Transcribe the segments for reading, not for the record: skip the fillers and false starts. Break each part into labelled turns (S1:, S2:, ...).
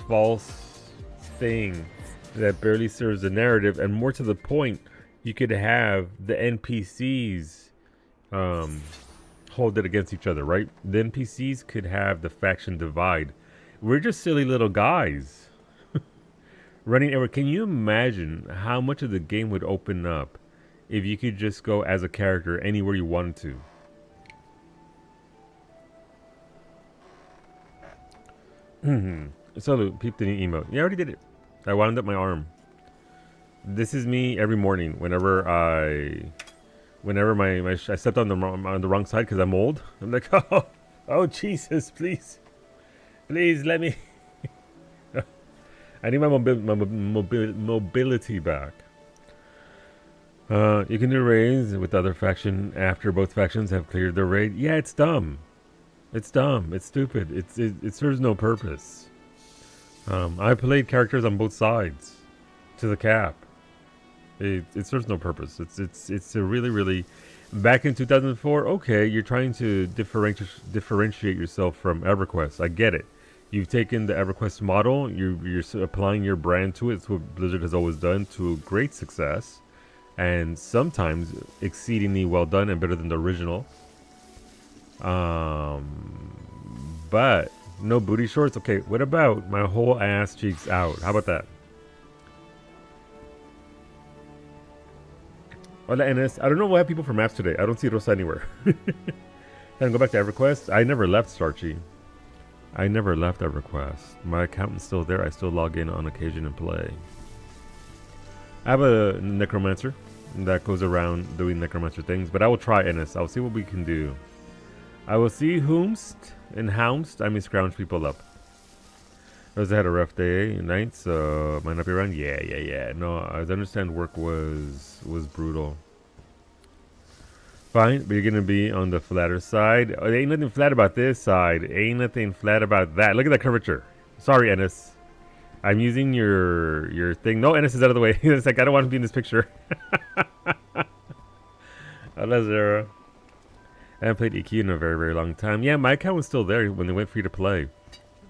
S1: false thing that barely serves the narrative, and more to the point, you could have the NPCs hold it against each other, right? The NPCs could have the faction divide. We're just silly little guys running everywhere. Can you imagine how much of the game would open up if you could just go as a character anywhere you wanted to? So peep the new emote. Yeah, I already did it. I wound up my arm. This is me every morning whenever I stepped on the wrong side because I'm old. I'm like, oh Jesus, please let me. I need my mobility back. You can do raids with the other faction after both factions have cleared their raid. Yeah, it's dumb. It's dumb. It's stupid. It serves no purpose. I played characters on both sides to the cap. It serves no purpose. It's a really back in 2004. Okay, you're trying to differentiate yourself from EverQuest. I get it. You've taken the EverQuest model. You're applying your brand to it. It's what Blizzard has always done to great success, and sometimes exceedingly well done and better than the original. But no booty shorts. Okay, what about my whole ass cheeks out? How about that? Hola, NS. I don't know why I have people from maps today. I don't see Rosa anywhere. Can I go back to EverQuest? I never left Starchy. I never left EverQuest. My account is still there. I still log in on occasion and play. I have a necromancer that goes around doing necromancer things, but I will try NS. I'll see what we can do. I will see whomst and houndst I may scrounge people up. Rosa had a rough day and night, so might not be around. Yeah. No, as I understand, work was brutal. Fine, but you're gonna be on the flatter side. Oh, there ain't nothing flat about this side. Ain't nothing flat about that. Look at that curvature. Sorry, Ennis. I'm using your thing. No, Ennis is out of the way. It's like I don't want to be in this picture. Hola, Zara. I haven't played EQ in a very long time. Yeah, my account was still there when they went free to play.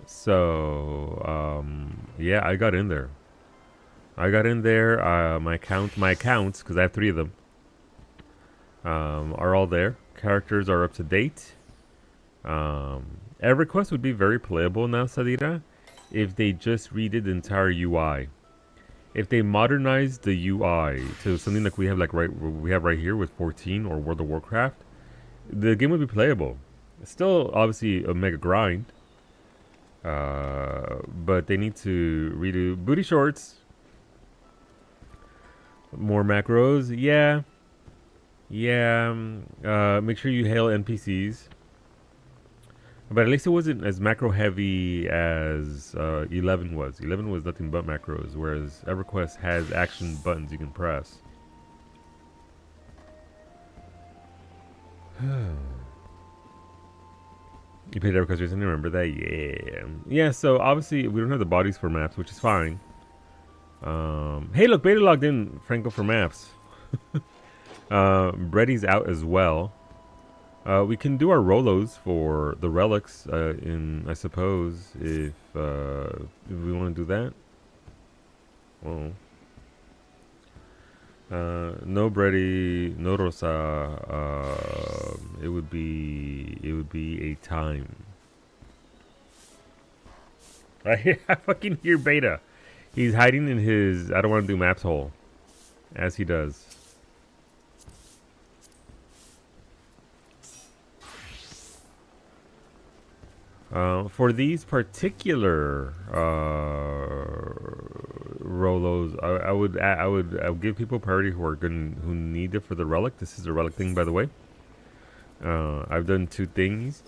S1: So yeah, I got in there. My accounts, because I have 3 of them, are all there. Characters are up to date. EverQuest would be very playable now, Sadira, if they just redid the entire UI. If they modernized the UI to something like we have right here with 14 or World of Warcraft, the game would be playable. It's still obviously a mega grind. But they need to redo booty shorts. More macros. Yeah. Make sure you hail NPCs. But at least it wasn't as macro heavy as 11 was. 11 was nothing but macros, whereas EverQuest has action buttons you can press. You played EverQuest recently, remember that? Yeah, so obviously we don't have the bodies for maps, which is fine. Hey, look, Beta logged in, Franco, for maps. Breddy's out as well. We can do our Rolos for the relics, I suppose, if we want to do that. Well, no Breddy, no Rosa. It would be a time. I fucking hear Beta. He's hiding in his I don't want to do maps hole, as he does. For these particular Rolos, I would give people priority who need it for the relic. This is a relic thing, by the way. I've done 2 things.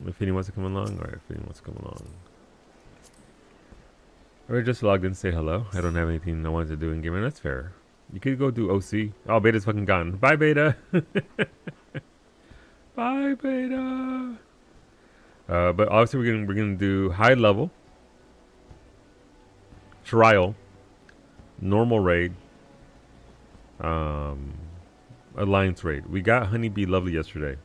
S1: If anyone wants to come along, or if anyone wants to come along. Or just logged in, say hello. I don't have anything I wanted to do in game, and that's fair. You could go do OC. Oh, Beta's fucking gone. Bye, Beta. Bye, Beta. But obviously we're gonna do high level, trial, normal raid, alliance raid. We got Honeybee Lovely yesterday,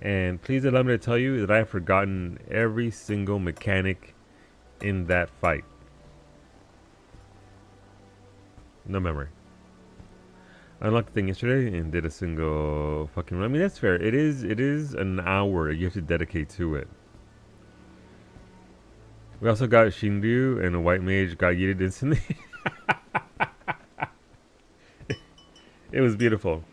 S1: And please allow me to tell you that I have forgotten every single mechanic in that fight. No memory. I unlocked the thing yesterday and did a single fucking run. I mean, that's fair. It is an hour you have to dedicate to it. We also got Shinryu, and a white mage got yeeted instantly. It was beautiful.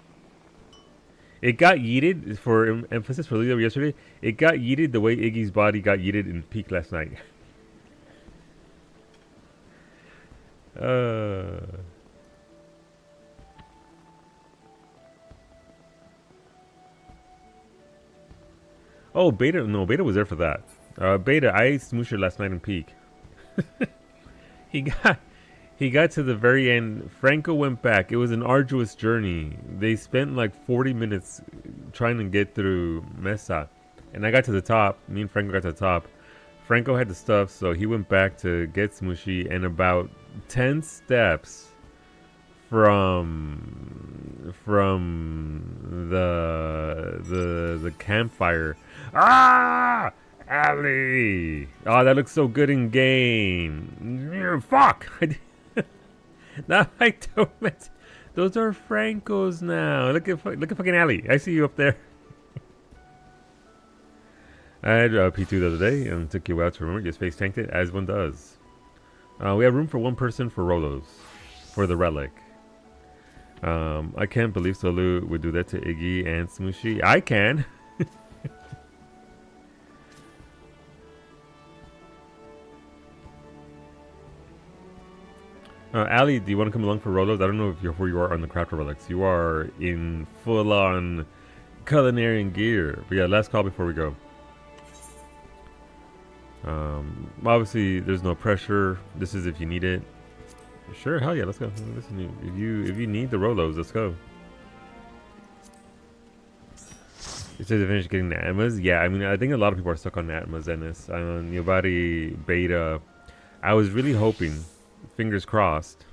S1: It got yeeted, for emphasis for Leo yesterday, it got yeeted the way Iggy's body got yeeted in Peak last night. Oh, Beta, no, Beta was there for that. Beta, I smooshed her last night in Peak. He got to the very end. Franco went back. It was an arduous journey. They spent like 40 minutes trying to get through Mesa. And I got to the top. Me and Franco got to the top. Franco had the stuff, so he went back to get Smooshy, and about 10 steps from the campfire. Ah! Ali! Oh, that looks so good in game. Fuck! Now I don't. Those are Franco's now. Look at fucking Ali. I see you up there. I had P2 the other day and took you out to remember. Just face tanked it as one does. We have room for one person for Rolos for the relic. I can't believe Solu would do that to Iggy and Smooshy. I can. Ali, do you want to come along for Rolos? I don't know if you're where you are on the crafter relics. You are in full-on culinary gear. But yeah, last call before we go. Obviously, there's no pressure. This is if you need it. Sure, hell yeah, let's go. Listen, if you need the Rolos, let's go. It says I finished getting the Atmas. Yeah, I mean, I think a lot of people are stuck on Atmas, Ennis. Yobari Beta. I was really hoping, fingers crossed,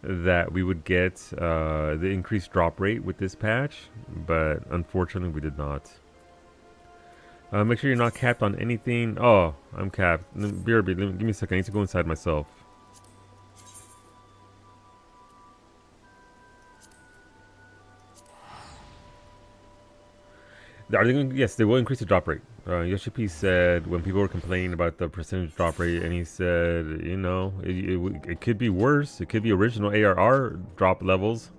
S1: that we would get the increased drop rate with this patch, but unfortunately we did not. Make sure you're not capped on anything. Oh, I'm capped. BRB, give me a second. I need to go inside myself. Are they going? Yes, they will increase the drop rate. Yoshipi said when people were complaining about the percentage drop rate, and he said, you know, it could be worse. It could be original ARR drop levels,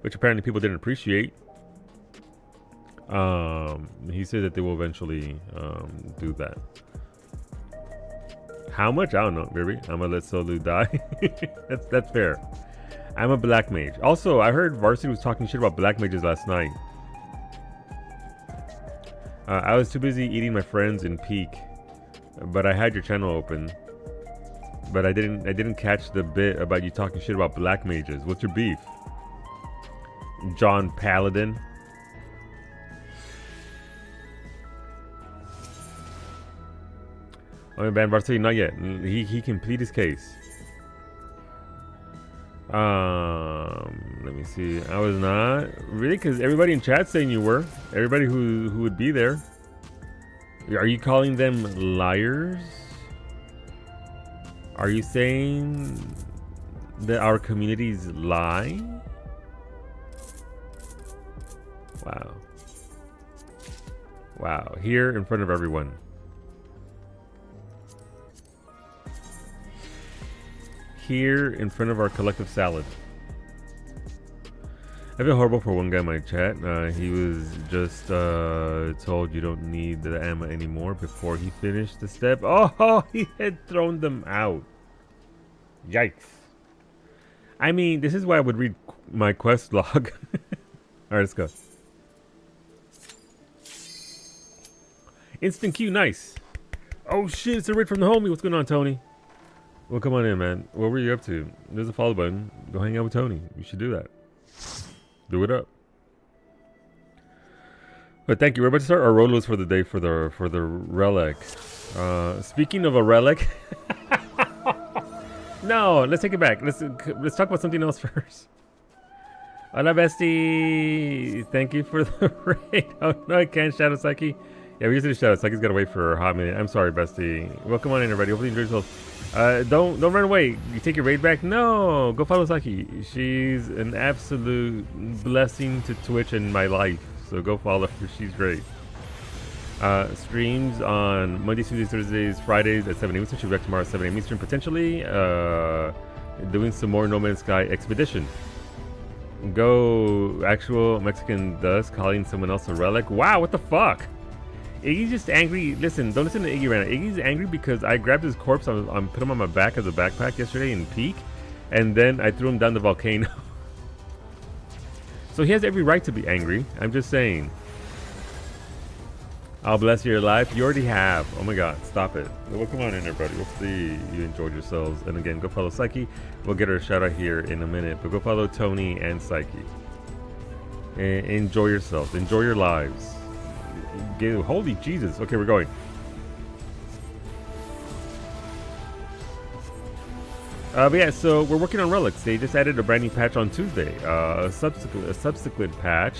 S1: which apparently people didn't appreciate. He said that they will eventually do that. How much? I don't know, baby. I'm gonna let Solu die. that's fair. I'm a black mage. Also, I heard Varsity was talking shit about black mages last night. I was too busy eating my friends in Peak, but I had your channel open. But I didn't catch the bit about you talking shit about black mages. What's your beef? John Paladin. I mean, Ban Varsity, not yet. He can plead his case. Let me see. I was not really, because everybody in chat saying you were. Everybody who would be there. Are you calling them liars? Are you saying that our communities lie? Wow. Wow. Here in front of everyone. Here in front of our collective salad. I feel horrible for one guy in my chat. He was just told you don't need the ammo anymore before he finished the step. Oh, he had thrown them out. Yikes. I mean, this is why I would read my quest log. Alright, let's go. Instant Q, nice. Oh shit, it's a raid from the homie. What's going on, Tony? Well, come on in, man. What were you up to? There's a follow button. Go hang out with Tony. You should do that. Do it up. But thank you. We're about to start our Rolos for the day for the relic. Speaking of a relic, no, let's take it back. Let's talk about something else first. Hola, bestie. Thank you for the raid. Oh, no, I can't. Shadow Psyche. Yeah, we usually Shadow Psyche's gotta wait for a hot minute. I'm sorry, bestie. Welcome on in, everybody. Hopefully you enjoy yourself. Don't run away. You take your raid back? No. Go follow Psyche. She's an absolute blessing to Twitch and my life. So go follow her. She's great. Streams on Mondays, Tuesdays, Thursdays, Fridays at 7 a.m. So she'll be back tomorrow at 7 a.m. Eastern, potentially. Doing some more No Man's Sky Expedition. Go actual Mexican dust calling someone else a relic. Wow, what the fuck? Iggy's just angry. Listen, don't listen to Iggy right now. Iggy's angry because I grabbed his corpse, I put him on my back as a backpack yesterday in Peak, and then I threw him down the volcano. So he has every right to be angry. I'm just saying. I'll bless your life. You already have. Oh my god, stop it. Well, come on in, everybody. Hopefully you enjoyed yourselves. And again, go follow Psyche. We'll get her a shout out here in a minute. But go follow Tony and Psyche. And enjoy yourselves. Enjoy your lives. Holy Jesus. Okay, we're going. But yeah, so we're working on relics. They just added a brand new patch on Tuesday. A subsequent patch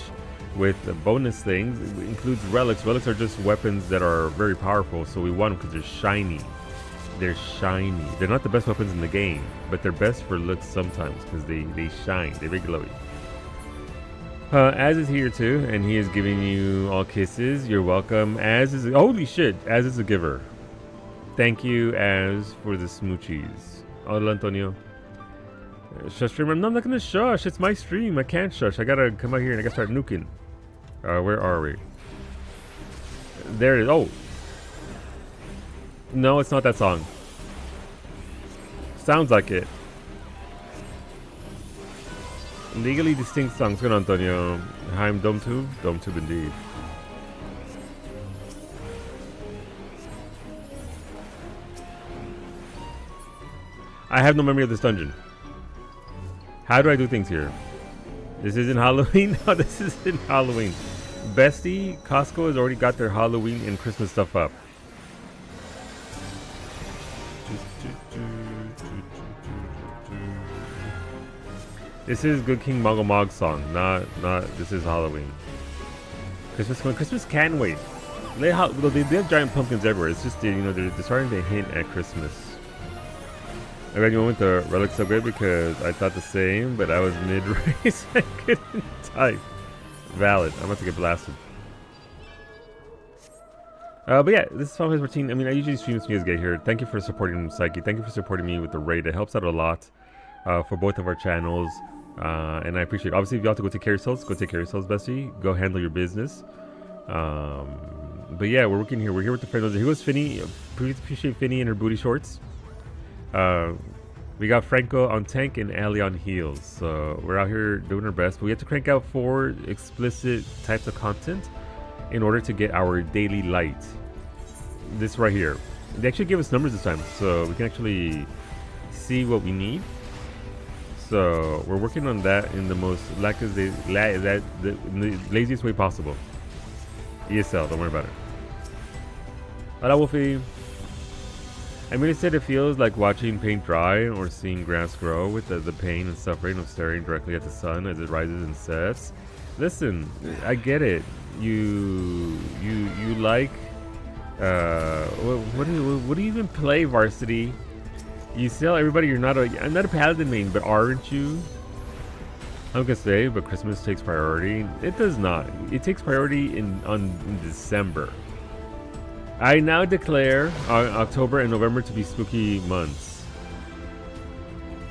S1: with bonus things. It includes relics. Relics are just weapons that are very powerful, so we want them because they're shiny. They're shiny. They're not the best weapons in the game, but they're best for looks sometimes because they shine. They're very glowy. Az is here too, and he is giving you all kisses. You're welcome. Az is holy shit. Az is a giver. Thank you, Az, for the smoochies. Hola, Antonio. Shush streamer. No, I'm not gonna shush. It's my stream. I can't shush. I gotta come out here and I gotta start nuking. Where are we? There it is. Oh. No, it's not that song. Sounds like it. Legally distinct songs. Good on, Antonio. Hi, I'm DomeTube. DomeTube indeed. I have no memory of this dungeon. How do I do things here? This isn't Halloween? No, this isn't Halloween. Bestie, Costco has already got their Halloween and Christmas stuff up. This is Good King Moggle Mog song, not this is Halloween. Christmas can wait. They have giant pumpkins everywhere. It's just, you know, they're starting to hint at Christmas. I read you went with the relics upgrade because I thought the same, but I was mid-race. I couldn't type. Valid. I'm about to get blasted. But yeah, this is Final Fantasy 14. I mean, I usually stream as soon as I get here. Thank you for supporting Psyche. Thank you for supporting me with the raid. It helps out a lot for both of our channels. And I appreciate it. Obviously, if you have to go take care of yourselves, go take care of yourselves, bestie. Go handle your business. But yeah, we're working here. We're here with the friends. Here goes Finny. Appreciate Finny and her booty shorts. We got Franco on tank and Ali on heals. So we're out here doing our best. But we have to crank out 4 explicit types of content in order to get our daily light. This right here. They actually give us numbers this time, so we can actually see what we need. So we're working on that in the most the laziest way possible. ESL, don't worry about it. Hola, Wolfie. I mean, it said it feels like watching paint dry or seeing grass grow with the pain and suffering of staring directly at the sun as it rises and sets. Listen, I get it. You like what do you even play, Varsity? You tell everybody I'm not a paladin main, but aren't you? I'm gonna say, but Christmas takes priority. It does not. It takes priority in December. I now declare October and November to be spooky months.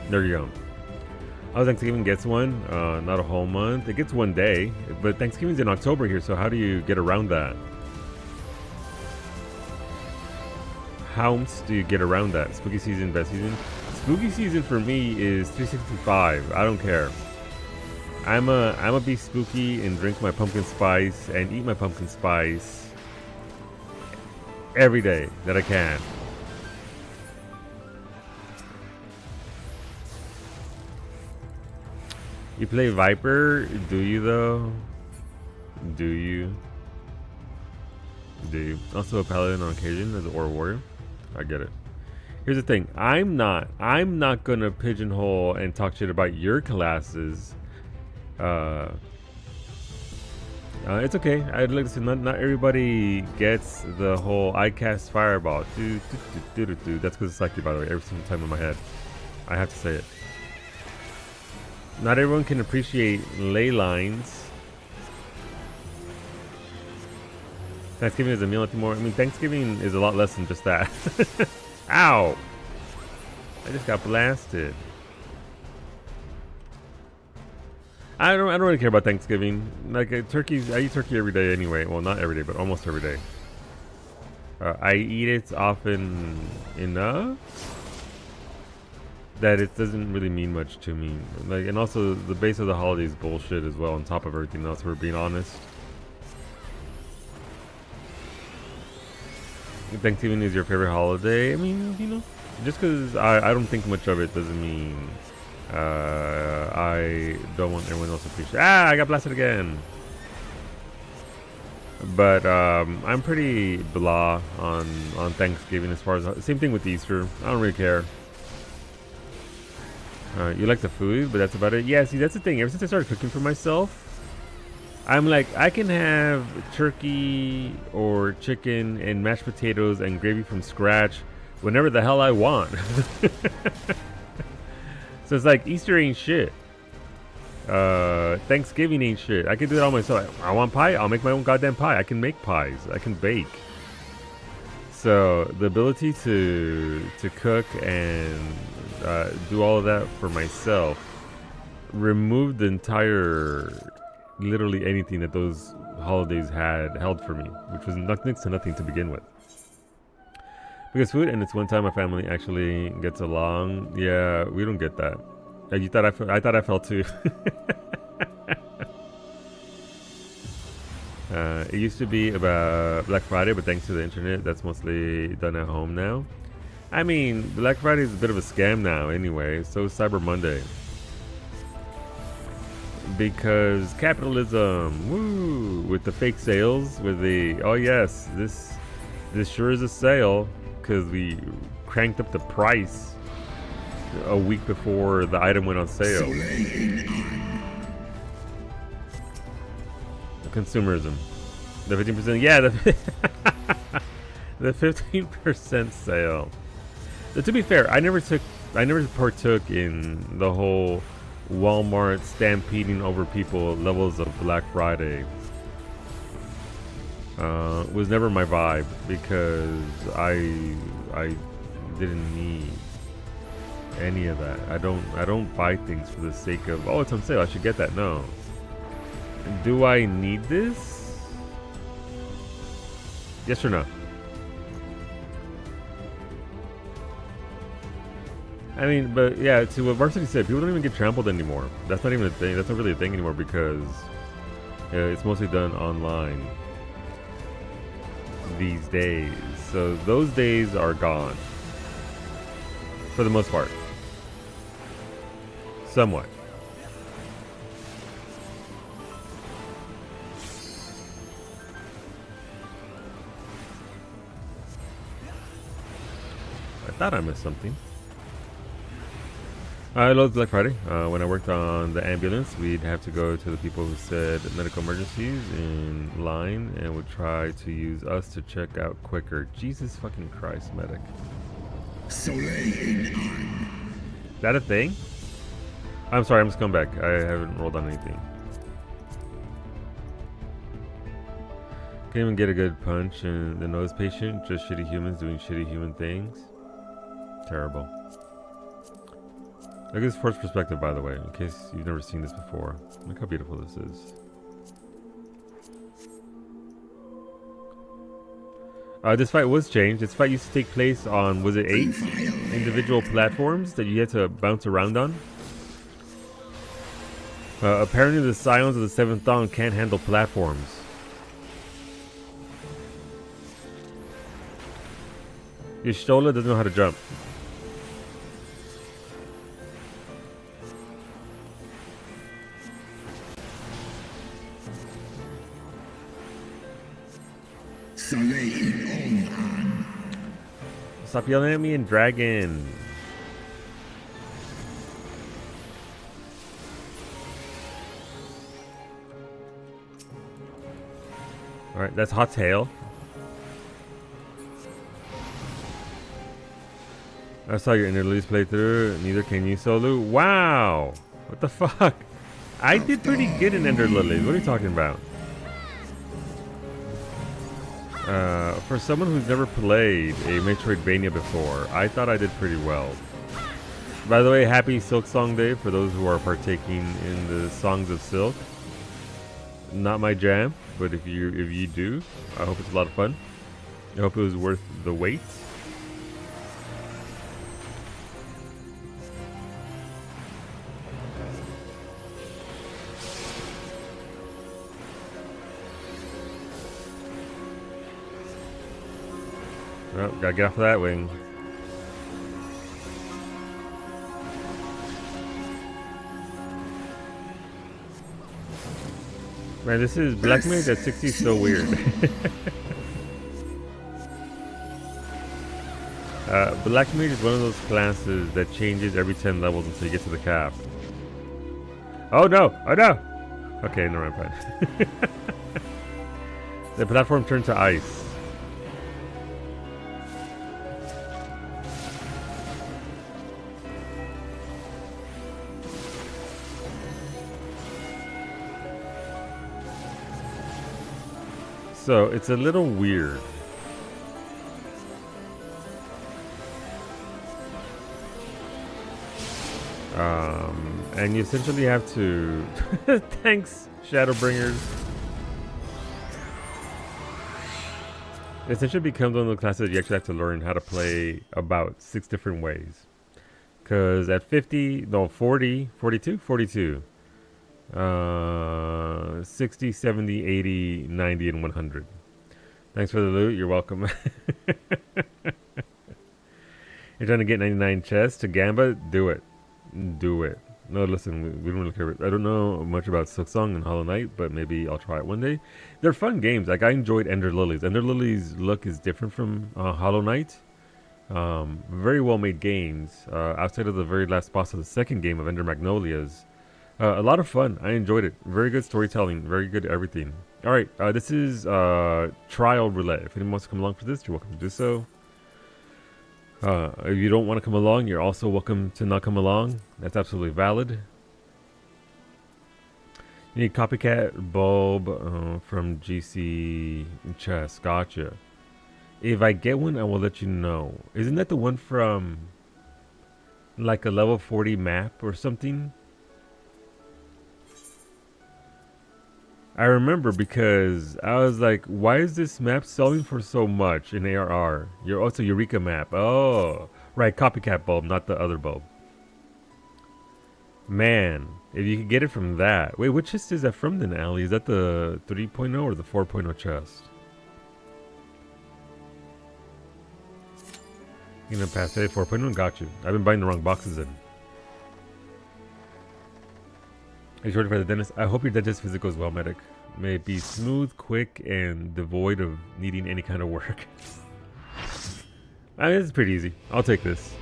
S1: There you go. Oh, Thanksgiving gets one, not a whole month. It gets one day, but Thanksgiving's in October here, so how do you get around that? How do you get around that? Spooky season, best season? Spooky season for me is 365. I don't care. I'ma be spooky and drink my pumpkin spice and eat my pumpkin spice every day that I can. You play Viper? Do you though? Do you? Also a paladin on occasion as an Aura Warrior? I get it. Here's the thing. I'm not gonna pigeonhole and talk shit about your classes Uh, it's okay. I'd like to say not everybody gets the whole I cast fireball. That's because it's like by the way, every single time in my head. I have to say it. Not everyone can appreciate ley lines. Thanksgiving is a meal, nothing more. I mean, Thanksgiving is a lot less than just that. Ow! I just got blasted. I don't really care about Thanksgiving. Like turkeys, I eat turkey every day anyway. Well, not every day, but almost every day. I eat it often enough that it doesn't really mean much to me. Like, and also the base of the holiday is bullshit as well. On top of everything else, if we're being honest. Thanksgiving is your favorite holiday. I mean, you know, just because I don't think much of it doesn't mean I don't want everyone else to appreciate. I got blasted again. But I'm pretty blah on Thanksgiving as far as same thing with Easter. I don't really care. You like the food, but that's about it. Yeah, see, that's the thing. Ever since I started cooking for myself, I'm like, I can have turkey or chicken and mashed potatoes and gravy from scratch whenever the hell I want. So it's like Easter ain't shit. Thanksgiving ain't shit. I can do it all myself. I want pie, I'll make my own goddamn pie. I can make pies. I can bake. So the ability to cook and do all of that for myself removed the entire, literally anything that those holidays held for me, which was next to nothing to begin with. Because food, and it's one time my family actually gets along. Yeah, we don't get that. You thought I thought I felt too. It used to be about Black Friday, but thanks to the internet, that's mostly done at home now. I mean, Black Friday is a bit of a scam now anyway, so is Cyber Monday. Because capitalism, woo, with the fake sales, with the, oh yes, this sure is a sale, because we cranked up the price a week before the item went on sale. Consumerism. The 15%, yeah, the 15% sale. So to be fair, I never partook in the whole Walmart stampeding over people levels of Black Friday. Was never my vibe because I didn't need any of that. I don't buy things for the sake of, oh, it's on sale, I should get that. No. Do I need this? Yes or no? I mean, but yeah, to what Varsity said, people don't even get trampled anymore. That's not even a thing. That's not really a thing anymore because it's mostly done online these days. So those days are gone for the most part. Somewhat. I thought I missed something. I loved Black Friday. When I worked on the ambulance, we'd have to go to the people who said medical emergencies in line and would try to use us to check out quicker. Jesus fucking Christ, medic. Is that a thing? I'm sorry, I'm just coming back. I haven't rolled on anything. Can't even get a good punch in the nose patient. Just shitty humans doing shitty human things. Terrible. Look at this first perspective, by the way, in case you've never seen this before. Look how beautiful this is. This fight was changed. This fight used to take place on, was it 8 individual platforms that you had to bounce around on? Apparently the Scions of the 7th Dawn can't handle platforms. Y'shtola doesn't know how to jump. Stop yelling at me and dragon. Alright, that's Hot Tail. I saw your interludes playthrough. Neither can you, Solu. Wow! What the fuck? I did pretty good in Ender Lilies. What are you talking about? For someone who's never played a Metroidvania before, I thought I did pretty well. By the way, happy Silk Song Day for those who are partaking in the Songs of Silk. Not my jam, but if you do, I hope it's a lot of fun. I hope it was worth the wait. Oh, gotta get off of that wing. Man, this is Black Mage at 60 is so weird. Black Mage is one of those classes that changes every 10 levels until you get to the cap. Oh no! Oh no! Okay, no, I'm fine. The platform turned to ice. So it's a little weird. And you essentially have to thanks, Shadowbringers. It essentially becomes one of the classes you actually have to learn how to play about 6 different ways. Because at 50, no, 40, 42, 42. 60, 70, 80, 90, and 100. Thanks for the loot. You're welcome. You're trying to get 99 chests to Gamba? Do it. Do it. No, listen, we don't really care. I don't know much about Silksong and Hollow Knight, but maybe I'll try it one day. They're fun games. Like, I enjoyed Ender Lilies. Ender Lilies' look is different from Hollow Knight. Very well made games. Outside of the very last boss of the second game of Ender Magnolias. A lot of fun. I enjoyed it. Very good storytelling. Very good everything. Alright, this is Trial Roulette. If anyone wants to come along for this, you're welcome to do so. If you don't want to come along, you're also welcome to not come along. That's absolutely valid. You need Copycat Bulb from GC Chess. Gotcha. If I get one, I will let you know. Isn't that the one from like a level 40 map or something? I remember because I was like, why is this map selling for so much in ARR? You're also Eureka map. Oh, right. Copycat Bulb, not the other bulb. Man, if you could get it from that. Wait, which chest is that from then, Ali? Is that the 3.0 or the 4.0 chest? You know, past 4.0, got you. I've been buying the wrong boxes in. Are you ready for the dentist? I hope your dentist visit goes well, medic. May it be smooth, quick, and devoid of needing any kind of work. I mean, it's pretty easy. I'll take this.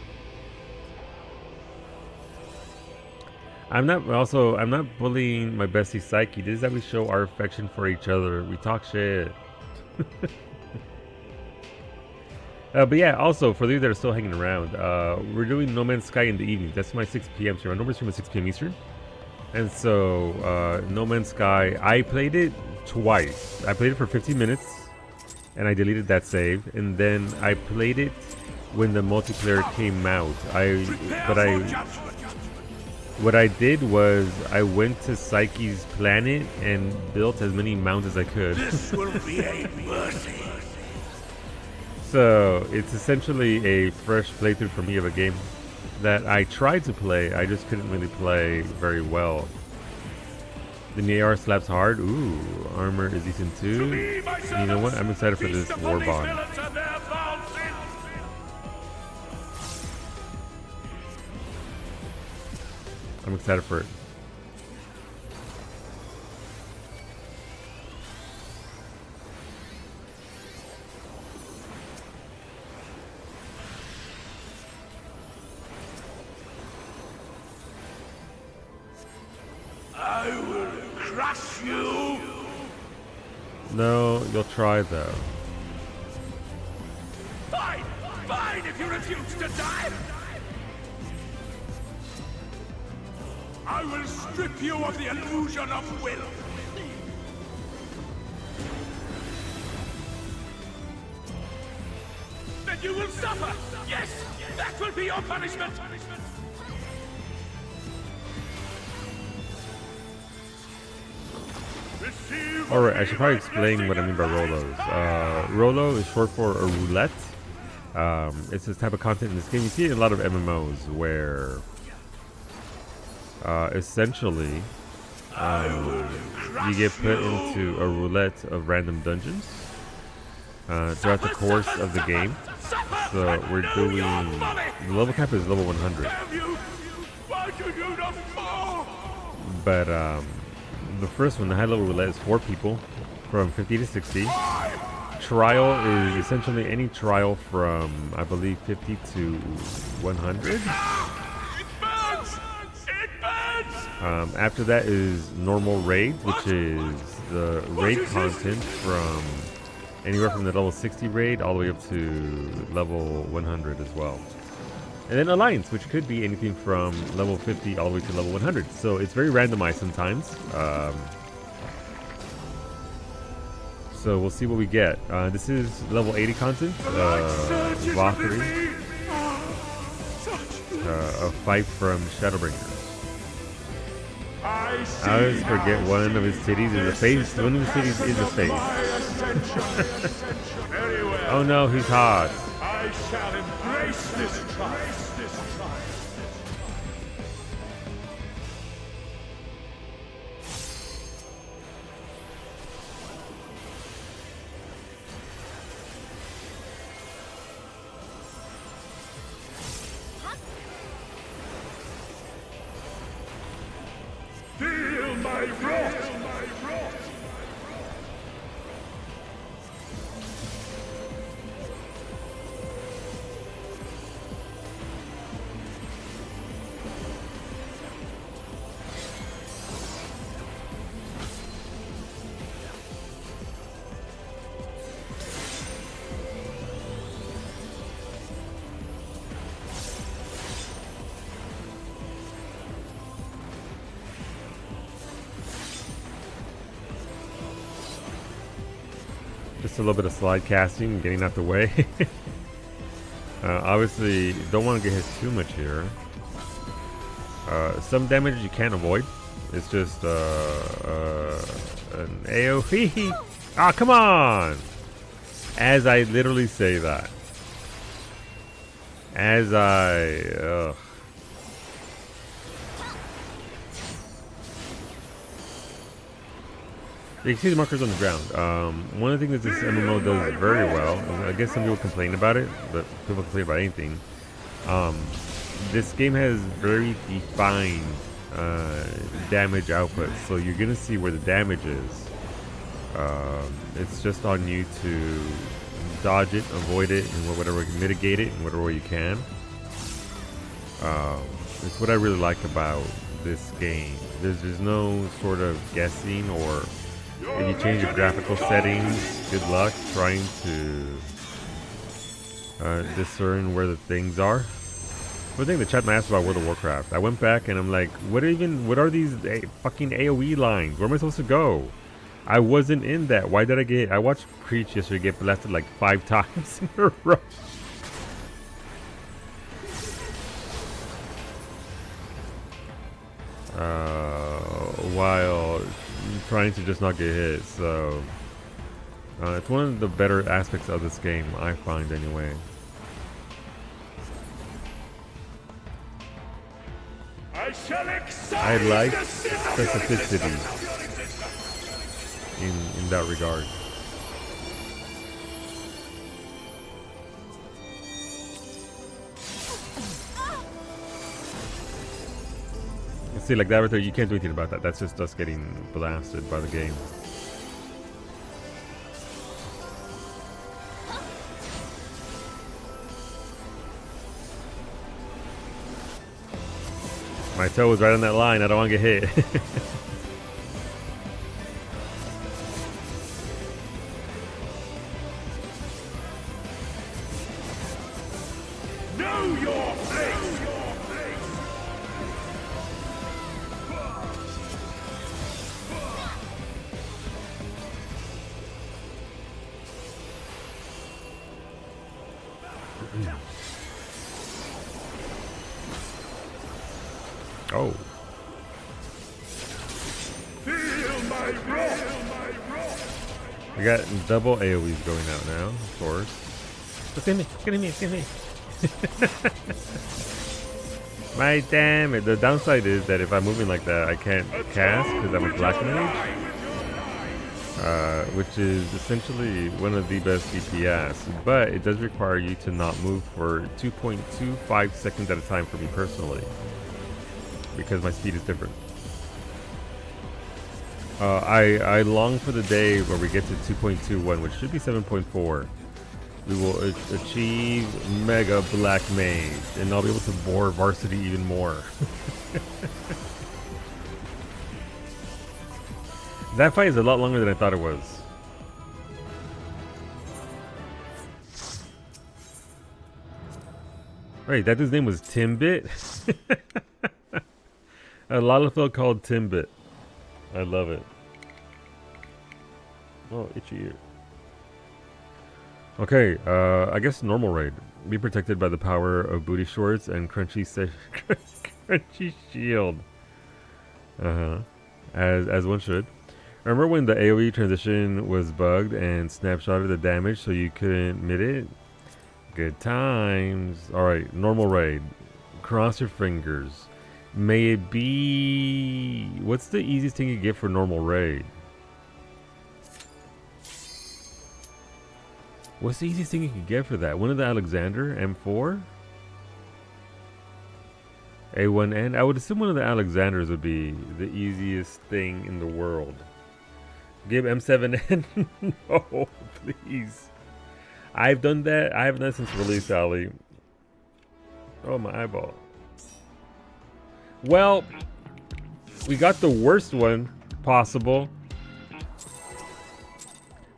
S1: I'm not bullying my bestie Psyche. This is how we show our affection for each other. We talk shit. But yeah, also, for you that are still hanging around, we're doing No Man's Sky in the evening. That's my 6 p.m. stream. I normally stream at 6 p.m. Eastern. And so, No Man's Sky, I played it twice. I played it for 15 minutes, and I deleted that save. And then I played it when the multiplayer came out. What I did was I went to Psyche's planet and built as many mounts as I could.
S2: This will be a mercy.
S1: So it's essentially a fresh playthrough for me of a game that I tried to play, I just couldn't really play very well. The AR slaps hard. Ooh, armor is decent too. You know what? I'm excited for this war bond. I'm excited for it. No, you'll try though.
S2: Fine! Fine if you refuse to die! I will strip you of the illusion of will! Then you will suffer! Yes! That will be your punishment!
S1: Alright, I should probably explain what I mean by Rolos. Rolo is short for a roulette. It's this type of content in this game. You see it in a lot of MMOs where essentially you get put into a roulette of random dungeons throughout the course of the game. So we're doing, the level cap is level 100. But the first one, the high level roulette, is 4 people from 50 to 60. Trial is essentially any trial from, I believe, 50 to 100. After that is normal raid, which is the raid content from anywhere from the level 60 raid all the way up to level 100 as well. And then Alliance, which could be anything from level 50 all the way to level 100. So it's very randomized sometimes. So we'll see what we get. This is level 80 content. Valkyrie. A fight from Shadowbringers. I always forget one of his titties is a face. One of his titties is a face. Oh no, he's hot.
S2: I shall embrace this trial. Feel my wrath!
S1: Just a little bit of slide casting, getting out the way. Obviously, don't want to get hit too much here. Some damage you can't avoid. It's just an AoE. Ah, come on! As I literally say that. As I... You can see the markers on the ground. One of the things that this MMO does very well, I guess some people complain about it, but people complain about anything. This game has very defined damage output, so you're going to see where the damage is. It's just on you to dodge it, avoid it, and whatever, mitigate it in whatever way you can. It's what I really like about this game. There's no sort of guessing, or if you change your graphical settings, good luck trying to discern where the things are. One thing the chat asked about World of Warcraft, I went back and I'm like, what are these fucking AoE lines? Where am I supposed to go? I wasn't in that. Why did I get? I watched Preach yesterday get blasted like 5 times in a row. While trying to just not get hit, so it's one of the better aspects of this game, I find anyway. I like specificity in that regard. See, like that right there, you can't do anything about that. That's just us getting blasted by the game. My toe was right on that line. I don't want to get hit.
S2: Know your place!
S1: Oh.
S2: Feel my wrath!
S1: We got double AoEs going out now, of course. Look at me, look at me, look at me. My damn it. The downside is that if I'm moving like that, I can't cast because I'm a black mage. Which is essentially one of the best DPS, but it does require you to not move for 2.25 seconds at a time for me personally, because my speed is different. I long for the day where we get to 2.21, which should be 7.4. We will achieve Mega Black Mage, and I'll be able to bore Varsity even more. That fight is a lot longer than I thought it was. Wait, that dude's name was Timbit? A Lalafell called Timbit. I love it. Oh, itchy ear. Okay, I guess normal raid. Be protected by the power of booty shorts and crunchy crunchy shield. As one should. Remember when the AoE transition was bugged and snapshotted the damage so you couldn't mid it? Good times. Alright, normal raid. Cross your fingers. May it be... What's the easiest thing you get for normal raid? What's the easiest thing you can get for that? One of the Alexander M4? A1N? I would assume one of the Alexanders would be the easiest thing in the world. Give M7N? No, please. I've done that. I haven't done that since release, Ali. Oh, my eyeball. Well, we got the worst one possible.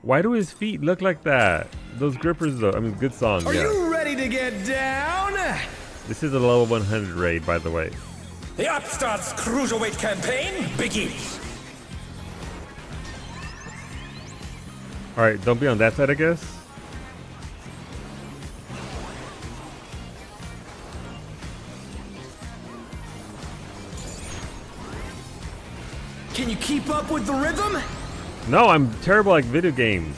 S1: Why do his feet look like that? Those grippers, though. I mean, good song.
S3: Are
S1: yeah.
S3: you ready to get down?
S1: This is a level 100 raid, by the way.
S4: The Upstarts Cruiserweight campaign begins.
S1: Alright, don't be on that side, I guess.
S3: Can you keep up with the rhythm?
S1: No, I'm terrible at video games.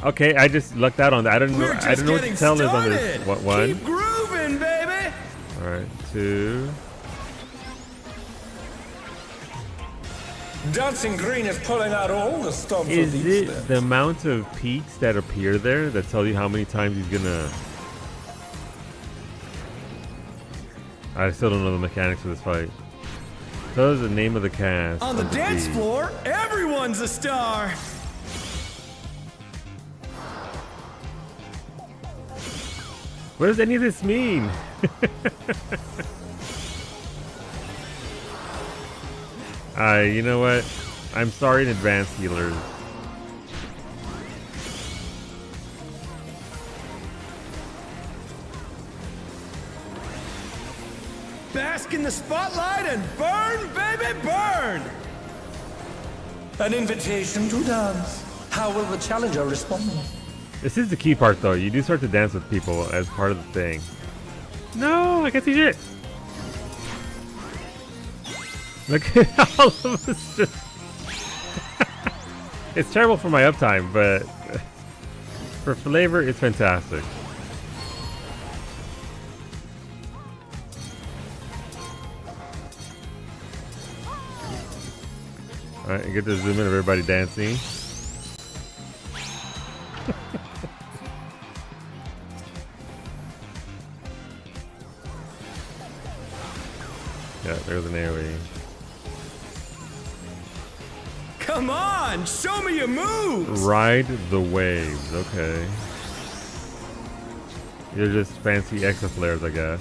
S1: Okay, I just lucked out on that. I don't know. I don't know what to tell is on this. What one?
S3: Keep grooving, baby.
S1: All right, 2.
S4: Dancing Green is pulling out all the stops.
S1: Is it the amount of peaks that appear there that tell you how many times he's gonna? I still don't know the mechanics of this fight. So is the name of the cast.
S3: On the dance floor, everyone's a star.
S1: What does any of this mean? You know what? I'm sorry in advance, healers.
S3: Bask in the spotlight and burn, baby, burn.
S4: An invitation to dance. How will the challenger respond?
S1: This is the key part, though. You do start to dance with people as part of the thing. No, I can't see shit. Look at all of us just... It's terrible for my uptime, but for flavor, it's fantastic. Alright, get the zoom in of everybody dancing. Yeah, there's an AoE.
S3: Come on, show me your moves.
S1: Ride the waves, okay. You're just fancy Exa flares, I guess.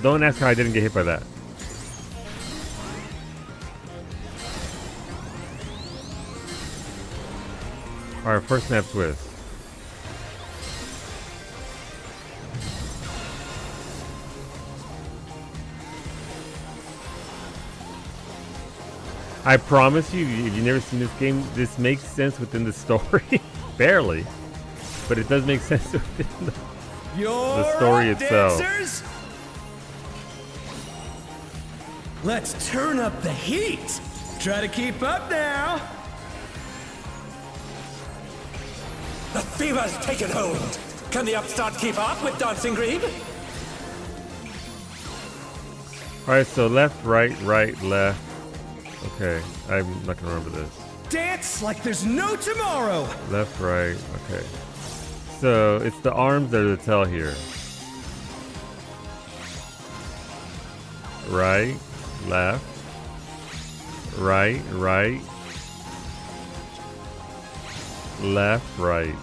S1: Don't ask how I didn't get hit by that. Alright, first snap twist. I promise you, if you've never seen this game, this makes sense within the story. Barely. But it does make sense within the story itself.
S3: Dancers? Let's turn up the heat. Try to keep up now.
S4: The fever's taken hold. Can the upstart keep up with Dancing Green?
S1: Alright, so left, right, left. Okay, I'm not gonna remember this.
S3: Dance like there's no tomorrow.
S1: Left, right, okay. So it's the arms that are the tell here. Right, left, right, left, right.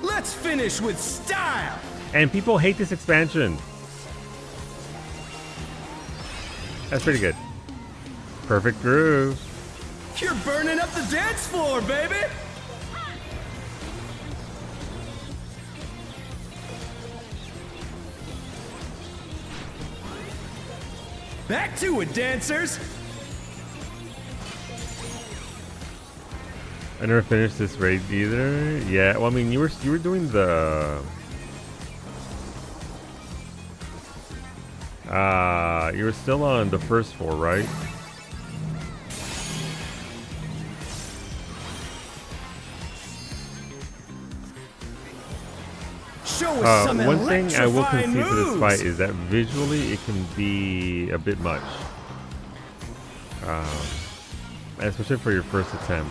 S3: Let's finish with style.
S1: And people hate this expansion. That's pretty good. Perfect groove.
S3: You're burning up the dance floor, baby. Back to it, dancers.
S1: I never finished this raid either. Yeah, well, I mean, you were doing the you were still on the first four, right?
S3: Show us some
S1: One thing I will
S3: electrifying
S1: concede to this
S3: moves.
S1: fight is that visually it can be a bit much, especially for your first attempt.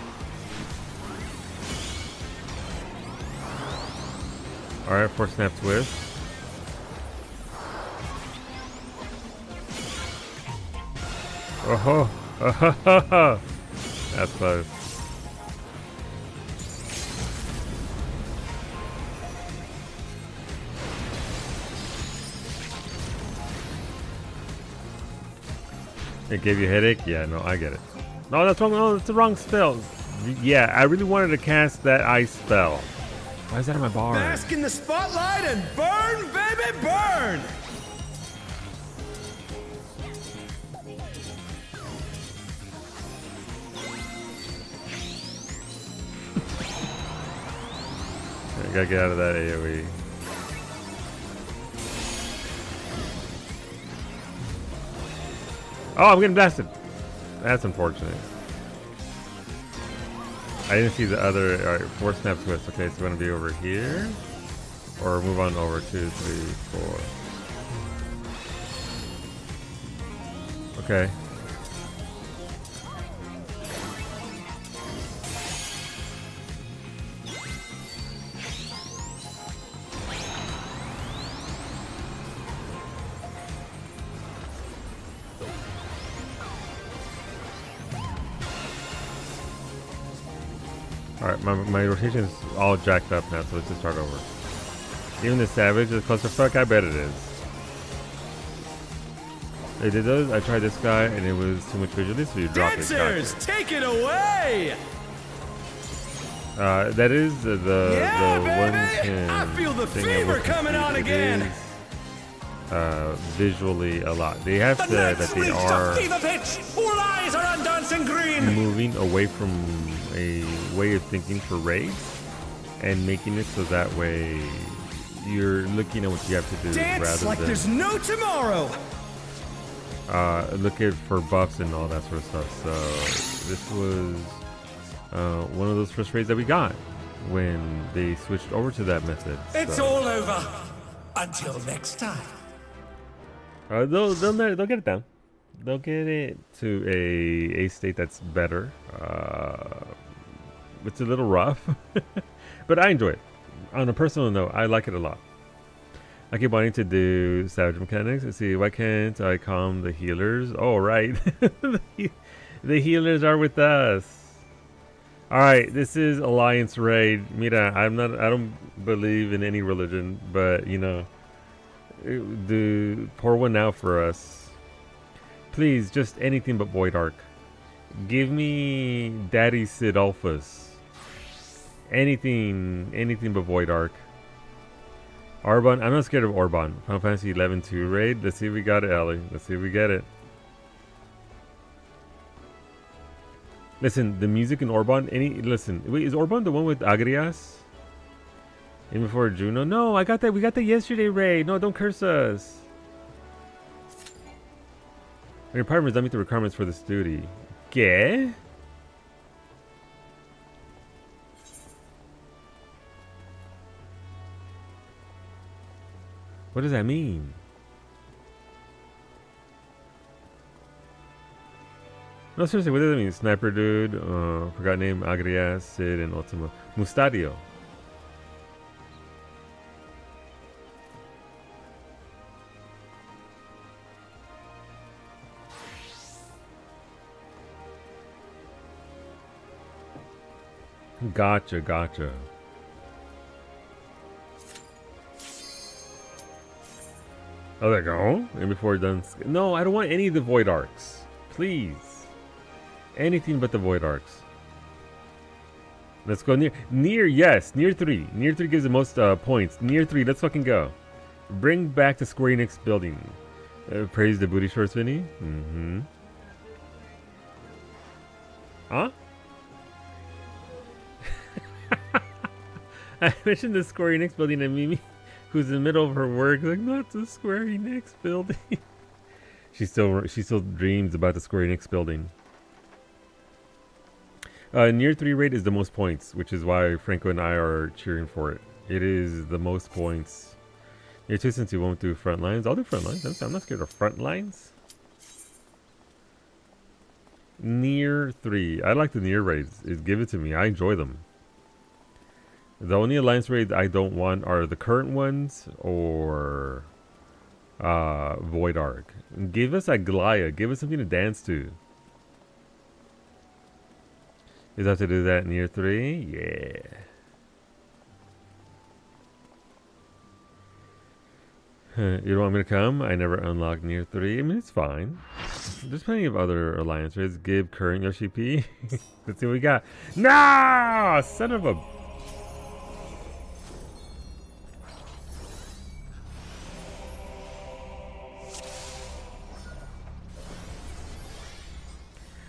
S1: All right, 4 snap twist. Oh, ho. That's close. It gave you a headache? Yeah, no, I get it. No, that's wrong. No, that's the wrong spell. Yeah, I really wanted to cast that ice spell. Why is that in my bar?
S3: Bask in the spotlight and burn, baby, burn.
S1: I gotta get out of that AoE. Oh, I'm getting blasted. That's unfortunate. I didn't see the other. All right, 4 snap twist. Okay, so we're gonna be over here, or move on over 2, 3, 4. Okay. Alright, my rotation is all jacked up now, so let's just start over. Even the Savage is clusterfuck, I bet it is. They did those, I tried this guy and it was too much visually, so you drop it.
S3: Dancers, take it away.
S1: That is the
S3: baby.
S1: one
S3: I feel the
S1: thing
S3: fever
S1: will
S3: coming on
S1: concede.
S3: again.
S1: It is, visually a lot. They have
S4: The
S1: said that
S4: Knights
S1: they
S4: reached
S1: are
S4: a fever pitch. All eyes are on Dancing Green.
S1: moving away from a way of thinking for raids and making it so that way you're looking at what you have to do
S3: Dance
S1: rather
S3: like
S1: than
S3: there's no tomorrow.
S1: look at for buffs and all that sort of stuff. So this was one of those first raids that we got when they switched over to that method.
S4: It's
S1: So,
S4: all over. Until next time.
S1: they'll get it down. They'll get it to a state that's better. It's a little rough, but I enjoy it. On a personal note, I like it a lot. I keep wanting to do Savage mechanics. Let's see, why can't I calm the healers? Oh, right. The healers are with us. All right, this is Alliance Raid. Mira, I don't believe in any religion, but you know, pour one out for us. Please, just anything but Void Arc. Give me Daddy Sidolphus. Anything but Void Arc. Arbon, I'm not scared of Orban. Final Fantasy 11-2 raid. Let's see if we got it, Ellie. Let's see if we get it. Listen, the music in Orban. Listen, wait, is Orban the one with Agrias? In before Juno? No, I got that. We got that yesterday, raid. No, don't curse us. Your partner doesn't meet the requirements for this duty. ¿Qué? What does that mean? No, seriously, what does that mean? Sniper dude, forgot name, Agrias, Sid, and Ultima. Mustadio. Gotcha. Oh, there you go. And before done. No, I don't want any of the Void Arcs. Please. Anything but the Void Arcs. Let's go near, yes. Near 3. Near 3 gives the most points. Near 3, let's fucking go. Bring back the Square Enix building. Praise the booty shorts, Vinny. Mm-hmm. Huh? I mentioned the Square Enix building and Mimi, who's in the middle of her work, like, not the Square Enix building. she still dreams about the Square Enix building. Near 3 raid is the most points, which is why Franco and I are cheering for it. It is the most points. Near 2, since you won't do front lines, I'll do front lines. I'm not scared of front lines. Near 3. I like the near raids. Give it to me. I enjoy them. The only alliance raids I don't want are the current ones or Void Arc. Give us Aglaya. Give us something to dance to. Is that to do that near 3? Yeah. You don't want me to come? I never unlocked near 3. I mean, it's fine. There's plenty of other alliance raids. Give current Yoshi P. Let's see what we got. No! Son of a...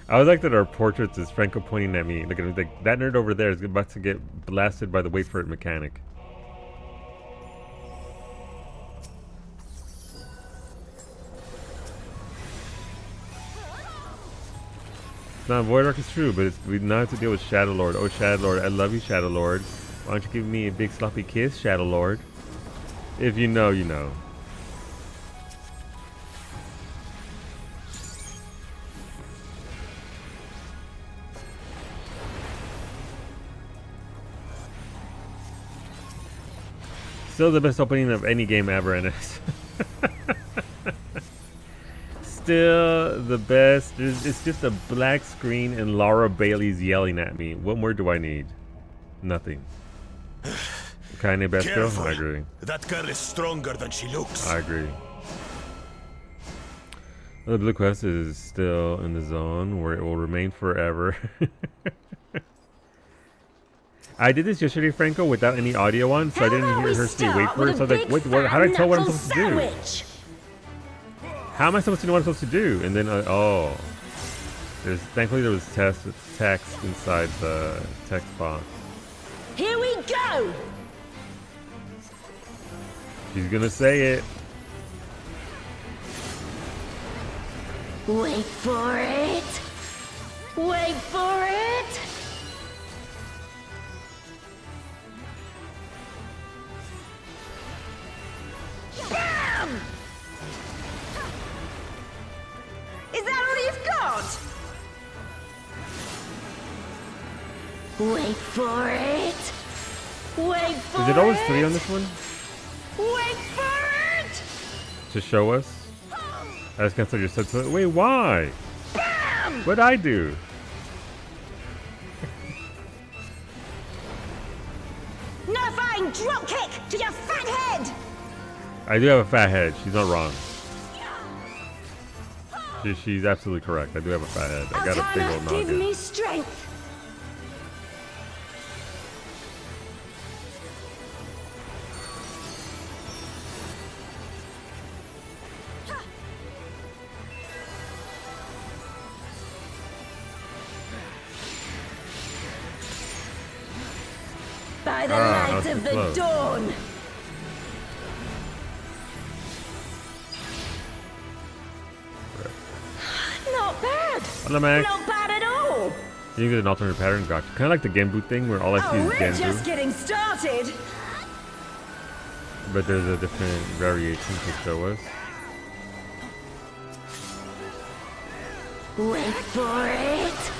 S1: I was like that our portraits is Franco pointing at me. Look at him. Like, that nerd over there is about to get blasted by the wait for it mechanic. Now, Void Arc is true, but we now have to deal with Shadow Lord. Oh, Shadow Lord, I love you, Shadow Lord. Why don't you give me a big sloppy kiss, Shadow Lord? If you know, you know. Still the best opening of any game ever in it. Still the best. It's just a black screen and Laura Bailey's yelling at me. What more do I need? Nothing. Kinda best girl? I agree.
S3: That girl is stronger than she looks.
S1: I agree. The blue quest is still in the zone where it will remain forever. I did this yesterday, Franco, without any audio on, so I didn't hear her say wait for it. So I was like, what, how do I tell what I'm supposed to do? How am I supposed to know what I'm supposed to do? And then, thankfully there was text inside the text box.
S5: Here we go!
S1: She's gonna say it.
S5: Wait for it! Wait for it! Bam! Is that all you've got? Wait for it! Wait for it!
S1: Is it always 3 on this one?
S5: Wait for it!
S1: To show us? I just canceled your sub. Wait, why?
S5: Bam!
S1: What'd I do?
S5: flying dropkick to your fat head!
S1: I do have a fat head. She's not wrong. She's absolutely correct. I do have a fat head. I got a big old
S5: Altana, give
S1: noggin.
S5: me strength! By the
S1: that
S5: light
S1: was
S5: of
S1: too
S5: the
S1: close.
S5: dawn! Not bad!
S1: Hello, Max.
S5: Not bad at all!
S1: You get an alternate pattern. Gotcha. Kind of like the Genbu thing where all I see
S5: Oh,
S1: is
S5: we're
S1: Genbu.
S5: just getting started!
S1: But there's a different variation to show us.
S5: Wait for it!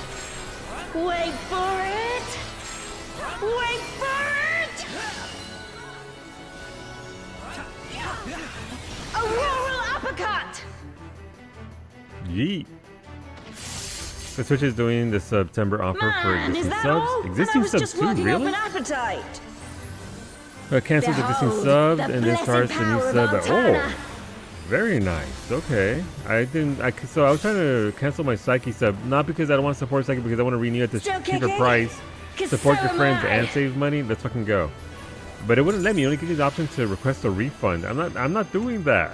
S5: Wait for it! Wait for it! Auroral uppercut!
S1: Yeet. The Switch is doing the September offer for
S5: Man, is
S1: existing
S5: that
S1: subs.
S5: all?
S1: Existing
S5: I was
S1: subs
S5: just
S1: too,
S5: working up
S1: really?
S5: an appetite.
S1: Cancels existing
S5: Behold,
S1: subs
S5: the
S1: and then
S5: blessed
S1: starts a new
S5: power of
S1: sub.
S5: Altana.
S1: Oh, very nice. Okay, so I was trying to cancel my Psyche sub, not because I don't want to support Psyche, because I want to renew at the
S5: Still
S1: cheaper
S5: kicking?
S1: price,
S5: 'Cause
S1: support
S5: so
S1: your
S5: am
S1: friends
S5: I.
S1: and save money. Let's fucking go. But it wouldn't let me. It only gives you the option to request a refund. I'm not doing that.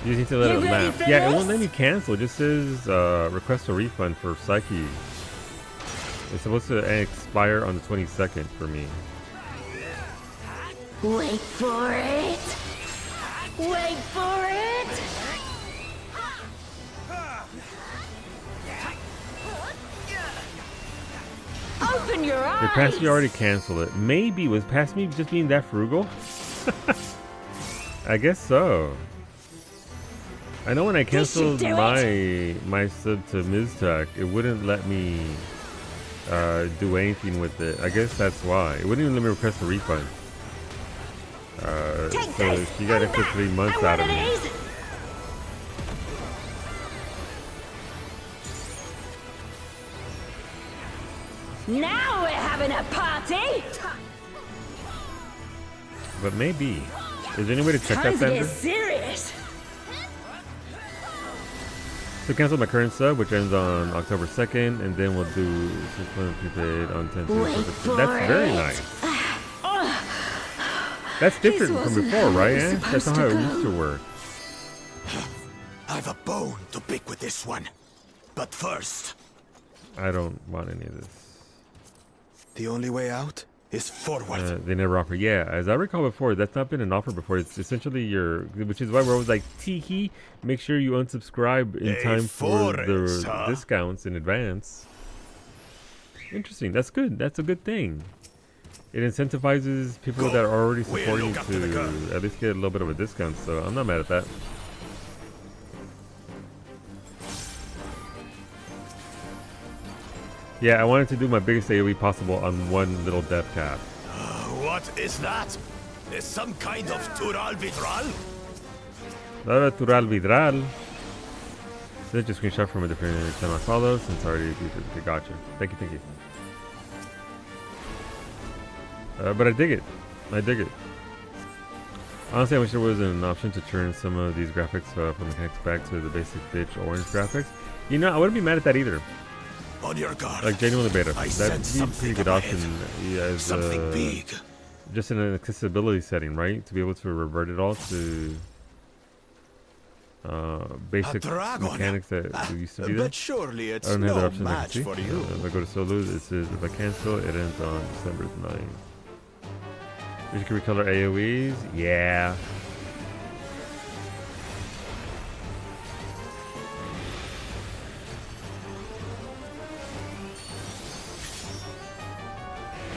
S1: You just need to let
S5: You
S1: it
S5: ready
S1: lap.
S5: for
S1: Yeah, it
S5: this?
S1: won't let me cancel. It just says request a refund for Psyche. It's supposed to expire on the 22nd for me.
S5: Wait for it! Wait for it! Open your eyes!
S1: Did past me already cancel it? Maybe. Was past me just being that frugal? I guess so. I know when I
S5: This should
S1: canceled
S5: do
S1: my sub to Miztech, it wouldn't let me do anything with it. I guess that's why. It wouldn't even let me request a refund.
S5: Take
S1: So
S5: this!
S1: she got
S5: I'm
S1: extra
S5: back.
S1: 3 months
S5: I
S1: out of
S5: want
S1: me.
S5: these. Now we're having a party!
S1: But maybe. Is there any way to check that,
S5: Time to
S1: Sandra?
S5: get serious!
S1: So cancel my current sub, which ends on October 2nd, and then we'll do 6 months prepaid on 10th.
S5: Wait for
S1: That's very
S5: it.
S1: nice. That's different from
S5: wasn't
S1: before,
S5: how
S1: right?
S5: it was
S1: Eh? That's not
S5: supposed
S1: how
S5: to
S1: it used to work.
S3: I've a bone to pick with this one. But first,
S1: I don't want any of this.
S3: the only way out is forward.
S1: They never offer. Yeah, as I recall before, that's not been an offer before. It's essentially which is why we're always like, tee make sure you unsubscribe in
S3: Hey,
S1: time for the
S3: Forrest, huh?
S1: discounts in advance. Interesting. That's good. That's a good thing. It incentivizes people
S3: Go.
S1: that are already
S3: We'll
S1: supporting
S3: look after the girl.
S1: to at least get a little bit of a discount. So I'm not mad at that. Yeah, I wanted to do my biggest AoE possible on one little death cap.
S3: What is that? Is some kind of Tural Vitral?
S1: Tural Vidral. So just screenshot from a different channel I follow since I already okay, gotcha. Thank you. But I dig it. I dig it. Honestly, I wish there was an option to turn some of these graphics from mechanics back to the basic bitch orange graphics. You know, I wouldn't be mad at that either.
S3: On your guard.
S1: Like genuinely beta.
S3: I
S1: That'd
S3: sense
S1: be a pretty
S3: something
S1: good
S3: up
S1: option
S3: ahead.
S1: as
S3: Something big.
S1: just in an accessibility setting, right? To be able to revert it all to basic
S3: dragon.
S1: mechanics that used to be there.
S3: But surely
S1: I
S3: it's
S1: don't have that
S3: no
S1: option I can
S3: match
S1: see.
S3: for you.
S1: If I go to solo, it says if I cancel, it ends on December 9th. You can recolor AoEs? Yeah.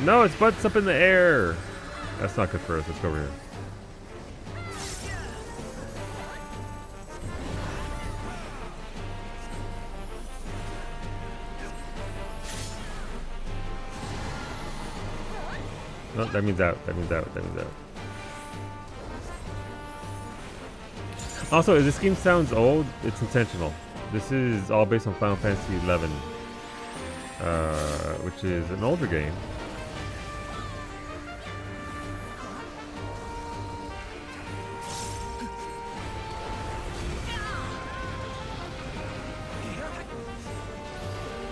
S1: No, its butt's up in the air. That's not good for us. Let's go over here. No, that means out. That means out. That means out. Also, if this game sounds old, it's intentional. This is all based on Final Fantasy XI, which is an older game.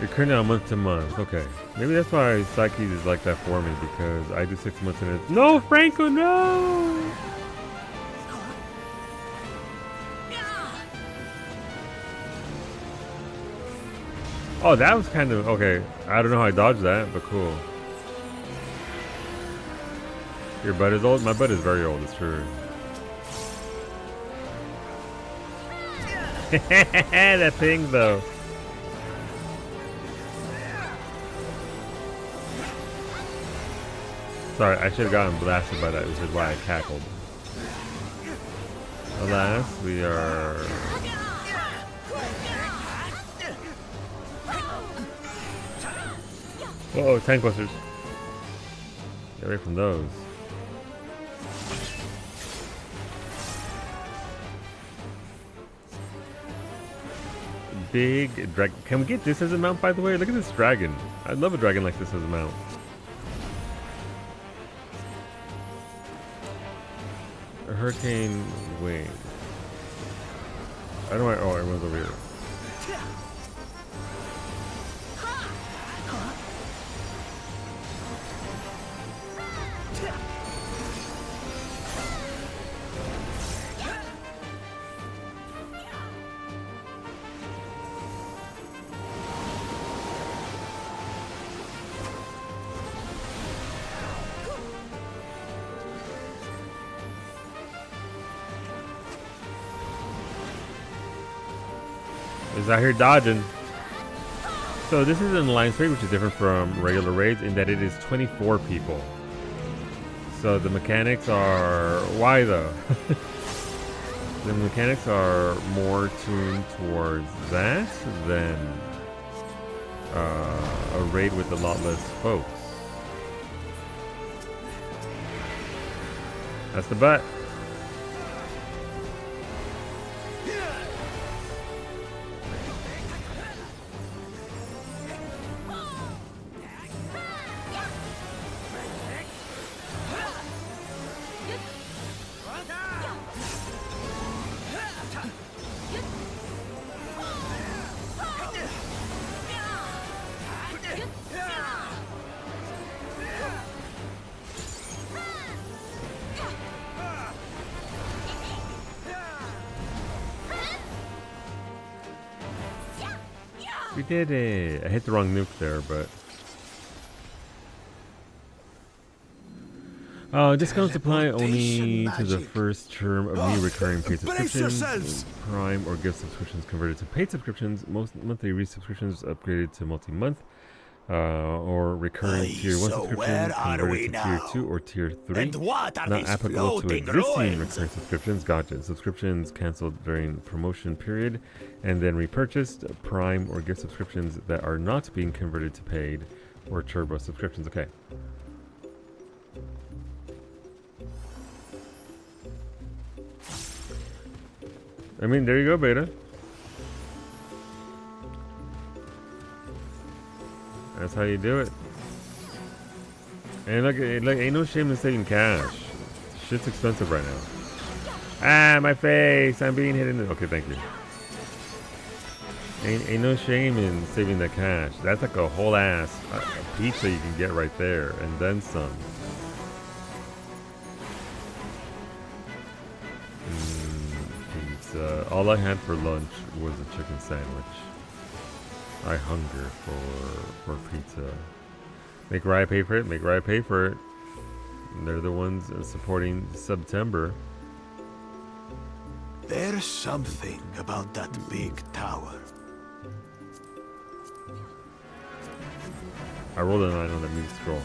S1: You're currently on month to month. Okay. Maybe that's why Psyche is like that for me, because I do 6 months in it. No, Franco, no! Oh, that was kind of okay. I don't know how I dodged that, but cool. Your butt is old? My butt is very old, it's true. That thing, though. Sorry, I should have gotten blasted by that, which is why I cackled. Alas, we are... Uh-oh, tank busters. Get away from those. Big dragon. Can we get this as a mount, by the way? Look at this dragon. I'd love a dragon like this as a mount. A hurricane wing. I don't know. Oh, everyone's over here. Is out here dodging. So this is an alliance raid, which is different from regular raids in that it is 24 people. So the mechanics are... Why though? The mechanics are more tuned towards that than a raid with a lot less folks. That's the butt. We did it. I hit the wrong nuke there, but... discounts apply only to the first term of new recurring paid subscriptions. Prime or gift subscriptions converted to paid subscriptions. Most monthly resubscriptions upgraded to multi-month. Or recurring tier 1 subscriptions converted to tier 2 or tier 3. Not applicable to existing recurring subscriptions. Gotcha. Subscriptions canceled during promotion period and then repurchased. Prime or gift subscriptions that are not being converted to paid or turbo subscriptions. Okay. I mean, there you go, beta. That's how you do it. And look, ain't no shame in saving cash. Shit's expensive right now. Ah, my face! I'm being hit in the... Okay, thank you. Ain't no shame in saving the cash. That's like a whole ass a pizza you can get right there, and then some. Pizza. All I had for lunch was a chicken sandwich. I hunger for pizza. Make Riot pay for it. Make Riot pay for it. They're the ones supporting September.
S3: There's something about that big tower.
S1: I rolled a 9 on the music scroll.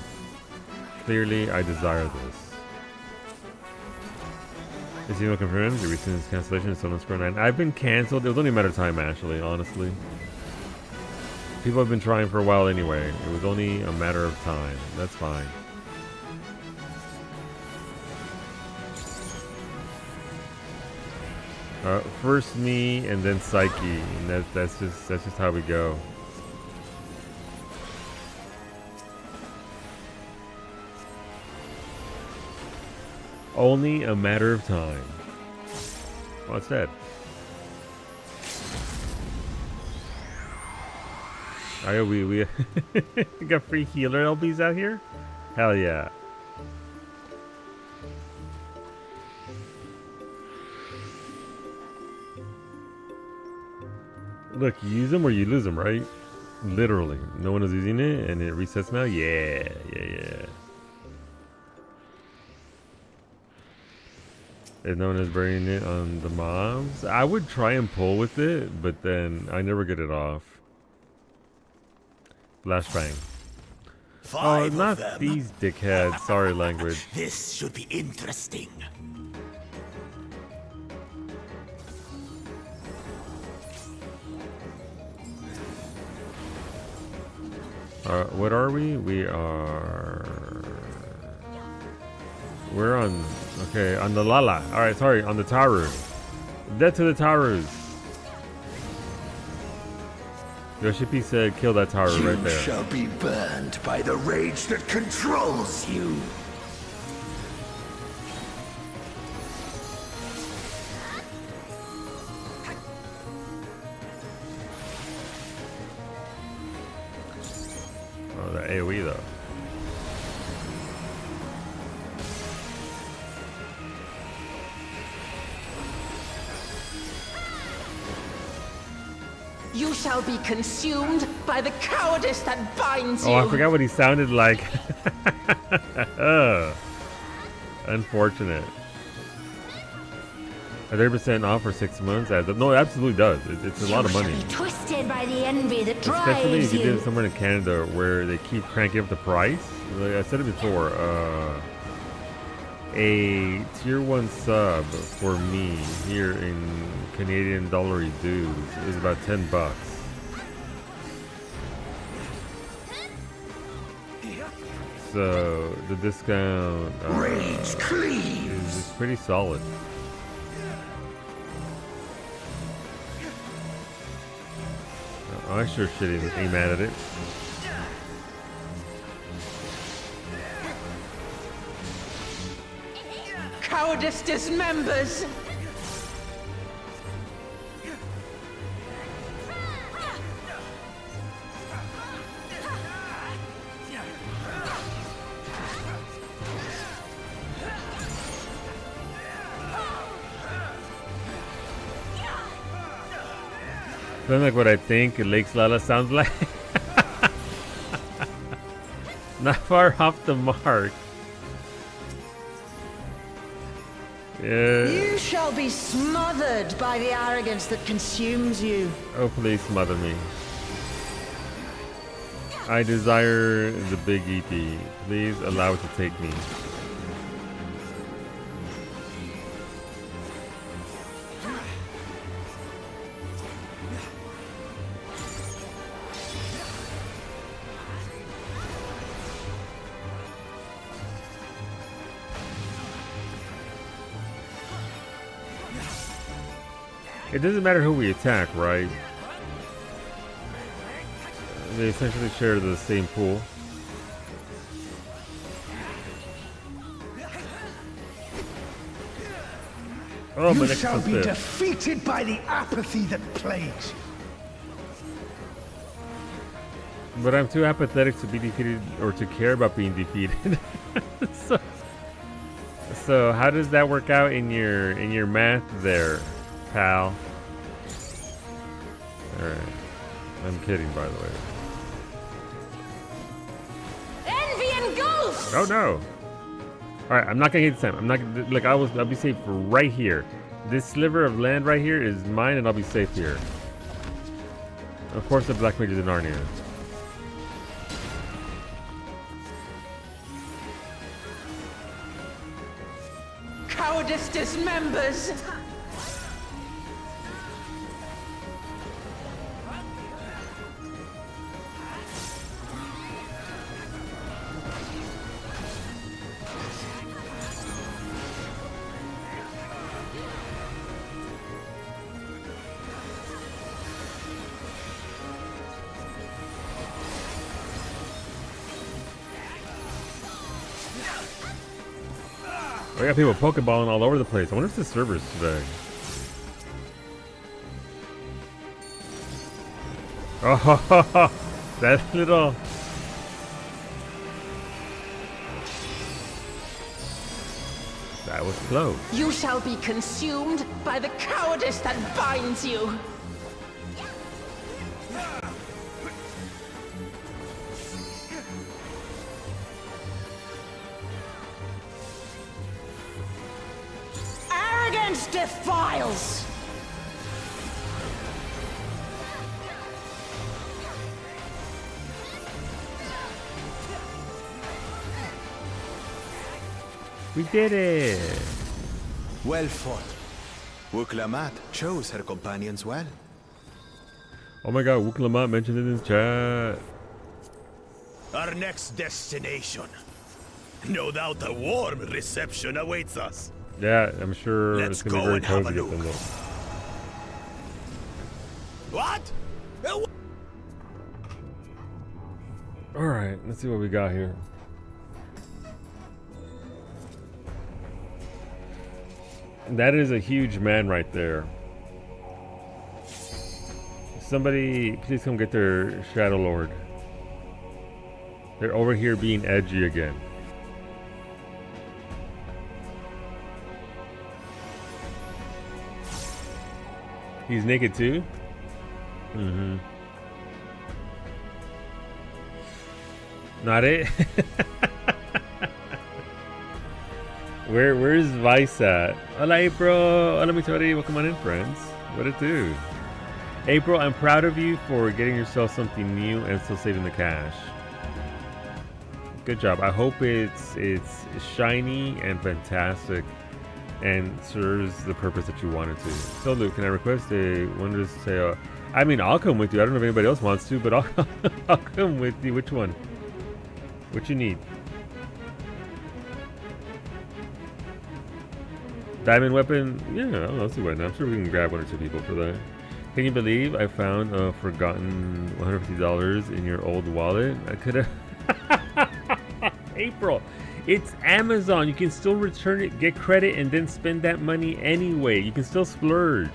S1: Clearly, I desire this. Is email confirmed? The recent cancellation is still on scroll 9. I've been canceled. It was only a matter of time, actually, honestly. People have been trying for a while anyway. It was only a matter of time. That's fine. First me and then Psyche, and that's just how we go. Only a matter of time. Oh, it's dead. We got free healer LBs out here? Hell yeah. Look, you use them or you lose them, right? Literally. No one is using it and it resets now? Yeah. If no one is burning it on the mobs, I would try and pull with it, but then I never get it off. Flashbang. Oh, not these dickheads. Sorry, language.
S2: This should be interesting.
S1: What are we? We're on. Okay, on the Lala. All right, sorry, on the Taru. Death to the Tarus. Yoshipi said, "Kill that Taru right there."
S3: You shall be burned by the rage that controls you.
S1: Oh, the AoE though.
S5: You shall be consumed by the cowardice that binds you.
S1: Oh, I forgot what he sounded like. Unfortunate. 30% off for 6 months. No, it absolutely does. It's a lot of money.
S5: You shall be twisted by the envy that
S1: Especially
S5: drives
S1: if you
S5: you.
S1: live somewhere in Canada where they keep cranking up the price. Like I said it before, a tier 1 sub for me here in Canadian dollary dues is about $10. So the discount
S3: Rage cleaves.
S1: is pretty solid. I sure shit ain't mad at it.
S5: Cowardice dismembers.
S1: Sounds like what I think Lake's Lala sounds like. Not far off the mark. Yeah.
S5: You shall be smothered by the arrogance that consumes you.
S1: Oh, please smother me. I desire the big EP. Please allow it to take me. It doesn't matter who we attack, right? They essentially share the same pool. Oh, my
S3: You
S1: next
S3: shall
S1: one's
S3: be
S1: dead.
S3: defeated by the apathy that plagues you.
S1: But I'm too apathetic to be defeated or to care about being defeated. so how does that work out in your math there, pal? All right, I'm kidding, by the way.
S5: Envy and ghosts.
S1: Oh no! All right, I'm not gonna hit this time. I'm not gonna, look. I'll be safe right here. This sliver of land right here is mine, and I'll be safe here. Of course, the Black Mage is in Narnia.
S5: Cowardice dismembers.
S1: I got people Pokeballing all over the place. I wonder if the server's today. Oh, that little. That was close.
S6: You shall be consumed by the cowardice that binds you.
S5: Arrogance defiles!
S1: We did it!
S3: Well fought. Wuklamat chose her companions well.
S1: Oh my god, Wuklamat mentioned it in his chat.
S2: Our next destination. No doubt a warm reception awaits us.
S1: Yeah, I'm sure
S2: Let's
S1: it's gonna be
S2: go
S1: very
S2: and have
S1: cozy
S2: a
S1: with them
S2: look.
S1: though.
S2: What?
S1: Alright, let's see what we got here. That is a huge man right there. Somebody, please come get their Shadow Lord. They're over here being edgy again. He's naked too? Mm-hmm. Not it? Where's Vice at? Hola April! Hola Mitori, welcome on in friends. What it do? April, I'm proud of you for getting yourself something new and still saving the cash. Good job. I hope it's shiny and fantastic and serves the purpose that you want it to. So Luke, can I request a Wondrous Tale? I mean, I'll come with you. I don't know if anybody else wants to, but I'll come with you. Which one? What you need? Diamond weapon? Yeah, I don't know. Let's see what now. I'm sure we can grab one or two people for that. Can you believe I found a forgotten $150 in your old wallet? I could have. April, it's Amazon. You can still return it, get credit, and then spend that money anyway. You can still splurge.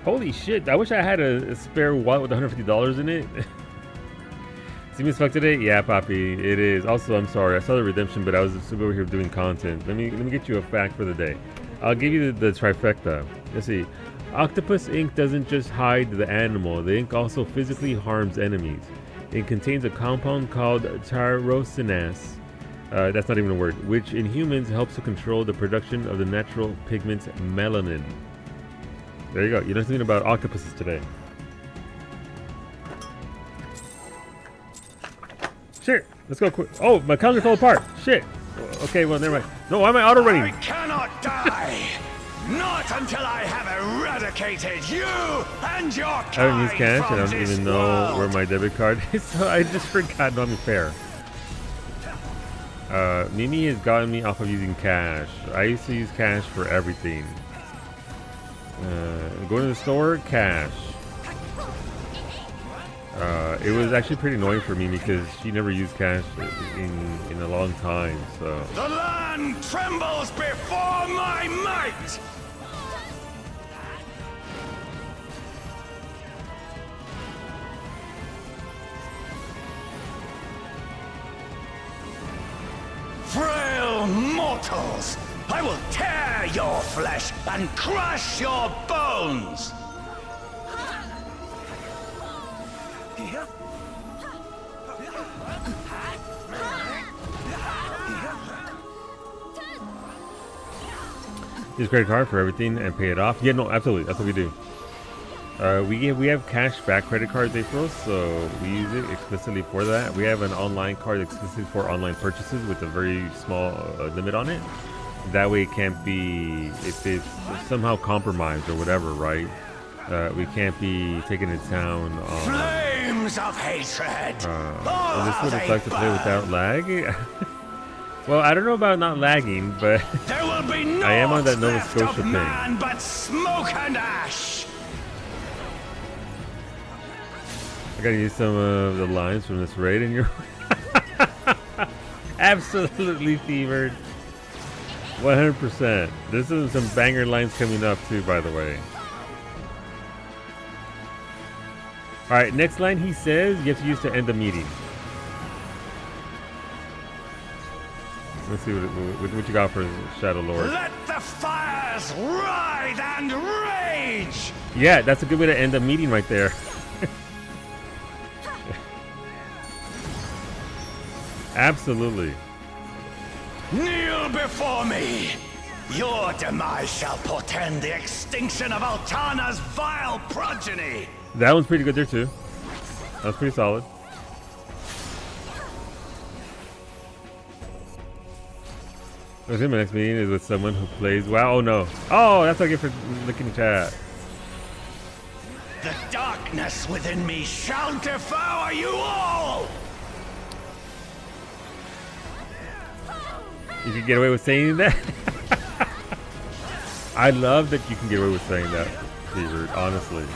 S1: Holy shit! I wish I had a spare wallet with $150 in it. See me as fuck today? Yeah, Poppy, it is. Also, I'm sorry. I saw the redemption, but I was just over here doing content. Let me get you a fact for the day. I'll give you the trifecta. Let's see. Octopus ink doesn't just hide the animal. The ink also physically harms enemies. It contains a compound called tyrosinas. That's not even a word. Which in humans helps to control the production of the natural pigment melanin. There you go. You know something about octopuses today. Shit. Let's go quick. Oh, my calendar fell apart. Shit. Okay, well, never mind. No, why am I auto running?
S2: I cannot die! Not until I have eradicated you and your kind
S1: I don't use cash. I don't
S2: this
S1: even know
S2: world.
S1: where my debit card is, so I just forgot. No, I'm fair. Mimi has gotten me off of using cash. I used to use cash for everything. Going to the store, cash. It was actually pretty annoying for me because she never used cash in a long time. So
S2: The land trembles before my might! Frail mortals! I will tear your flesh and crush your bones!
S1: use credit card for everything and pay it off. Yeah, no, absolutely. That's what we do. We have cash back credit cards, April, so we use it explicitly for that. We have an online card explicitly for online purchases with a very small limit on it. That way it can't be, if it's somehow compromised or whatever, right? We can't be taken to town on...
S2: Flames of hatred!
S1: Is this what it's like to play without lag? Well, I don't know about not lagging, but
S2: There will be no
S1: I am on that Nova
S2: left
S1: Scotia
S2: of
S1: thing.
S2: man but smoke and ash!
S1: I gotta use some of the lines from this raid, and you're Absolutely fevered. 100%. There's some banger lines coming up too, by the way. All right, next line he says you have to use to end the meeting. Let's see what you got for Shadow Lord.
S2: Let the fires ride and rage!
S1: Yeah, that's a good way to end the meeting right there. Absolutely.
S2: Kneel before me! Your demise shall portend the extinction of Altana's vile progeny!
S1: That one's pretty good there too. That was pretty solid. I think my next meeting is with someone who plays WoW. Oh no. Oh, that's what I get for looking at chat.
S2: The darkness within me shall devour you all!
S1: You can get away with saying that? I love that you can get away with saying that, Fevered, honestly.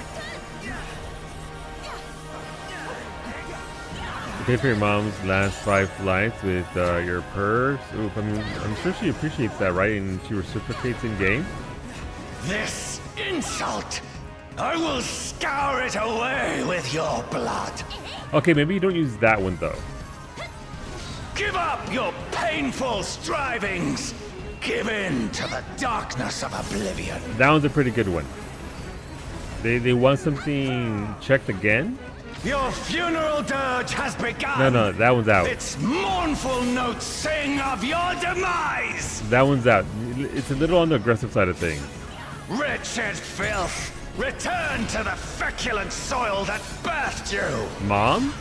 S1: You pay for your mom's last 5 flights with your purse. Ooh, I mean, I'm sure she appreciates that, right? And she reciprocates in game.
S2: This insult! I will scour it away with your blood!
S1: Okay, maybe you don't use that one though.
S2: Give up your painful strivings! Give in to the darkness of oblivion!
S1: That one's a pretty good one. They want something checked again?
S2: Your funeral dirge has begun!
S1: No, that one's out.
S2: Its mournful notes sing of your demise!
S1: That one's out. It's a little on the aggressive side of things.
S2: Wretched filth! Return to the feculent soil that birthed you!
S1: Mom?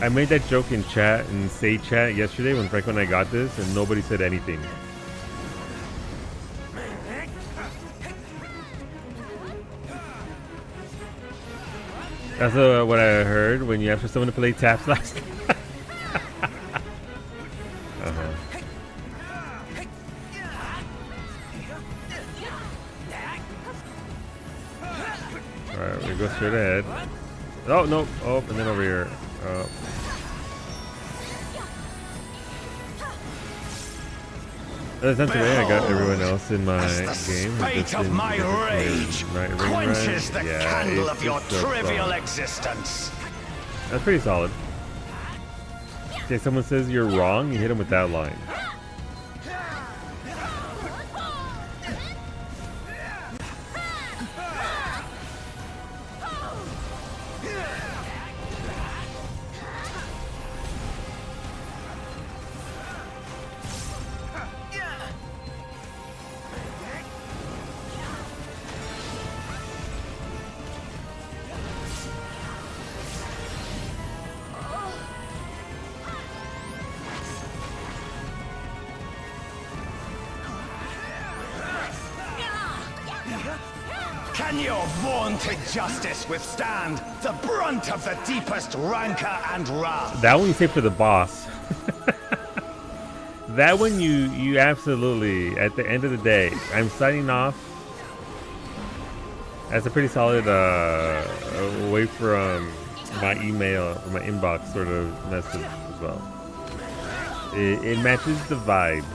S1: I made that joke in chat, in Say Chat yesterday when Franco and I got this, and nobody said anything. That's what I heard when you asked for someone to play taps last night. Alright, we go straight ahead. Oh, no. Oh, and then over here. Today I got everyone else in my game.
S2: Spate of my rage quenches the candle of your trivial existence.
S1: That's pretty solid. Okay, someone says you're wrong, you hit him with that line.
S2: Can your vaunted justice withstand the brunt of the deepest rancor and wrath?
S1: That one you say for the boss. That one you absolutely, at the end of the day, I'm signing off. That's a pretty solid away from my email, my inbox sort of message as well. It matches the vibe.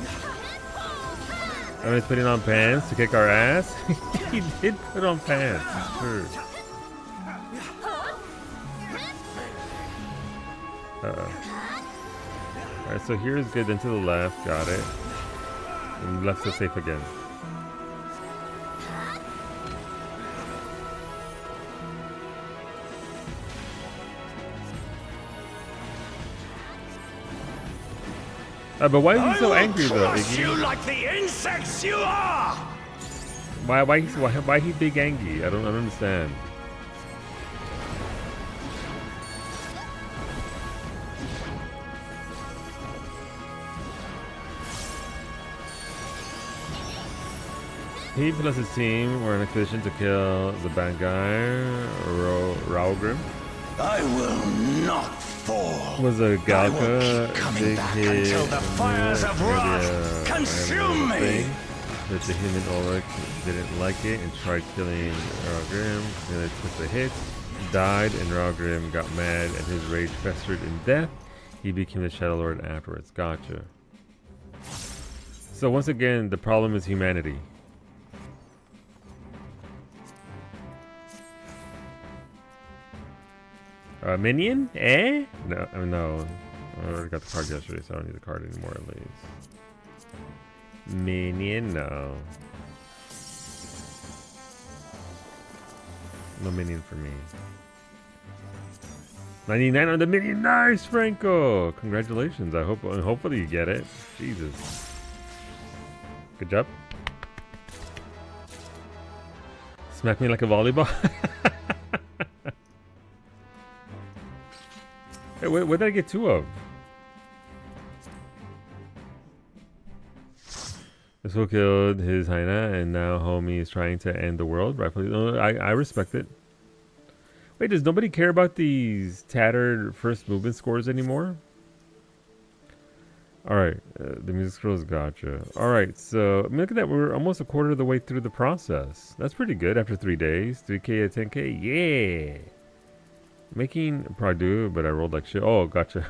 S1: He's putting on pants to kick our ass. He did put on pants, sure. Alright, so here's good, then to the left, got it. And left's is safe again. But why is he so angry though?
S2: Crush you like the insects you are!
S1: Why he big angry? I don't understand. He plus his team were on an expedition to kill the bad guy, Raugrim.
S2: I will not fall.
S1: Was a Galka
S2: I will keep coming
S1: big
S2: back
S1: hit
S2: until the fires of wrath consume me.
S1: But the human Ulrich didn't like it and tried killing Raugrim. And it took the hit. died, and Ralgrim got mad, and his rage festered in death. He became the Shadow Lord afterwards. Gotcha. So once again, the problem is humanity. Minion? Eh? No, no. I already got the card yesterday, so I don't need the card anymore at least. Minion? No. No minion for me. 99 on the minion. Nice, Franco. Congratulations. Hopefully you get it. Jesus. Good job. Smack me like a volleyball. Hey, what did I get 2 of? This fool killed his hyena, and now homie is trying to end the world. Rightfully, no, I respect it. Wait, does nobody care about these tattered first movement scores anymore? Alright, the music scrolls, gotcha. Alright, so, I mean, look at that, we're almost a quarter of the way through the process. That's pretty good after 3 days. 3K at 10K, yeah! Making Pradu, but I rolled like shit. Oh, gotcha.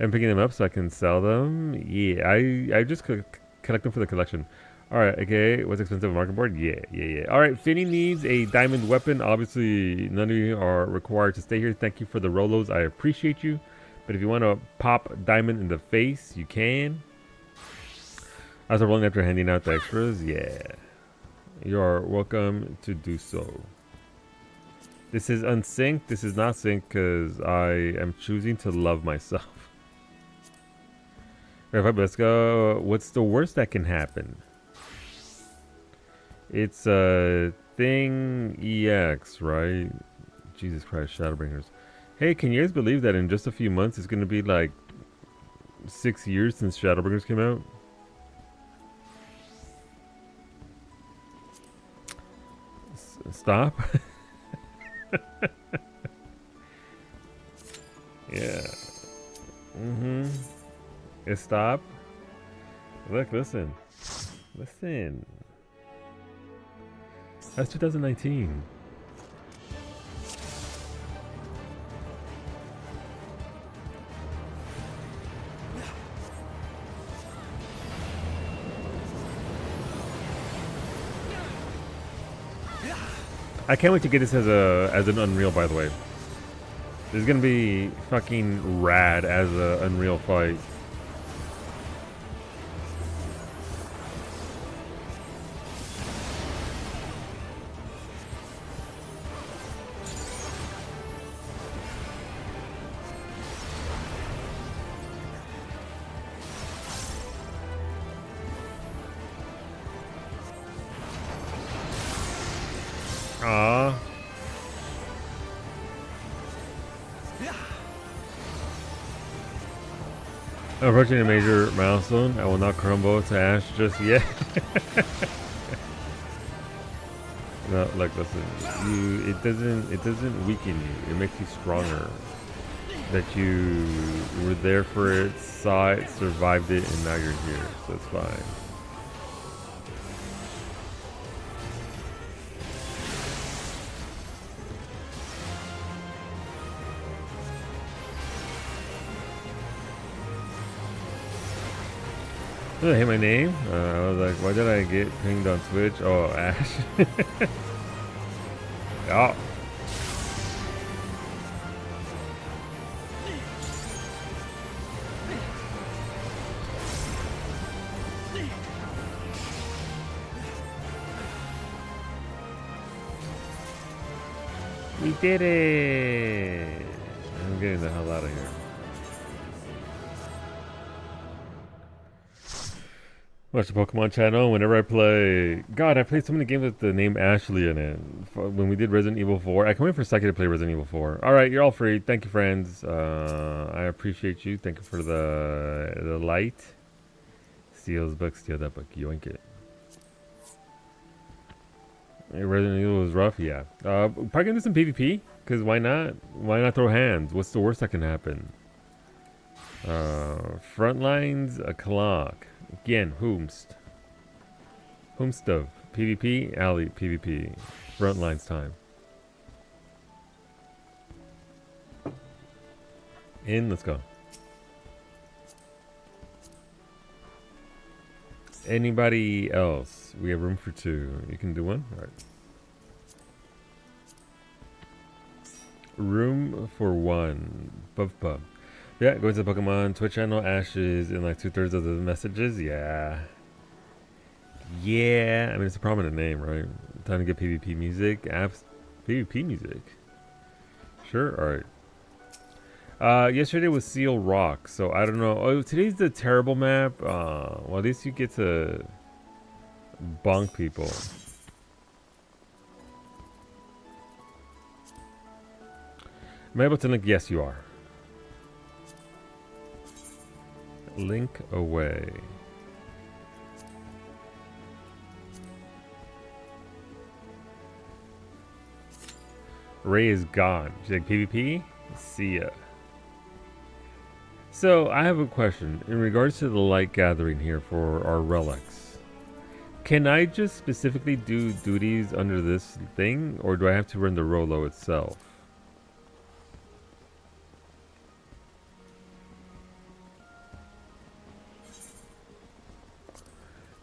S1: I'm picking them up so I can sell them. Yeah, I just collect them for the collection. Alright, okay. What's expensive? A market board? Yeah. Alright, Finny needs a diamond weapon. Obviously, none of you are required to stay here. Thank you for the Rolos. I appreciate you. But if you want to pop diamond in the face, you can. As I'm rolling after handing out the extras, yeah. You are welcome to do so. This is unsynced. This is not synced because I am choosing to love myself. Alright, let's go. What's the worst that can happen? It's a thing EX, right? Jesus Christ, Shadowbringers. Hey, can you guys believe that in just a few months it's going to be like 6 years since Shadowbringers came out? Stop. Yeah. Stop. Look, listen. That's 2019. I can't wait to get this as an Unreal, by the way. This is gonna be fucking rad as an Unreal fight. Aww. I'm approaching a major milestone. I will not crumble to ash just yet. No, like listen, it doesn't weaken you. It makes you stronger. That you were there for it, saw it, survived it, and now you're here. So it's fine. Did I hate my name? I was like, why did I get pinged on Twitch? Oh, Ash. Yeah. We did it! I'm getting the hell out of here. Watch the Pokemon channel whenever I play. God, I played so many games with the name Ashley in it. When we did Resident Evil 4. I can't wait for Psyche to play Resident Evil 4. Alright, you're all free. Thank you, friends. I appreciate you. Thank you for the light. Steals book, steal that book. Yoink it. Resident Evil was rough, yeah. Probably gonna do some PvP, because why not? Why not throw hands? What's the worst that can happen? Front lines, a clock. Again, Whomst of PvP, alley PvP. Front lines time. In, let's go. Anybody else? We have room for 2. You can do one? Alright. Room for 1. Pub. Yeah, go to the Pokemon Twitch channel. Ash is in like 2/3 of the messages. Yeah. Yeah. I mean, it's a prominent name, right? Time to get PvP music. Apps. PvP music. Sure. Alright. Yesterday was Seal Rock, so I don't know. Oh, today's the terrible map. Well, at least you get to bonk people. Am I able to link? Yes, you are. Link away. Ray is gone. She's like, PvP? See ya. So, I have a question. In regards to the light gathering here for our relics, can I just specifically do duties under this thing, or do I have to run the Rolo itself?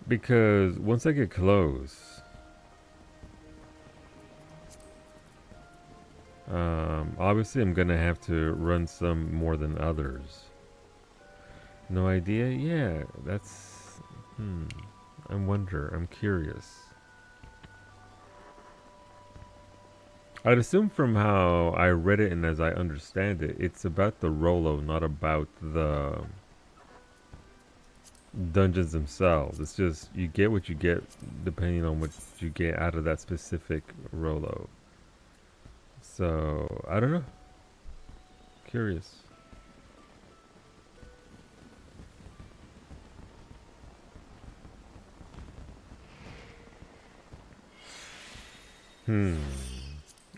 S1: Because once I get close, obviously I'm gonna have to run some more than others. No idea? Yeah, that's... I'm curious. I'd assume from how I read it and as I understand it, it's about the Rolo, not about the dungeons themselves. It's just you get what you get depending on what you get out of that specific Rolo. So I don't know. Curious.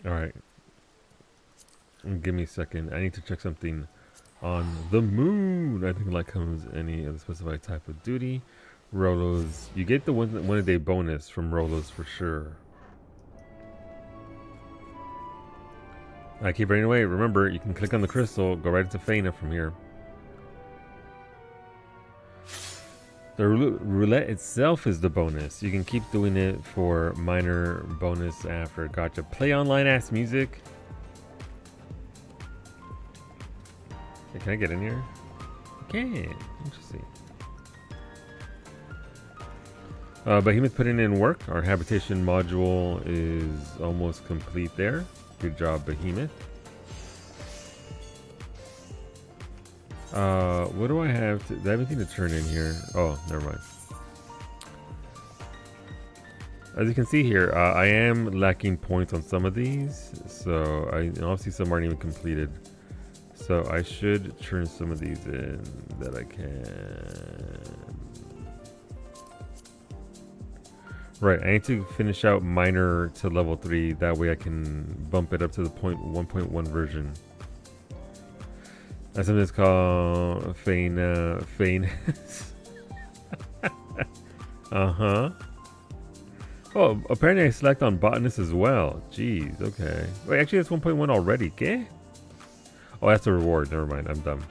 S1: All right. Give me a second. I need to check something on the moon. I think light comes any of the specified type of duty. Rolos. You get the one a day bonus from Rolos for sure. I keep running away. Remember, you can click on the crystal, go right into Faina from here. The roulette itself is the bonus. You can keep doing it for minor bonus after. Gotcha. Play online ass music. Hey, can I get in here? Okay. Interesting. Behemoth putting in work. Our habitation module is almost complete there. Good job, Behemoth. What do I have to... Do I have anything to turn in here? Oh, never mind. As you can see here, I am lacking points on some of these. So, obviously some aren't even completed. So, I should turn some of these in that I can. Right, I need to finish out minor to level 3. That way I can bump it up to the 1.1 version. That's something that's called Feign. Uh-huh. Oh, apparently I select on Botanist as well. Jeez, okay. Wait, actually that's 1.1 already. Okay? Oh, that's a reward. Never mind, I'm dumb.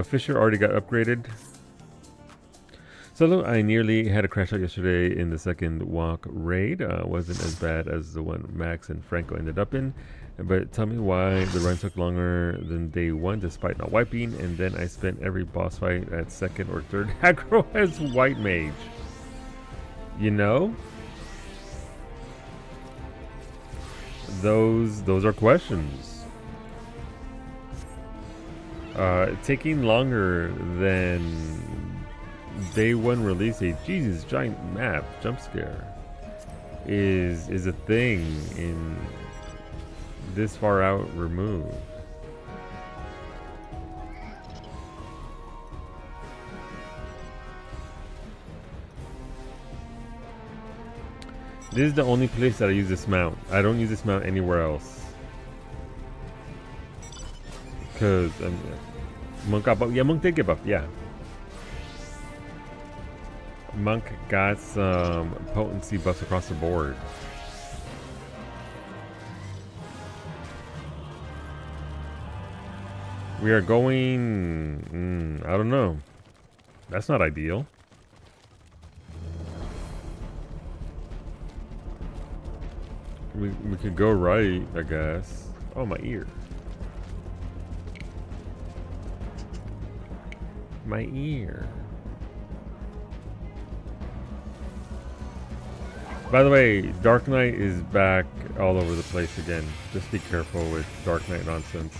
S1: Fisher already got upgraded. Solo, I nearly had a crash out yesterday in the second walk raid. Wasn't as bad as the one Max and Franco ended up in. But tell me why the run took longer than day 1 despite not wiping, and then I spent every boss fight at second or third aggro as white mage. You know? Those are questions. Taking longer than day 1 release date. Jesus, giant map jump scare is a thing in this far out removed. This is the only place that I use this mount. I don't use this mount anywhere else. Because Monk got buffed. Yeah, Monk did get buffed. Yeah. Monk got some potency buffs across the board. We are going... I don't know. That's not ideal. We could go right, I guess. Oh, my ear. My ear. By the way, Dark Knight is back all over the place again. Just be careful with Dark Knight nonsense.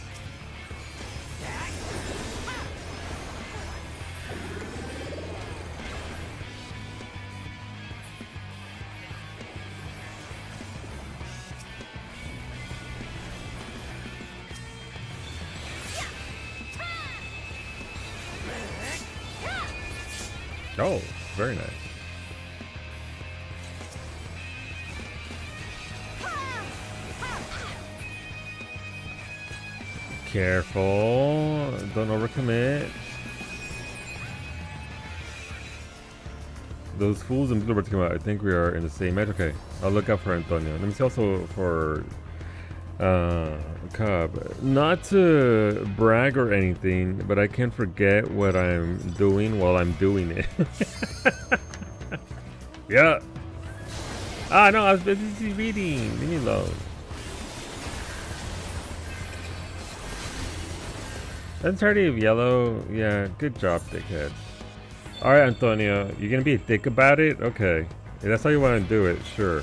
S1: Oh, very nice. Careful, don't overcommit. Those fools and blue birds come out. I think we are in the same match. Okay, I'll look out for Antonio. Let me see also for Cobb. Not to brag or anything, but I can't forget what I'm doing while I'm doing it. Yeah. Ah, no, I was busy reading. Leave me alone. Entirety of yellow. Yeah, good job, dickhead. Alright, Antonio. You're gonna be a dick about it? Okay. If that's how you want to do it, sure.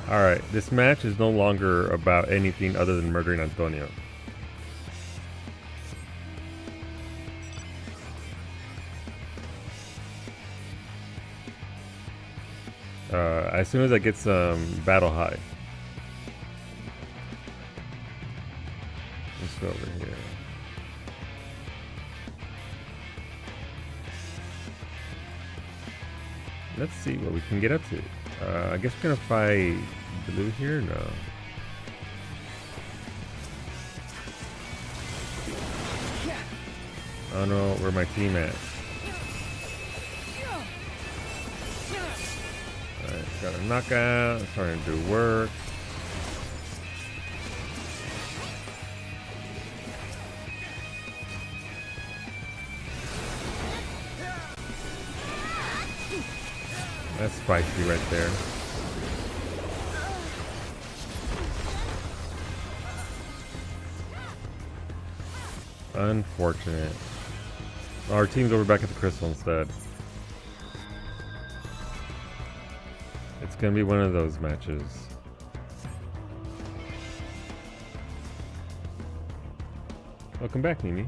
S1: Alright, this match is no longer about anything other than murdering Antonio. As soon as I get some battle high. Let's go over here. Let's see what we can get up to. I guess we're gonna fight blue here? No. Oh no, where my team at? Alright, got a knockout, starting to do work. That's spicy right there. Unfortunate. Our team's over back at the crystal instead. It's gonna be one of those matches. Welcome back, Mimi.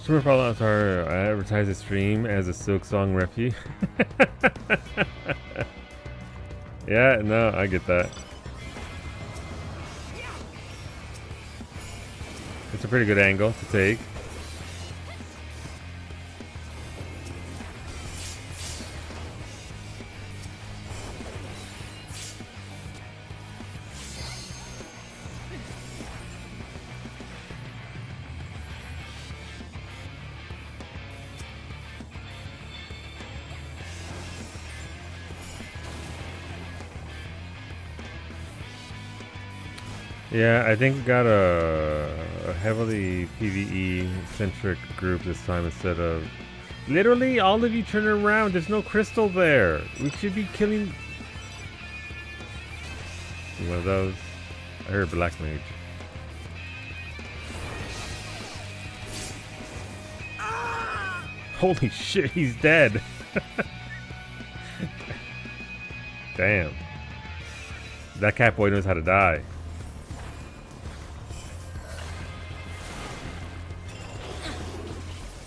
S1: Streamer follow our I advertise the stream as a Silk Song refuge. Yeah, no, I get that. It's a pretty good angle to take. Yeah, I think we got a heavily PvE-centric group this time instead of... Literally, all of you turn around. There's no crystal there. We should be killing... One of those. I heard Black Mage. Holy shit, he's dead. Damn. That cat boy knows how to die.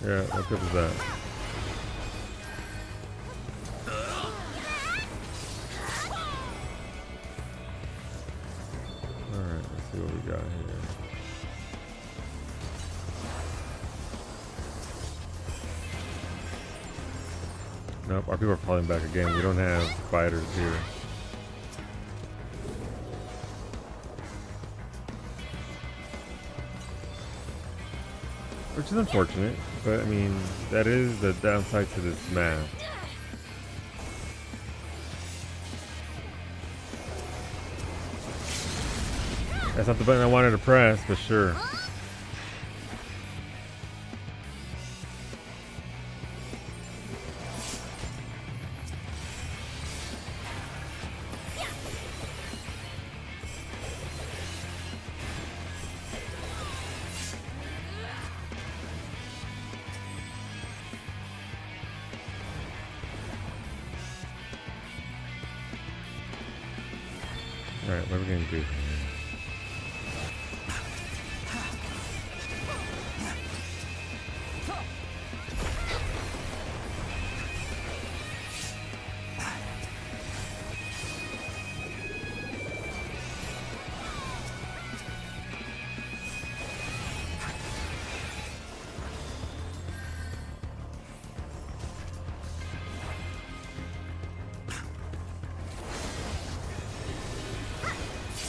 S1: Yeah, what good was that? Alright, let's see what we got here. Nope, our people are falling back again. We don't have fighters here. Which is unfortunate, but I mean, that is the downside to this map. That's not the button I wanted to press, but sure. Alright, what are we gonna do here?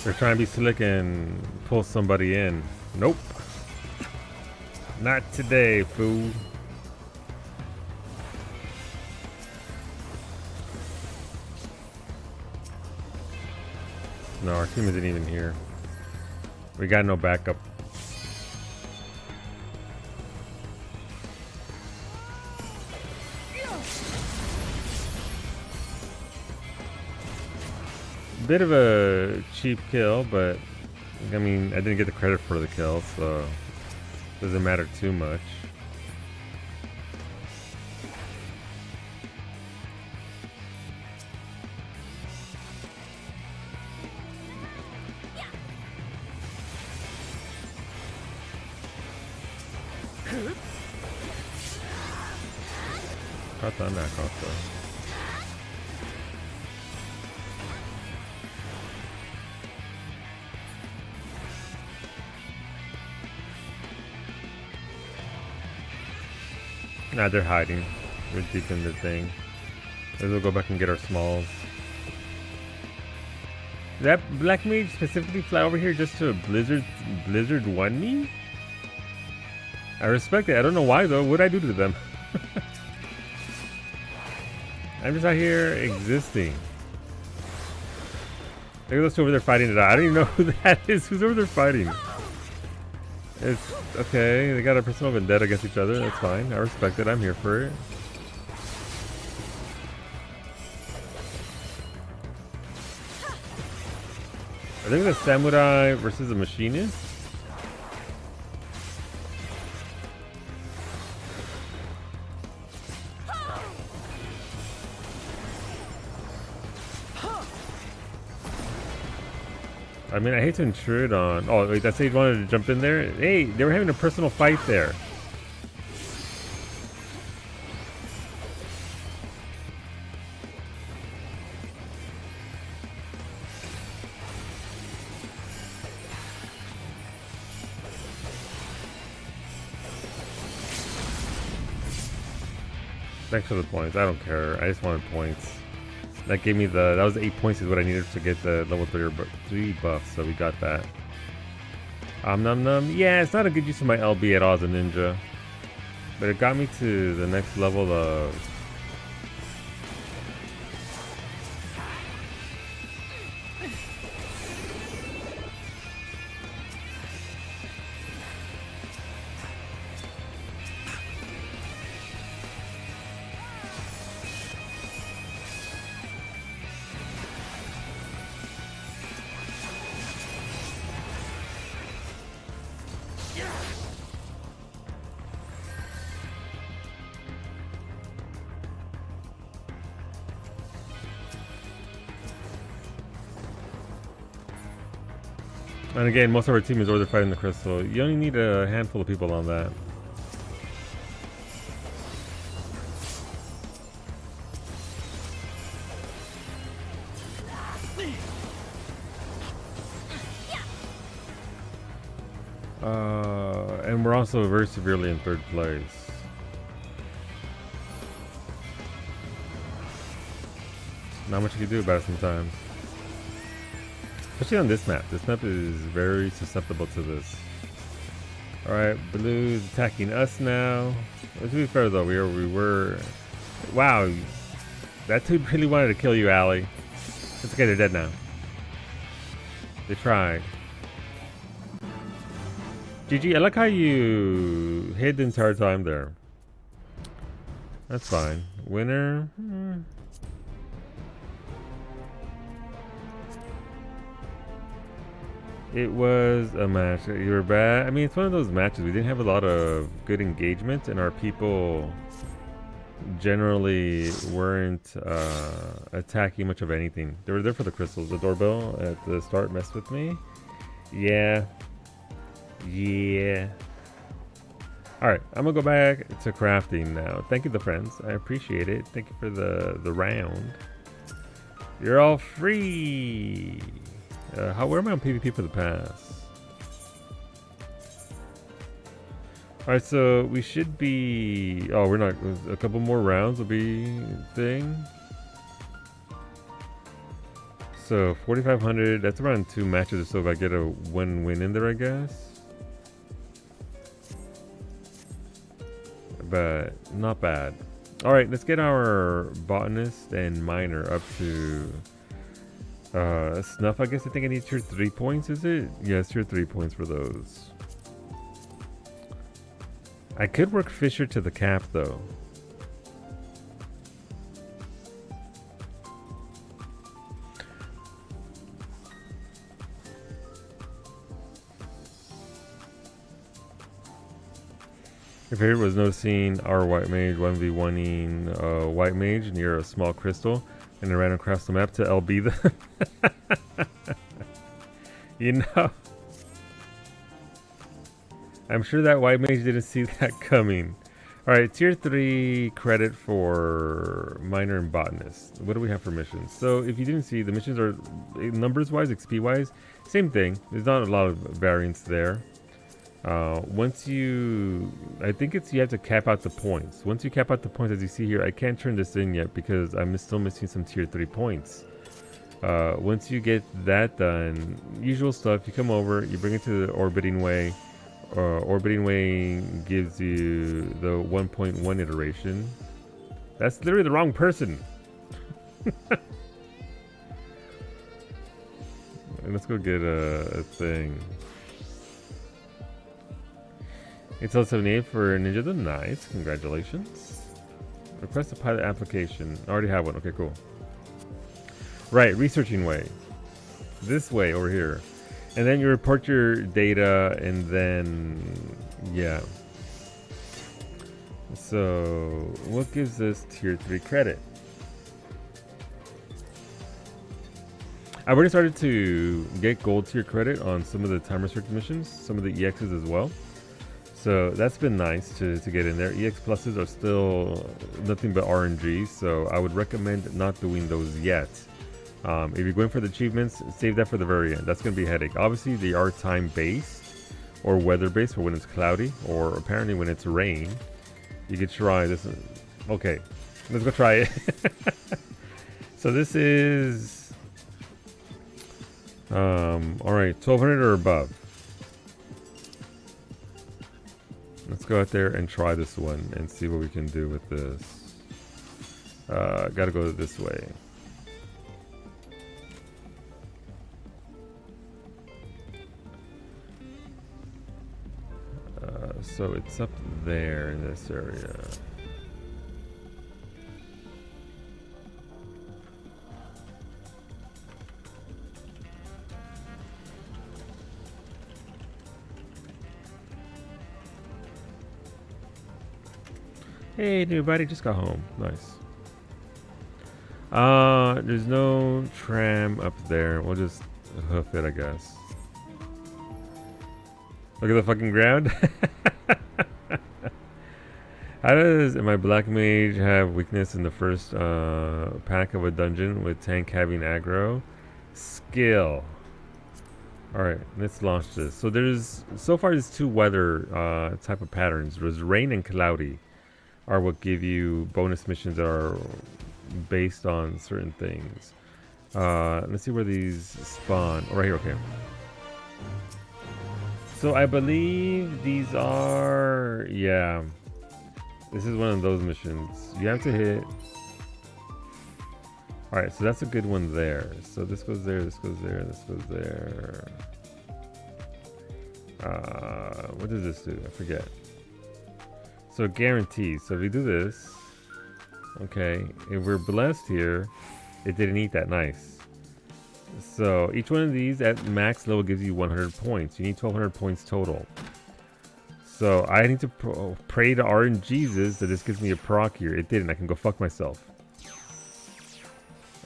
S1: They're trying to be slick and pull somebody in. Nope. Not today, fool. No, our team isn't even here. We got no backup. Bit of a cheap kill, but I mean, I didn't get the credit for the kill, so it doesn't matter too much. Caught that knockoff though. Nah, they're hiding. They're deep in the thing. Maybe we'll go back and get our smalls. Did that black mage specifically fly over here just to blizzard one me? I respect it. I don't know why though. What'd I do to them? I'm just out here existing. Look at those two over there fighting it out. I don't even know who that is. Who's over there fighting? It's okay. They got a personal vendetta against each other. That's fine. I respect it. I'm here for it. I think it's a samurai versus a machinist. I mean, I hate to intrude on... Oh, wait, that's how you wanted to jump in there? Hey, they were having a personal fight there. Thanks for the points. I don't care. I just wanted points. That gave me the... That was 8 points is what I needed to get the level 3 buff, so we got that. Num num. Yeah, it's not a good use of my LB at all as a ninja. But it got me to the next level of... And again, most of our team is over there fighting the crystal. You only need a handful of people on that. And we're also very severely in 3rd place. Not much you can do about it sometimes. Especially on this map. This map is very susceptible to this. Alright, Blue's attacking us now. To be fair though, we were... Wow. That dude really wanted to kill you, Allie. It's okay, they're dead now. They tried. GG, I like how you hid the entire time there. That's fine. Winner. It was a match. You were bad. I mean, it's one of those matches. We didn't have a lot of good engagement, and our people generally weren't attacking much of anything. They were there for the crystals. The doorbell at the start messed with me. Yeah. Yeah. Alright, I'm gonna go back to crafting now. Thank you, the friends. I appreciate it. Thank you for the round. You're all free. Where am I on PvP for the pass? Alright, so we should be... Oh, we're not... A couple more rounds will be thing. So, 4,500. That's around 2 matches or so if I get a 1 win in there, I guess. But not bad. Alright, let's get our botanist and miner up to... snuff, I guess. I think I need tier 3 points, is it? Yes, tier 3 points for those. I could work Fisher to the cap, though. If here was noticing our white mage 1v1ing white mage near a small crystal and a random across the map to LB them. You know, I'm sure that white mage didn't see that coming. Alright, tier 3 credit for miner and botanist. What do we have for missions? So if you didn't see, the missions are numbers wise, XP wise, same thing. There's not a lot of variance there. Once you, I think it's, you have to cap out the points. Once you cap out the points, as you see here, I can't turn this in yet because I'm still missing some tier 3 points. Once you get that done, usual stuff, you come over, you bring it to the orbiting way. Orbiting way gives you the 1.1 iteration. That's literally the wrong person. Let's go get a thing. It's L78 for Ninja the Nice. Congratulations. Request a pilot application. I already have one. Okay, cool. Right, researching way. This way over here. And then you report your data and then, yeah. So, what gives us tier 3 credit? I've already started to get gold tier credit on some of the time restricted missions, some of the EXs as well. So that's been nice to get in there. EX pluses are still nothing but RNG, so I would recommend not doing those yet. If you're going for the achievements, save that for the very end. That's going to be a headache. Obviously, they are time-based or weather-based for when it's cloudy or apparently when it's rain. You could try this. Okay, let's go try it. So this is... Alright, 1200 or above. Let's go out there and try this one and see what we can do with this. Gotta go this way. So it's up there in this area. Hey, new buddy, just got home. Nice. There's no tram up there. We'll just hoof it, I guess. Look at the fucking ground. How does my black mage have weakness in the first pack of a dungeon with tank having aggro? Skill. Alright, let's launch this. So so far there's 2 weather type of patterns. There's rain and cloudy are what give you bonus missions that are based on certain things. Let's see where these spawn. Oh, right here, okay. So I believe these are, yeah. This is one of those missions. You have to hit. Alright, so that's a good one there. So this goes there, this goes there, this goes there. What does this do? I forget. So guarantees. So if we do this, okay, if we're blessed here, it didn't eat that nice. So each one of these at max level gives you 100 points. You need 1200 points total. So I need to pray to RNGesus that this gives me a proc here. It didn't. I can go fuck myself.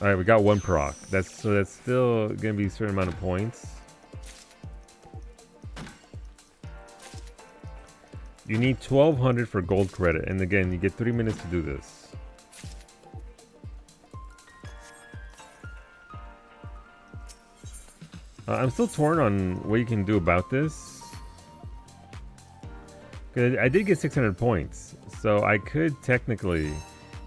S1: All right, we got one proc. That's still gonna be a certain amount of points. You need 1200 for gold credit, and again, you get 3 minutes to do this. I'm still torn on what you can do about this. I did get 600 points, so I could technically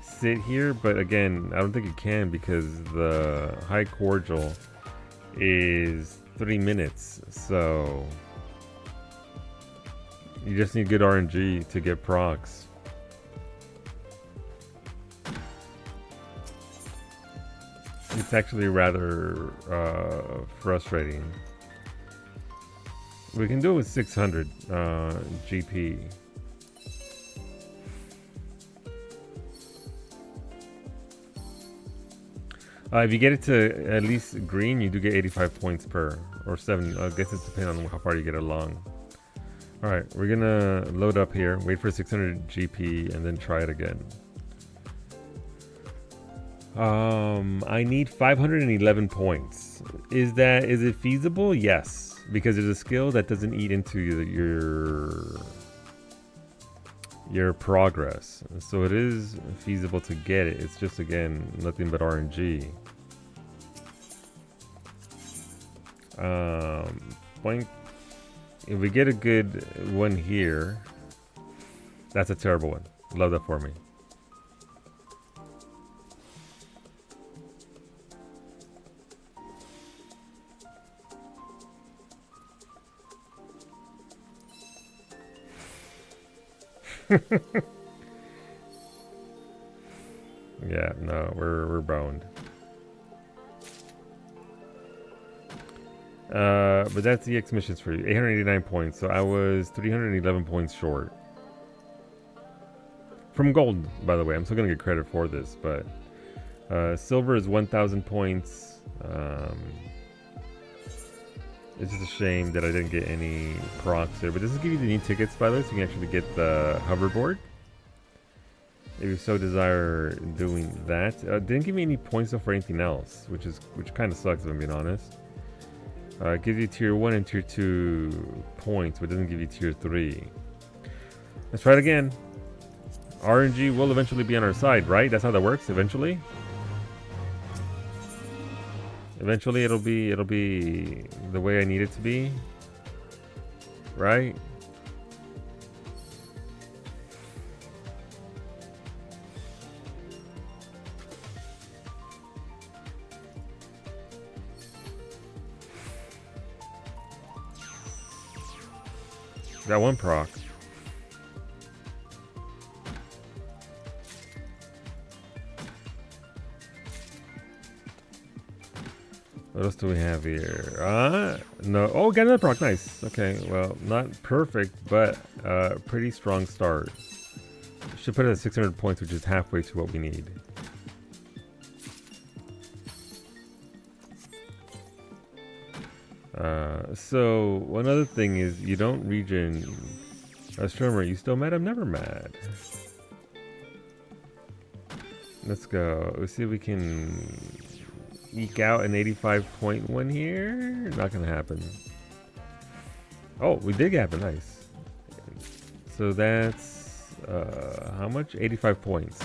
S1: sit here, but again, I don't think you can because the high cordial is 3 minutes, so you just need good RNG to get procs. It's actually rather frustrating. We can do it with 600 GP. If you get it to at least green, you do get 85 points per, or 7. I guess it's depending on how far you get along. Alright, we're gonna load up here, wait for 600 GP, and then try it again. I need 511 points. Is it feasible? Yes, because there's a skill that doesn't eat into your progress. So it is feasible to get it. It's just, again, nothing but RNG. Boink. If we get a good one here, that's a terrible one. Love that for me. Yeah, no, we're boned. But that's the EX missions for you. 889 points, so I was 311 points short. From gold, by the way. I'm still gonna get credit for this, but silver is 1,000 points. It's just a shame that I didn't get any procs there. But this is give you the neat tickets, by the way, so you can actually get the hoverboard. If you so desire doing that. Didn't give me any points though for anything else, which kind of sucks if I'm being honest. It gives you tier 1 and tier 2 points, but it doesn't give you tier 3. Let's try it again. RNG will eventually be on our side, right? That's how that works, eventually? Eventually it'll be the way I need it to be. Right? Got one proc. What else do we have here? No. Oh, got another proc. Nice. Okay, well, not perfect, but pretty strong start. Should put it at 600 points, which is halfway to what we need. So one other thing is you don't regen. Astronomer, you still mad? I'm never mad. Let's go. Let's see if we can eke out an 85 point one here. Not gonna happen. Oh, we did happen. Nice. So that's how much? 85 points.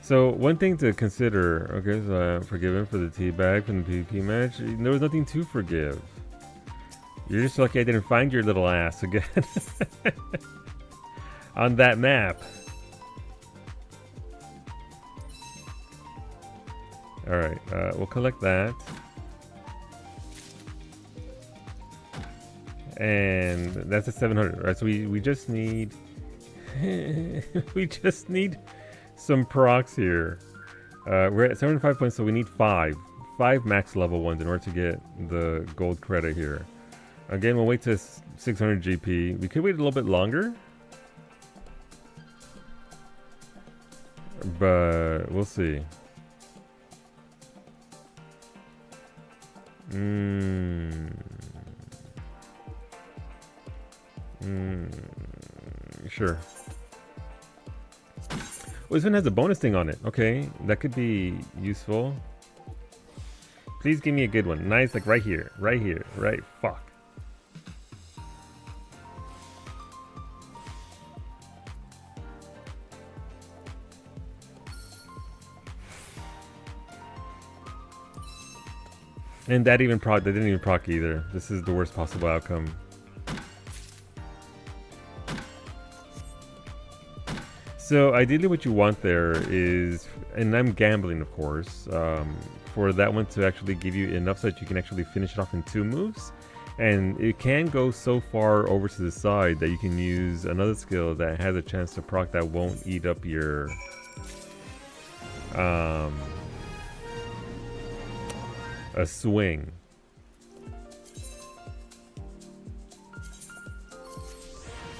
S1: So one thing to consider, okay, so I'm forgiven for the teabag from the PvP match. There was nothing to forgive. You're just lucky I didn't find your little ass again on that map. All right, we'll collect that, and that's a 700. Right, so we just need we just need some procs here. We're at 75 points, so we need five max level ones in order to get the gold credit here. Again, we'll wait to 600 GP. We could wait a little bit longer, but we'll see. Sure. Oh, this one has a bonus thing on it. Okay, that could be useful. Please give me a good one. Nice, like right here. Right here. Right. Fuck. And that didn't even proc either. This is the worst possible outcome. So ideally what you want there is, and I'm gambling of course, for that one to actually give you enough so that you can actually finish it off in 2 moves. And it can go so far over to the side that you can use another skill that has a chance to proc that won't eat up your a swing.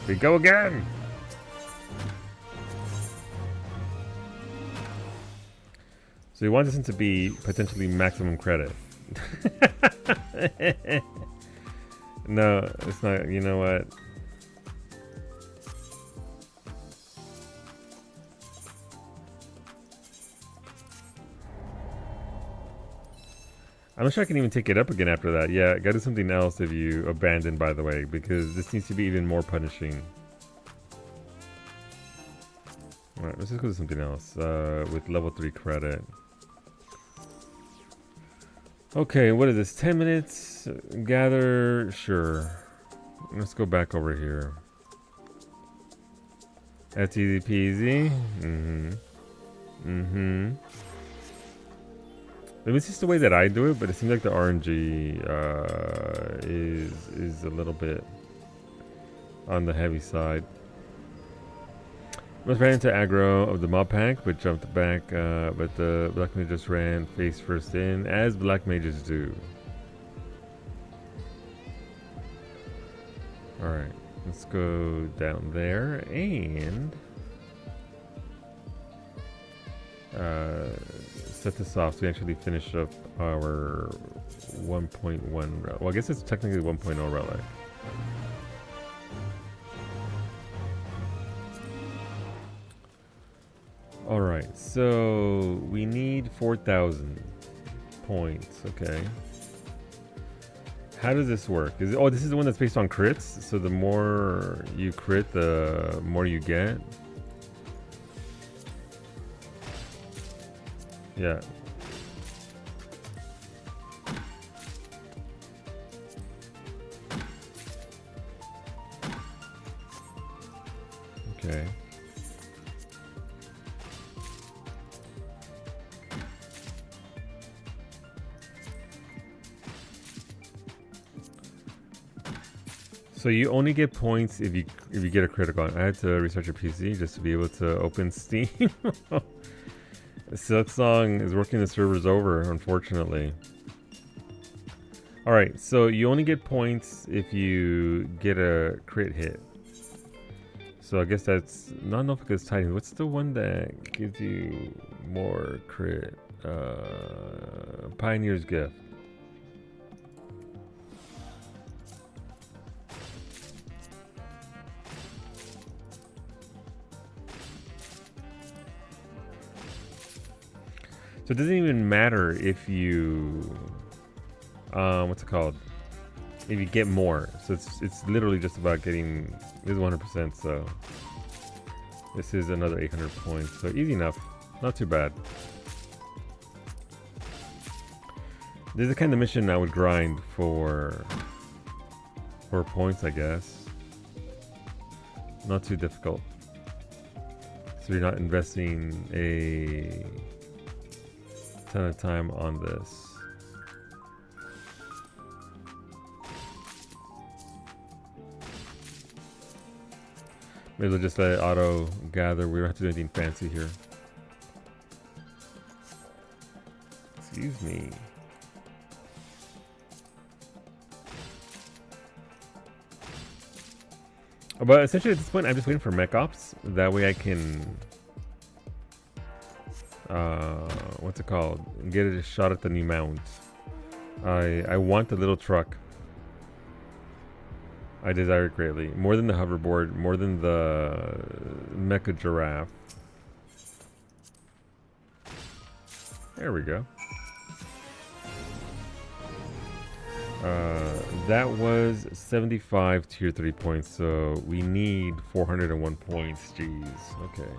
S1: We go again. So you want this one to be potentially maximum credit. No, it's not. You know what? I'm not sure I can even take it up again after that. Yeah, gotta do something else if you abandon, by the way, because this needs to be even more punishing. Alright, let's just go to something else with level 3 credit. Okay, what is this? 10 minutes? Gather? Sure. Let's go back over here. That's easy peasy. Maybe it's just the way that I do it, but it seems like the RNG is a little bit on the heavy side. Almost ran into aggro of the mob pack, but jumped back. But the black mage just ran face first in, as black mages do. All right, let's go down there and set this off so we actually finish up our 1.1 relic. Well, I guess it's technically 1.0 relic. Alright, so we need 4,000 points, okay. How does this work? Oh, this is the one that's based on crits, so the more you crit, the more you get. Yeah. Okay. So you only get points if you get a critical. I had to restart your PC just to be able to open Steam. Silksong is working the servers over, unfortunately. Alright, so you only get points if you get a crit hit. So I guess that's not enough because Titan. What's the one that gives you more crit? Pioneer's Gift. So it doesn't even matter if you, what's it called? If you get more. So it's literally just about getting, this is 100%, so this is another 800 points. So easy enough, not too bad. This is the kind of mission I would grind for points, I guess. Not too difficult. So you're not investing a ton of time on this. Maybe we'll just let it auto gather. We don't have to do anything fancy here. Excuse me. But essentially at this point, I'm just waiting for mech ops. That way I can, what's it called? Get a shot at the new mount. I want the little truck. I desire it greatly. More than the hoverboard, more than the mecha giraffe. There we go. That was 75 tier 3 points, so we need 401 points. Jeez, okay.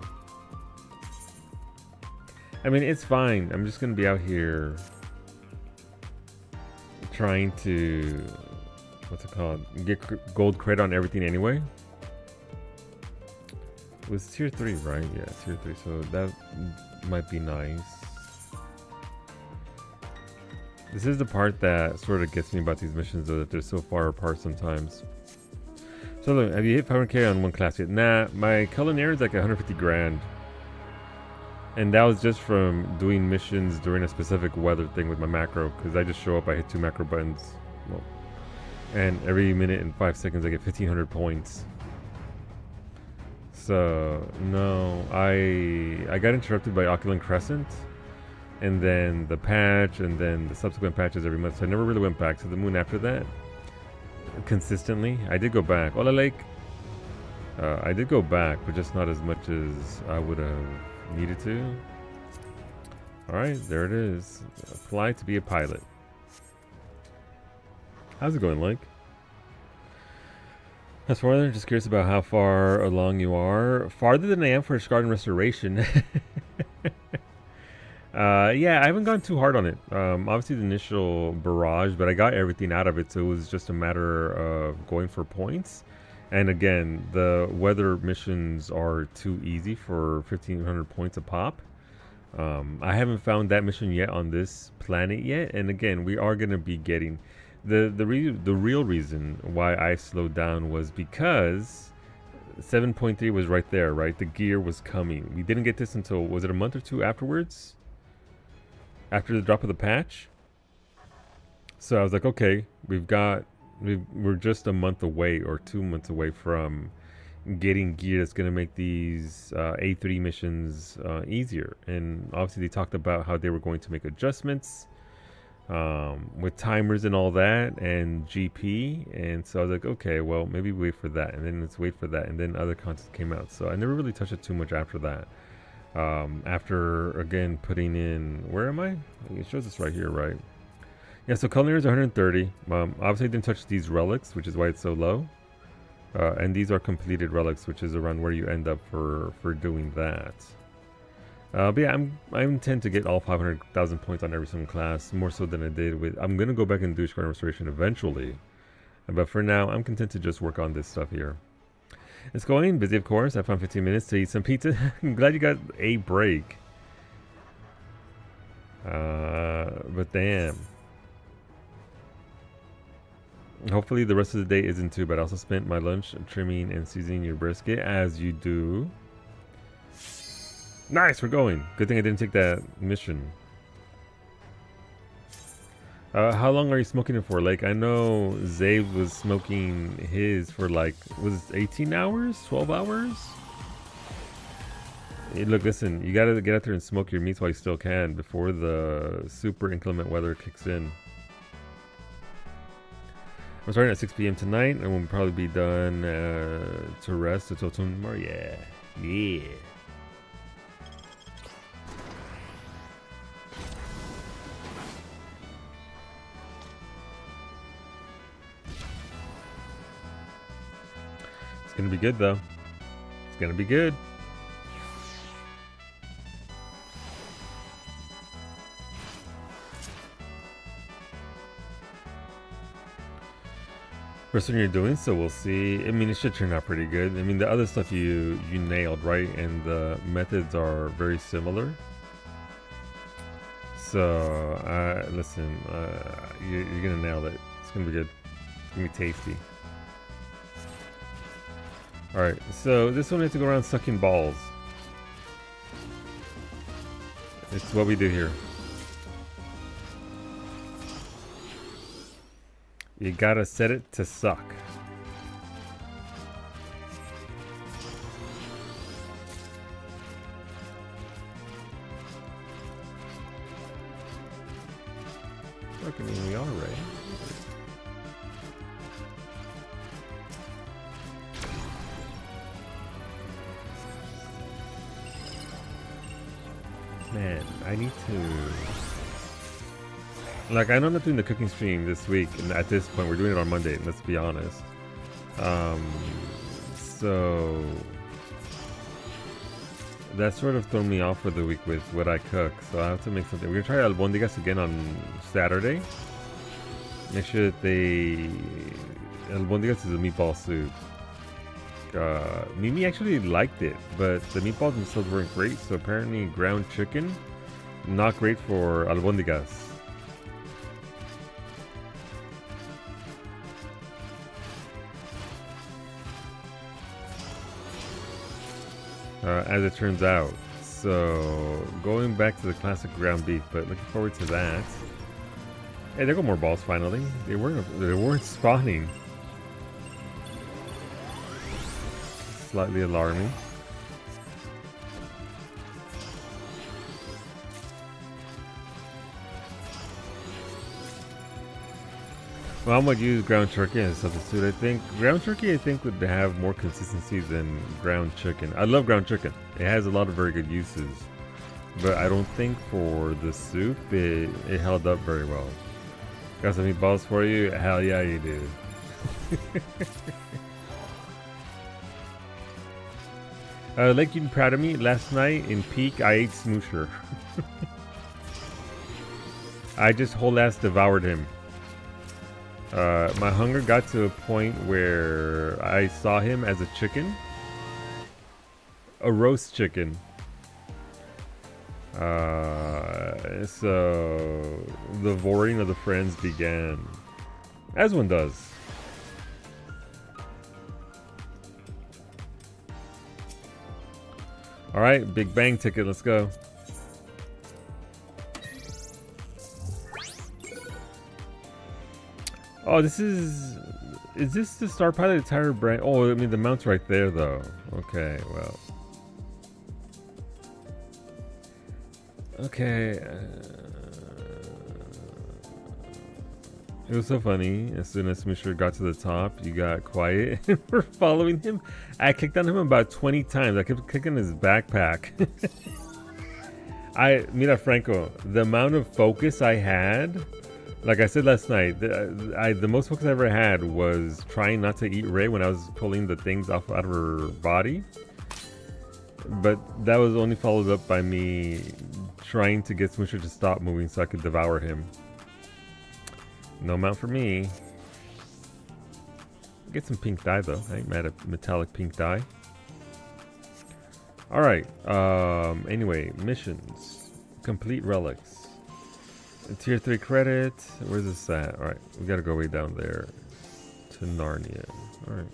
S1: I mean, it's fine. I'm just gonna be out here trying to, what's it called? Get gold credit on everything anyway. It was tier 3, right? Yeah, tier 3, so that might be nice. This is the part that sort of gets me about these missions, though, that they're so far apart sometimes. So look, have you hit 500k on one class yet? Nah, my culinary is like 150 grand. And that was just from doing missions during a specific weather thing with my macro, because I just show up, I hit 2 macro buttons. Well, and every minute and 5 seconds I get 1500 points. So, no, I got interrupted by Oculin Crescent. And then the patch, and then the subsequent patches every month. So I never really went back to the moon after that. Consistently. I did go back. Ola Lake. I did go back, but just not as much as I would have needed to. Alright, there it is. Fly to be a pilot. How's it going, Lake? That's farther. Just curious about how far along you are. Farther than I am for Garden Restoration. Yeah, I haven't gone too hard on it. Obviously the initial barrage, but I got everything out of it, so it was just a matter of going for points. And again, the weather missions are too easy for 1500 points a pop. I haven't found that mission yet on this planet yet, and again, we are going to be getting the real reason why I slowed down was because 7.3 was right there, right? The gear was coming. We didn't get this until, was it a month or two afterwards? After the drop of the patch. So I was like, okay, we're just a month away or 2 months away from getting gear that's going to make these A3 missions easier. And obviously they talked about how they were going to make adjustments with timers and all that and GP. And so I was like, okay, well, maybe wait for that. And then let's wait for that. And then other content came out. So I never really touched it too much after that. After again putting in, where am I? It shows us right here, right? Yeah, so culinary is 130. Obviously I didn't touch these relics, which is why it's so low. And these are completed relics, which is around where you end up for doing that. But yeah, I intend to get all 500,000 points on every single class, more so than I did with. I'm gonna go back and do Garden Restoration eventually, but for now I'm content to just work on this stuff here. It's going busy, of course. I found 15 minutes to eat some pizza. I'm glad you got a break. But damn. Hopefully the rest of the day isn't too bad. I also spent my lunch trimming and seasoning your brisket, as you do. Nice, we're going. Good thing I didn't take that mission. How long are you smoking it for? Like, I know Zabe was smoking his for like, was it 18 hours? 12 hours? Hey, look, listen, you gotta get out there and smoke your meats while you still can before the super inclement weather kicks in. I'm starting at 6 p.m. tonight, and we'll probably be done to rest until tomorrow. Yeah. Yeah. It's gonna be good though. It's gonna be good. First one you're doing, so we'll see. I mean, it should turn out pretty good. I mean, the other stuff you nailed, right? And the methods are very similar. So, listen, you're gonna nail it. It's gonna be good. It's gonna be tasty. Alright, so this one we have to go around sucking balls. It's what we do here. You gotta set it to suck. Fuck, I mean, we are, right? Man, I need to... Like, I know I'm not doing the cooking stream this week, and at this point, we're doing it on Monday, let's be honest. So... That sort of thrown me off for the week with what I cook, so I have to make something. We're gonna try albondigas again on Saturday. Make sure that they... Albondigas is a meatball soup. Mimi actually liked it, but the meatballs themselves weren't great, so apparently ground chicken, not great for albondigas. As it turns out. So, going back to the classic ground beef, but looking forward to that. Hey, there go more balls finally. They weren't spawning. Slightly alarming. Well, I'm gonna use ground turkey as a substitute. I think ground turkey would have more consistency than ground chicken. I love ground chicken. It has a lot of very good uses, but I don't think for the soup it held up very well. Got some meatballs for you? Hell yeah, you do. Like you proud of me. Last night in peak, I ate Smoosher. I just whole ass devoured him. My hunger got to a point where I saw him as a chicken. A roast chicken. So the voring of the friends began. As one does. Alright, Big Bang ticket, let's go. Oh, is this the Star Pilot entire brand? Oh, I mean the mount's right there though. Okay, well. Okay. It was so funny. As soon as Smoosher got to the top, you got quiet and we're following him. I clicked on him about 20 times. I kept clicking his backpack. Mira Franco, the amount of focus I had, like I said last night, the most focus I ever had was trying not to eat Rey when I was pulling the things out of her body. But that was only followed up by me trying to get Smoosher to stop moving so I could devour him. No mount for me. Get some pink dye though. I ain't mad at metallic pink dye. Alright. Anyway, missions. Complete relics. Tier 3 credit. Where's this at? Alright, we gotta go way down there. To Narnia. Alright.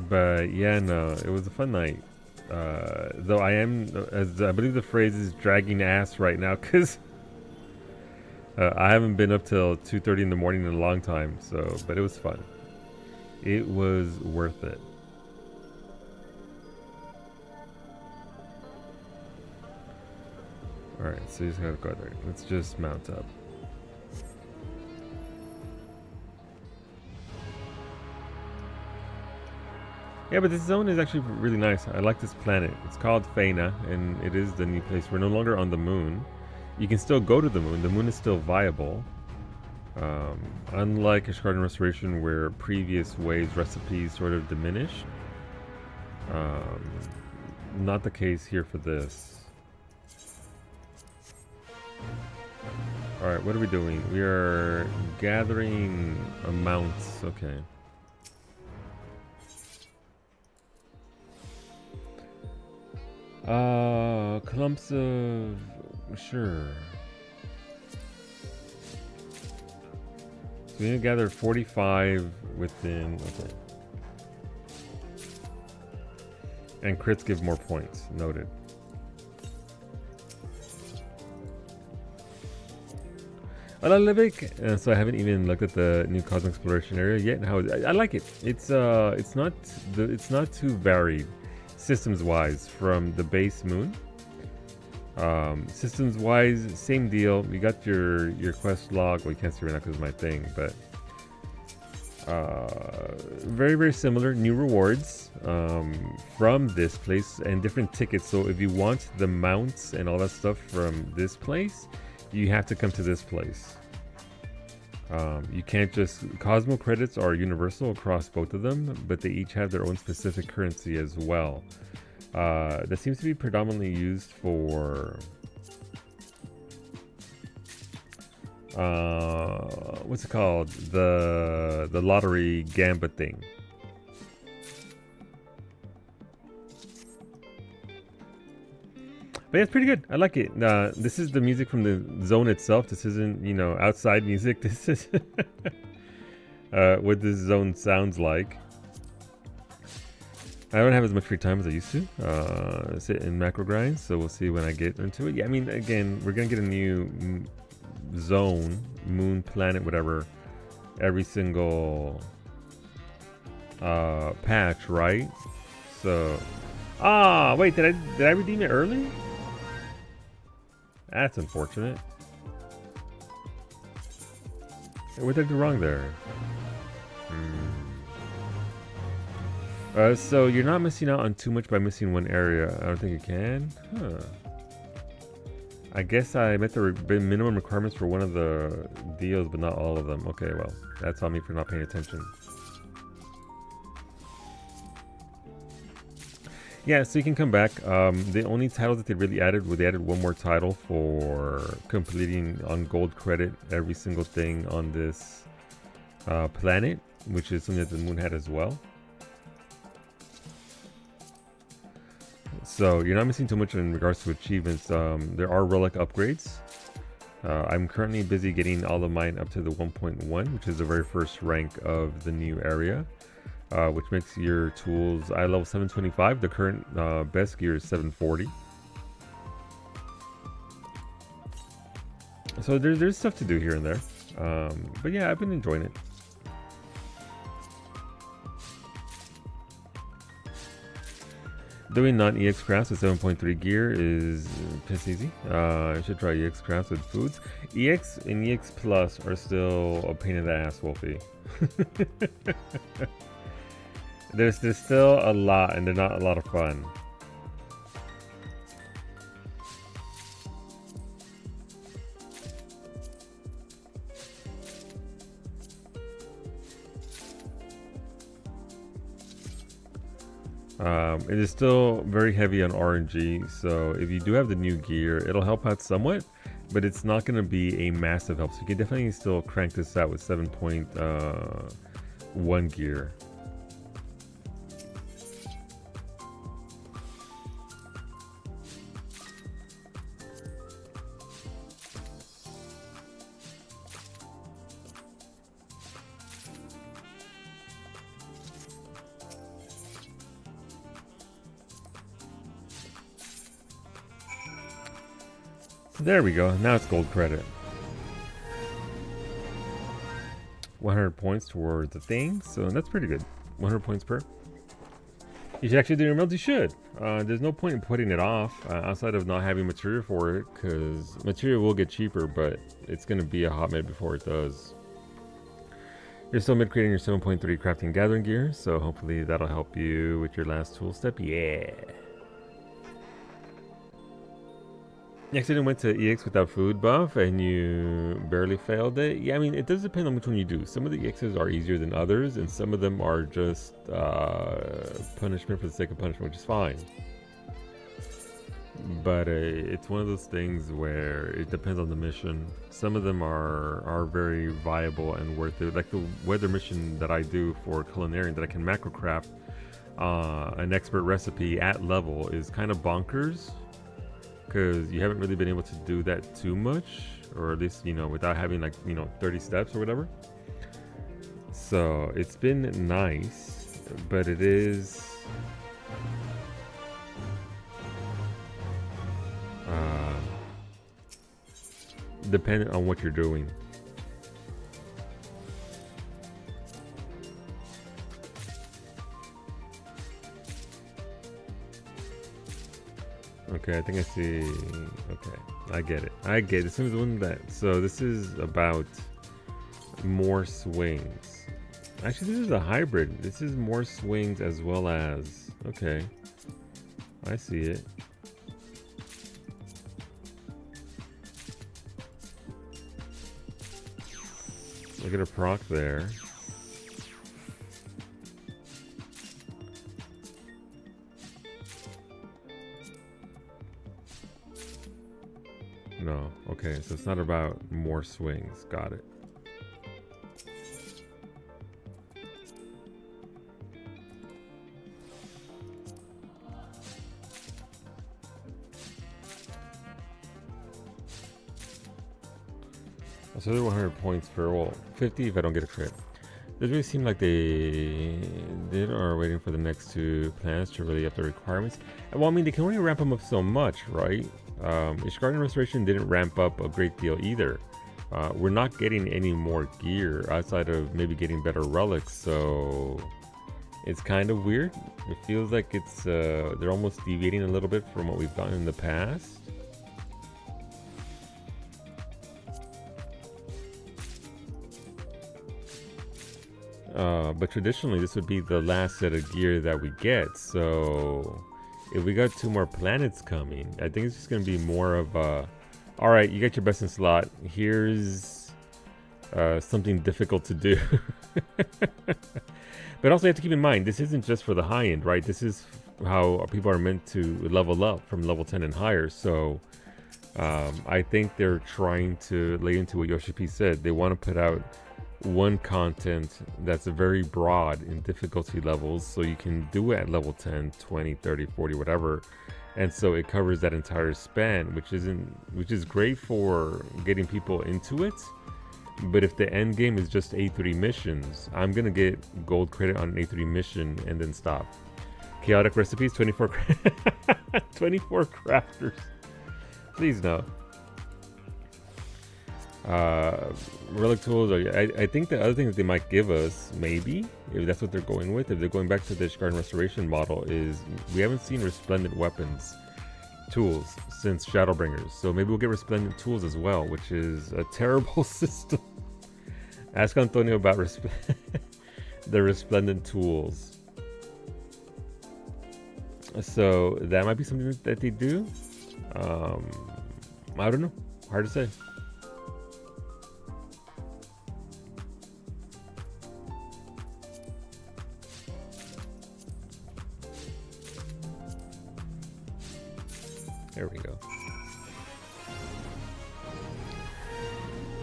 S1: But yeah, no, it was a fun night. Though I am, as I believe the phrase is, dragging ass right now, because I haven't been up till 2:30 in the morning in a long time, so, but it was fun. It was worth it. Alright, so you just gotta go there. Let's just mount up. Yeah, but this zone is actually really nice. I like this planet. It's called Faina, and it is the new place. We're no longer on the moon. You can still go to the moon. The moon is still viable. Unlike Ishgard Restoration, where previous waves recipes sort of diminished. Not the case here for this. Alright, what are we doing? We are gathering amounts. Okay. Clumps of... Sure. So we need to gather 45 within... Okay. And crits give more points. Noted. Hola, Livic. So I haven't even looked at the new Cosmic Exploration area yet. How I like it. It's not too varied systems-wise from the base moon. Systems wise, same deal. You got your quest log. Well, you can't see right now because of my thing, but very, very similar. New rewards from this place and different tickets. So if you want the mounts and all that stuff from this place, you have to come to this place. You can't just... Cosmo credits are universal across both of them, but they each have their own specific currency as well. That seems to be predominantly used for... what's it called? The lottery gambit thing. But yeah, it's pretty good. I like it. This is the music from the zone itself. This isn't, you know, outside music. This is what this zone sounds like. I don't have as much free time as I used to sit in macro grind, so we'll see when I get into it. Yeah, I mean, again, we're gonna get a new zone, moon, planet, whatever, every single patch, right? So, wait, did I redeem it early? That's unfortunate. What did I do wrong there? So you're not missing out on too much by missing one area. I don't think you can. Huh. I guess I met the minimum requirements for one of the deals, but not all of them. Okay, well, that's on me for not paying attention. Yeah, so you can come back. The only titles that they really added were they added one more title for completing on gold credit every single thing on this planet, which is something that the moon had as well. So you're not missing too much in regards to achievements. There are relic upgrades. I'm currently busy getting all of mine up to the 1.1, which is the very first rank of the new area. Which makes your tools eye level 725. The current best gear is 740. So there's stuff to do here and there. But yeah, I've been enjoying it. Doing non-EX crafts with 7.3 gear is piss easy. I should try EX crafts with foods. EX and EX Plus are still a pain in the ass, Wolfie. There's still a lot, and they're not a lot of fun. It is still very heavy on RNG, so if you do have the new gear, it'll help out somewhat, but it's not going to be a massive help. So you can definitely still crank this out with 7.1 gear. There we go. Now it's gold credit. 100 points towards the thing, so that's pretty good. 100 points per. You should actually do your build. You should. There's no point in putting it off outside of not having material for it, because material will get cheaper, but it's going to be a hot minute before it does. You're still mid creating your 7.3 crafting gathering gear, so hopefully that'll help you with your last tool step. Yeah. You accidentally went to EX without food buff and you barely failed it. Yeah, I mean, it does depend on which one you do. Some of the EXs are easier than others, and some of them are just punishment for the sake of punishment, which is fine. But it's one of those things where it depends on the mission. Some of them are very viable and worth it. Like the weather mission that I do for Culinarian, that I can macro craft an expert recipe at level, is kind of bonkers. Because you haven't really been able to do that too much, or at least, you know, without having like, you know, 30 steps or whatever. So it's been nice, but it is dependent on what you're doing. Okay, I think I see. Okay, I get it. I get it. This is one that. So this is about more swings. Actually, this is a hybrid. This is more swings as well as. Okay, I see it. Look at a proc there. No, okay, so it's not about more swings. Got it. So they're 100 points per, well, 50 if I don't get a crit. Doesn't really seem like they are waiting for the next two plans to really up the requirements. Well, I mean, they can only ramp them up so much, right? Ishgard Restoration didn't ramp up a great deal either. We're not getting any more gear outside of maybe getting better relics, so it's kind of weird. It feels like it's they're almost deviating a little bit from what we've done in the past. But traditionally this would be the last set of gear that we get, so if we got 2 more planets coming, I think it's just going to be more of a, alright, you got your best in slot, here's something difficult to do. But also you have to keep in mind, this isn't just for the high end, right? This is how people are meant to level up from level 10 and higher, so I think they're trying to lay into what Yoshi P said. They want to put out one content that's very broad in difficulty levels, so you can do it at level 10, 20, 30, 40, whatever, and so it covers that entire span, which is great for getting people into it. But if the end game is just A3 missions, I'm gonna get gold credit on an A3 mission and then stop. Chaotic recipes, 24 24 crafters, please no. Relic tools, I think the other thing that they might give us, maybe, if that's what they're going with, if they're going back to the Ishgard Restoration model, is we haven't seen Resplendent Weapons tools since Shadowbringers, so maybe we'll get Resplendent tools as well, which is a terrible system. Ask Antonio about the Resplendent tools. So that might be something that they do. I don't know, hard to say. There we go.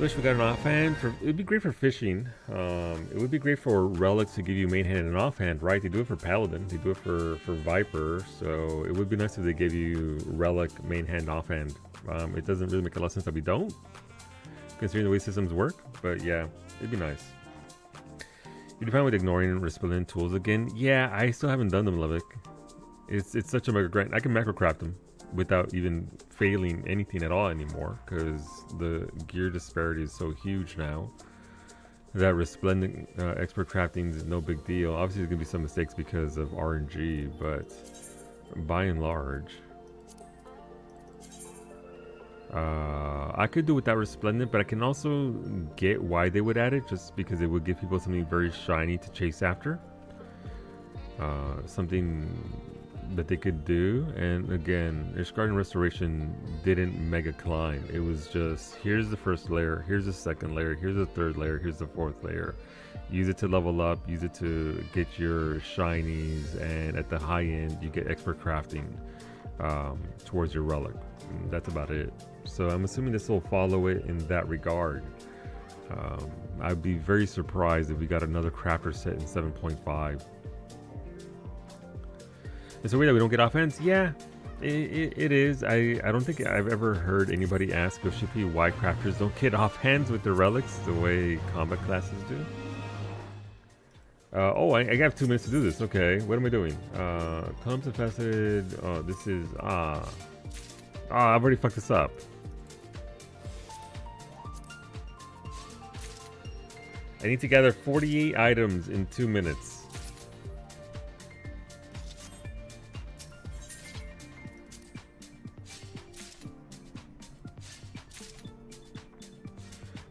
S1: Wish we got an offhand. It would be great for fishing. It would be great for relics to give you main hand and offhand, right? They do it for Paladin. They do it for Viper. So it would be nice if they gave you relic, main hand, offhand. It doesn't really make a lot of sense that we don't, considering the way systems work. But yeah, it'd be nice. You'd be fine with ignoring Resplendent tools again. Yeah, I still haven't done them, Levick. It's such a mega grind. I can macrocraft them without even failing anything at all anymore, because the gear disparity is so huge now that Resplendent expert crafting is no big deal. Obviously there's gonna be some mistakes because of RNG, but by and large I could do without Resplendent, but I can also get why they would add it, just because it would give people something very shiny to chase after, something that they could do. And again, Ishgard Restoration didn't mega climb. It was just, here's the first layer, here's the second layer, here's the third layer, here's the fourth layer. Use it to level up, use it to get your shinies, and at the high end you get expert crafting towards your relic. And that's about it. So I'm assuming this will follow it in that regard. I'd be very surprised if we got another crafter set in 7.5. Is it weird that we don't get offense? Yeah, it is. I don't think I've ever heard anybody ask Yoshi why crafters don't get offhands with their relics the way combat classes do. Oh, I have 2 minutes to do this. Okay, what am I doing? Columns infested. Oh, this is I've already fucked this up. I need to gather 48 items in 2 minutes.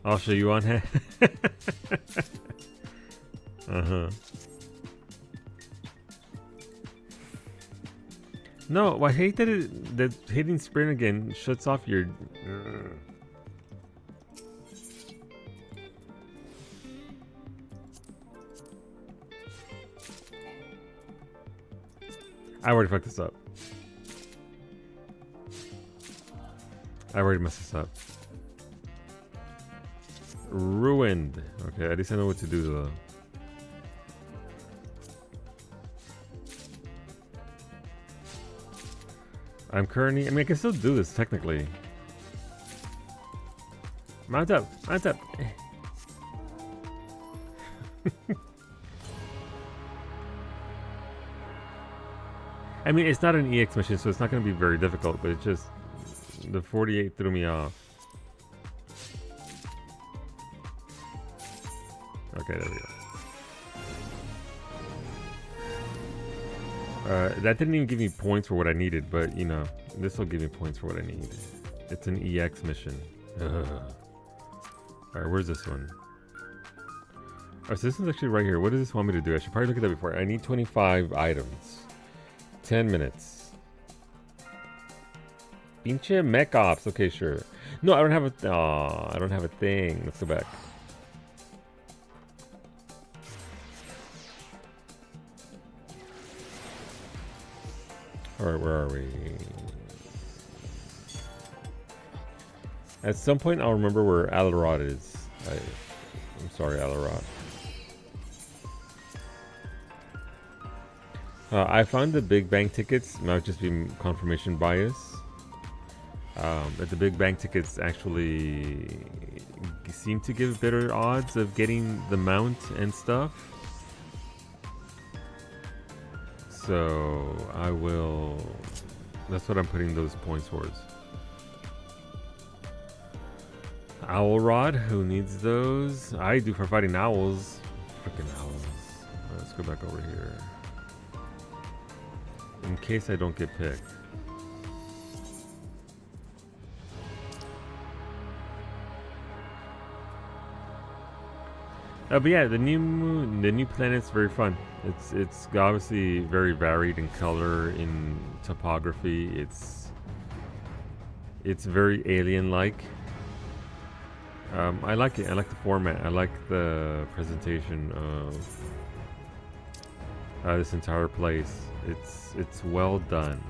S1: I'll show you on hand. Uh-huh. No, I hate that hitting sprint again shuts off your... I already fucked this up. I already messed this up. Ruined. Okay, at least I know what to do though. I'm currently... I mean, I can still do this technically. Mount up! Mount up! I mean, it's not an EX mission, so it's not going to be very difficult, but it's just... The 48 threw me off. Okay, there we go. That didn't even give me points for what I needed, but, you know, this will give me points for what I need. It's an EX mission. Alright, where's this one? Oh, so this is actually right here. What does this want me to do? I should probably look at that before. I need 25 items. 10 minutes. Pinche mech ops. Okay, sure. No, I don't have a... Oh, I don't have a thing. Let's go back. Alright, where are we? At some point, I'll remember where Alarod is. I'm sorry, Alarod. I found the Big Bang tickets, might just be confirmation bias. That the Big Bang tickets actually seem to give better odds of getting the mount and stuff. So I will... That's what I'm putting those points towards. Owl Rod, who needs those? I do for fighting owls. Freaking owls. Right, let's go back over here. In case I don't get picked. But yeah, the new planet's very fun. It's obviously very varied in color, in topography. It's very alien-like. I like it. I like the format. I like the presentation of this entire place. It's well done.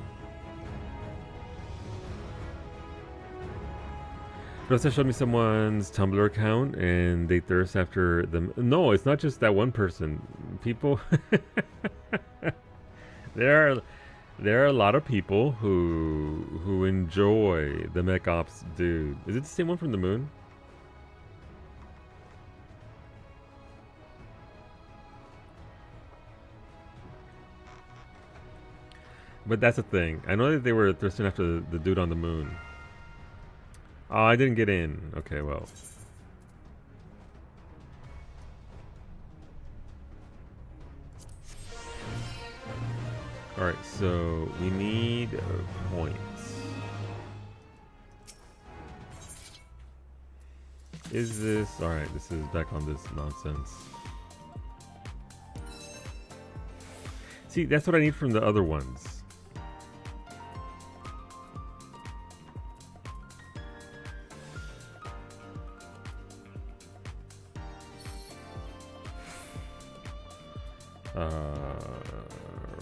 S1: It also showed me someone's Tumblr account, and they thirst after them. No, it's not just that one person. People, there are a lot of people who enjoy the mech ops dude. Is it the same one from the moon? But that's the thing. I know that they were thirsting after the dude on the moon. Oh, I didn't get in. Okay, well. Alright, so we need points. Is this... Alright, this is back on this nonsense. See, that's what I need from the other ones.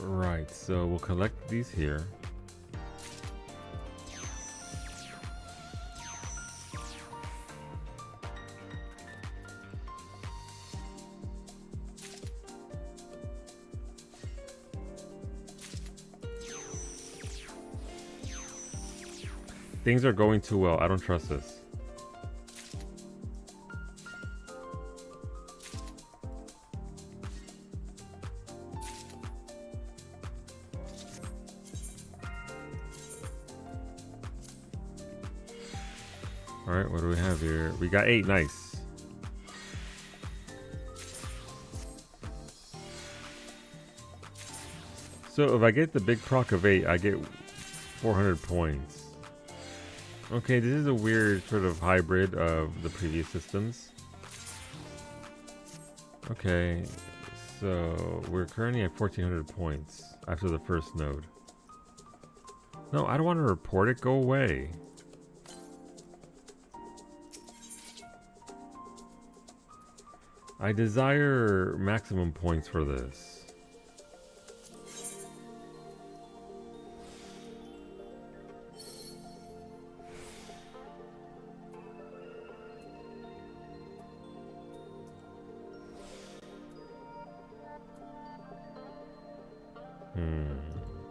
S1: Right, so we'll collect these here. Things are going too well. I don't trust this. Alright, what do we have here? We got 8, nice. So if I get the big proc of 8, I get 400 points. Okay, this is a weird sort of hybrid of the previous systems. Okay, so we're currently at 1400 points after the first node. No, I don't want to report it. Go away. I desire maximum points for this.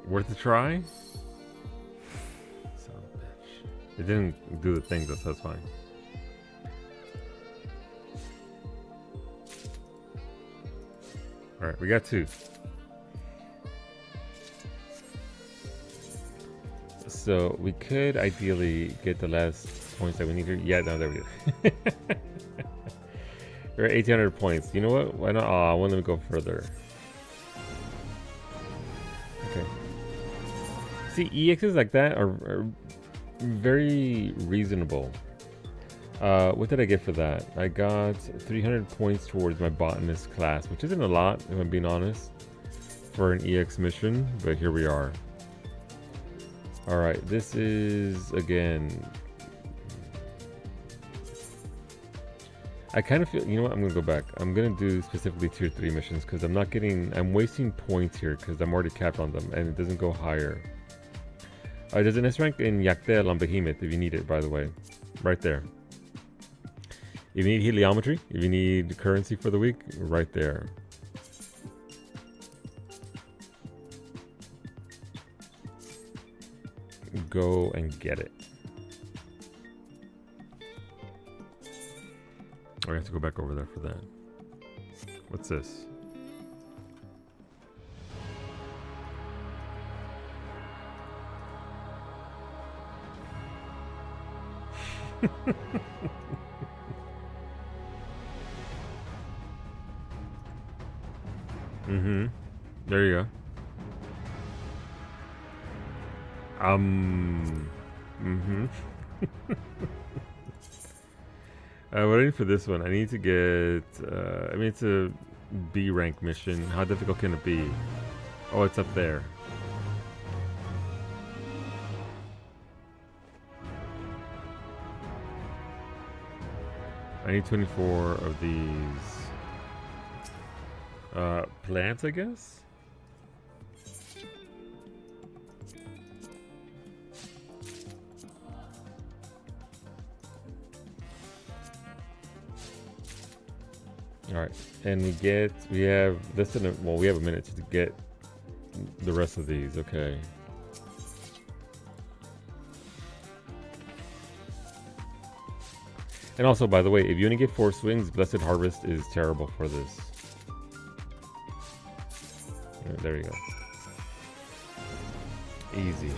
S1: Worth a try? Son of a bitch. It didn't do the thing, so that's fine. Alright, we got 2. So we could ideally get the last points that we need here. Yeah, no, there we go. We're at 1800 points. You know what? Why not? Oh, I want them to go further. Okay. See, EXs like that are very reasonable. What did I get for that? I got 300 points towards my botanist class, which isn't a lot, if I'm being honest, for an EX mission, but here we are. Alright, this is, again... I kind of feel, you know what, I'm going to go back. I'm going to do specifically tier 3 missions, because I'm not getting, I'm wasting points here, because I'm already capped on them, and it doesn't go higher. There's an S rank in Yaktel on Behemoth, if you need it, by the way. Right there. If you need heliometry, if you need currency for the week, right there. Go and get it. I have to go back over there for that. What's this? There you go. Waiting for this one. I need to get, I mean, it's a B rank mission. How difficult can it be? Oh, it's up there. I need 24 of these plants, I guess? Alright, and we have less than we have a minute to get the rest of these, okay. And also, by the way, if you only get 4 swings, Blessed Harvest is terrible for this. Right, there you go. Easy.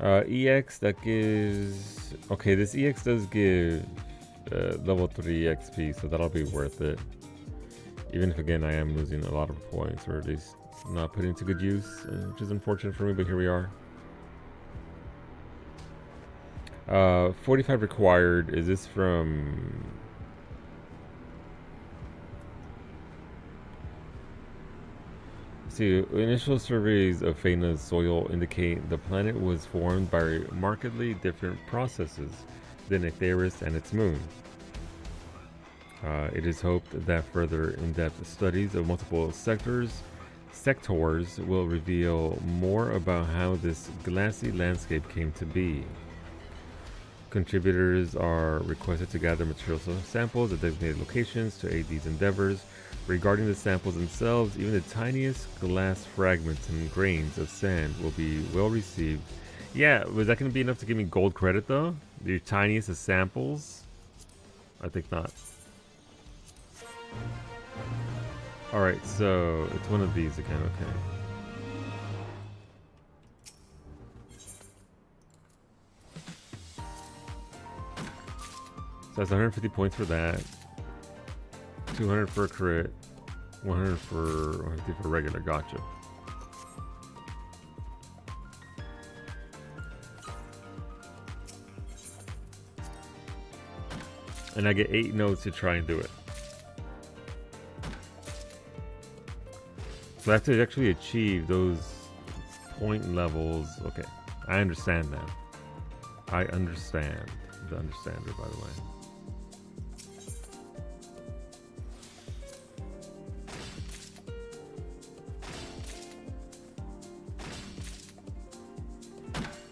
S1: EX, that gives... Okay, this EX does give level 3 XP, so that'll be worth it. Even if, again, I am losing a lot of points, or at least not putting to good use, which is unfortunate for me, but here we are. 45 required. Is this from... See, initial surveys of Faina's soil indicate the planet was formed by markedly different processes than Etheirys and its moon. It is hoped that further in-depth studies of multiple sectors will reveal more about how this glassy landscape came to be. Contributors are requested to gather material samples at designated locations to aid these endeavors. Regarding the samples themselves, even the tiniest glass fragments and grains of sand will be well received. Yeah, was that going to be enough to give me gold credit though? The tiniest of samples? I think not. Alright, so it's one of these again, okay. So that's 150 points for that. 200 for a crit. 100 for 150 for regular. Gotcha. And I get 8 nodes to try and do it. So I have to actually achieve those point levels. Okay, I understand now. I understand. The understander, by the way.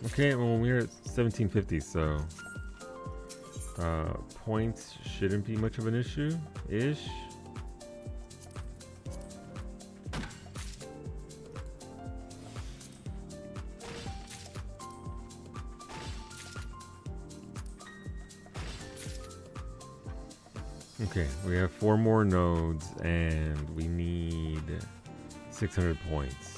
S1: Okay, well, we're at 1750, so points shouldn't be much of an issue-ish. Okay, we have 4 more nodes, and we need 600 points.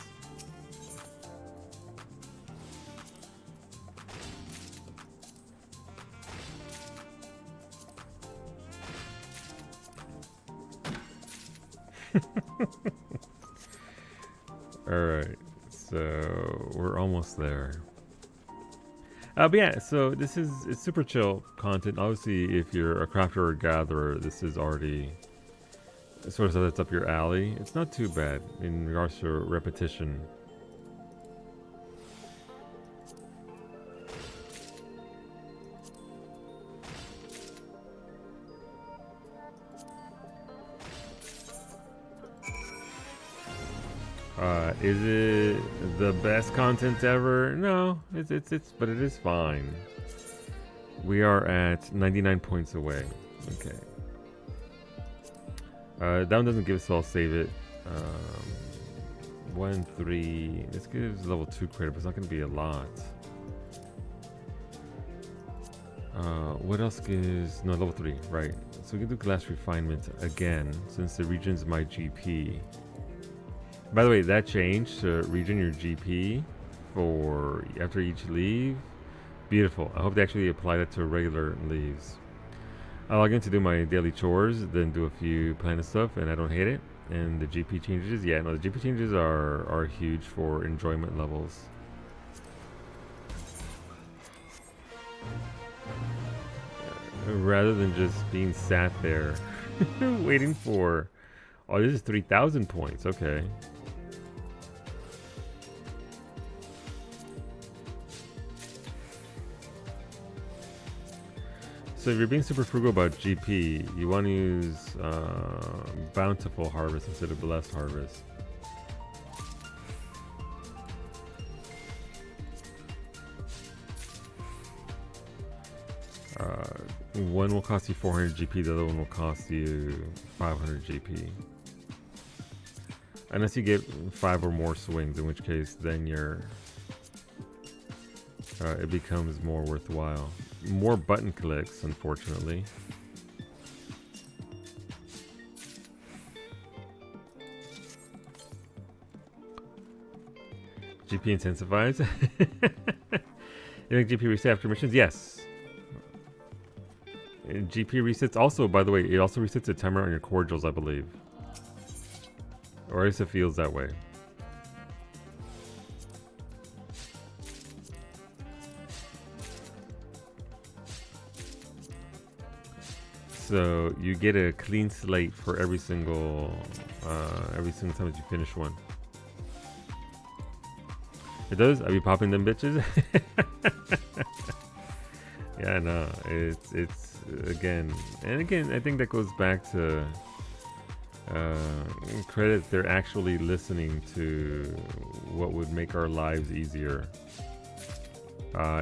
S1: Alright, so we're almost there. But yeah, so it's super chill content. Obviously, if you're a crafter or a gatherer, this is already sort of that's up your alley. It's not too bad in regards to repetition. Is it the best content ever? No, but it is fine. We are at 99 points away. Okay. That one doesn't give us, so I'll save it. 1, 3. This gives level 2 credit, but it's not going to be a lot. What else gives? No, level 3, right. So we can do glass refinement again, since the region's my GP. By the way, that changed to regen your GP for after each leave. Beautiful. I hope they actually apply that to regular leaves. I log in to do my daily chores, then do a few planet stuff, and I don't hate it. And the GP changes, yeah, no, the GP changes are huge for enjoyment levels. Rather than just being sat there waiting for, oh, this is 3,000 points, okay. So if you're being super frugal about GP, you want to use Bountiful Harvest instead of Blessed Harvest. One will cost you 400 GP, the other one will cost you 500 GP. Unless you get 5 or more swings, in which case then you're it becomes more worthwhile. More button clicks, unfortunately. GP intensifies. You think GP reset after missions? Yes. And GP resets also, by the way, it also resets the timer on your cordials, I believe. Or at least it feels that way. So you get a clean slate for every single time that you finish one. It does? I be popping them bitches? Yeah, no, it's again, and again, I think that goes back to credit they're actually listening to what would make our lives easier.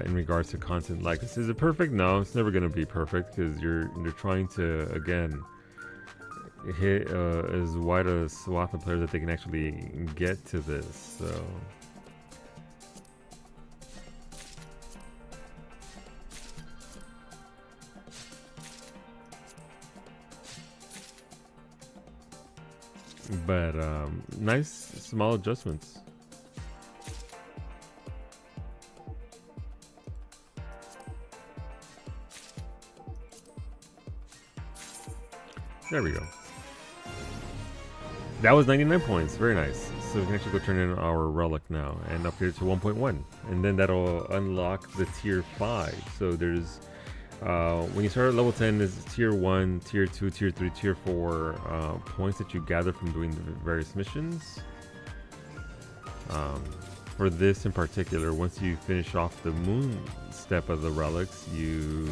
S1: In regards to content like this. Is it perfect? No, it's never going to be perfect because you're trying to, again, hit as wide a swath of players that they can actually get to this. So but nice small adjustments. There we go. That was 99 points. Very nice. So we can actually go turn in our relic now and upgrade it to 1.1. And then that'll unlock the tier 5. So there's When you start at level 10, there's tier 1, tier 2, tier 3, tier 4 points that you gather from doing the various missions. For this in particular, once you finish off the moon step of the relics, you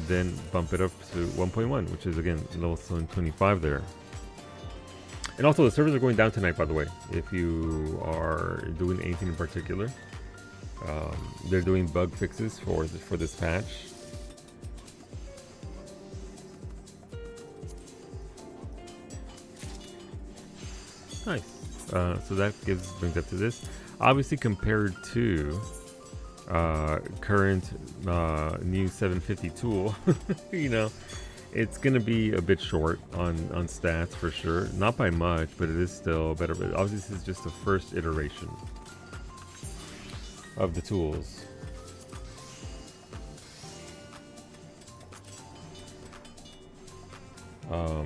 S1: then bump it up to 1.1, which is again level 25 there. And also the servers are going down tonight, by the way, if you are doing anything in particular. They're doing bug fixes for this patch. Nice. So that brings up to this. Obviously, compared to current new 750 tool, you know, it's gonna be a bit short on stats for sure. Not by much, but it is still better. But obviously, this is just the first iteration of the tools.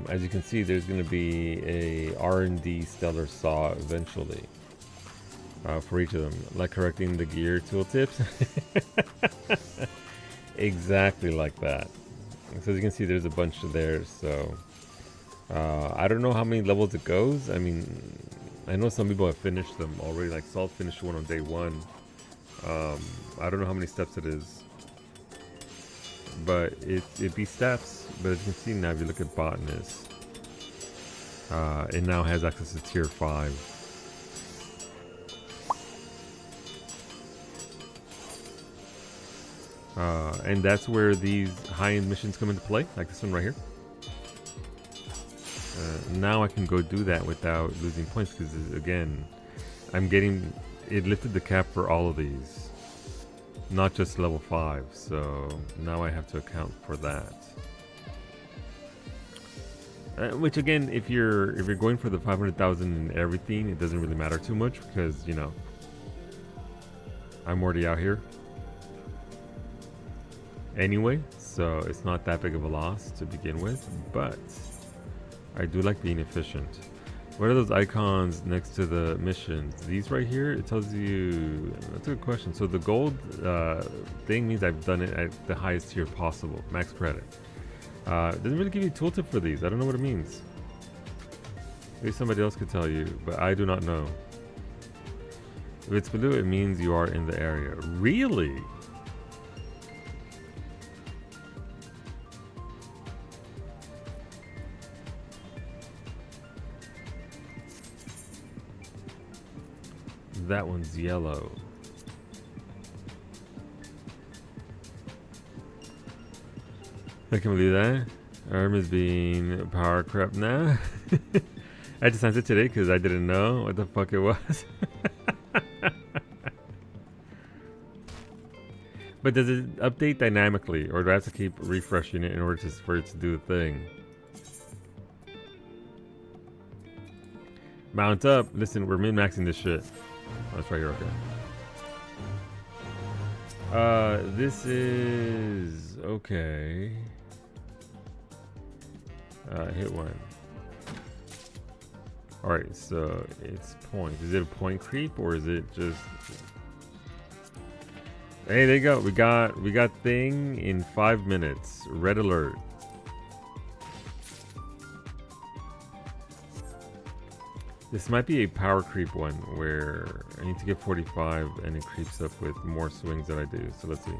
S1: As you can see, there's going to be a R&D stellar saw eventually for each of them, like correcting the gear tooltips. Exactly like that. So as you can see, there's a bunch of there. So I don't know how many levels it goes. I mean, I know some people have finished them already, like Salt finished one on day 1. I don't know how many steps it is, but it be steps. But as you can see now, if you look at Botanist, it now has access to tier 5. And that's where these high-end missions come into play, like this one right here. Now I can go do that without losing points, because again, it lifted the cap for all of these, not just level 5. So now I have to account for that. Which again, if you're going for the 500,000 and everything, it doesn't really matter too much, because you know I'm already out here anyway, so it's not that big of a loss to begin with. But I do like being efficient. What are those icons next to the missions? These right here, it tells you. That's a good question. So the gold thing means I've done it at the highest tier possible, max credit. It doesn't really give you a tooltip for these. I don't know what it means. Maybe somebody else could tell you, but I do not know. If it's blue, it means you are in the area. Really? That one's yellow. I can believe that. Arm is being power crept now. I had to sense it today because I didn't know what the fuck it was. But does it update dynamically, or do I have to keep refreshing it in order for it to do the thing? Mount up. Listen, we're min-maxing this shit. Oh, that's right here, okay. This is okay. Hit one. Alright, so it's points. Is it a point creep, or is it just... Hey, there you go. We got thing in 5 minutes. Red alert. This might be a power creep one where I need to get 45 and it creeps up with more swings than I do. So let's see.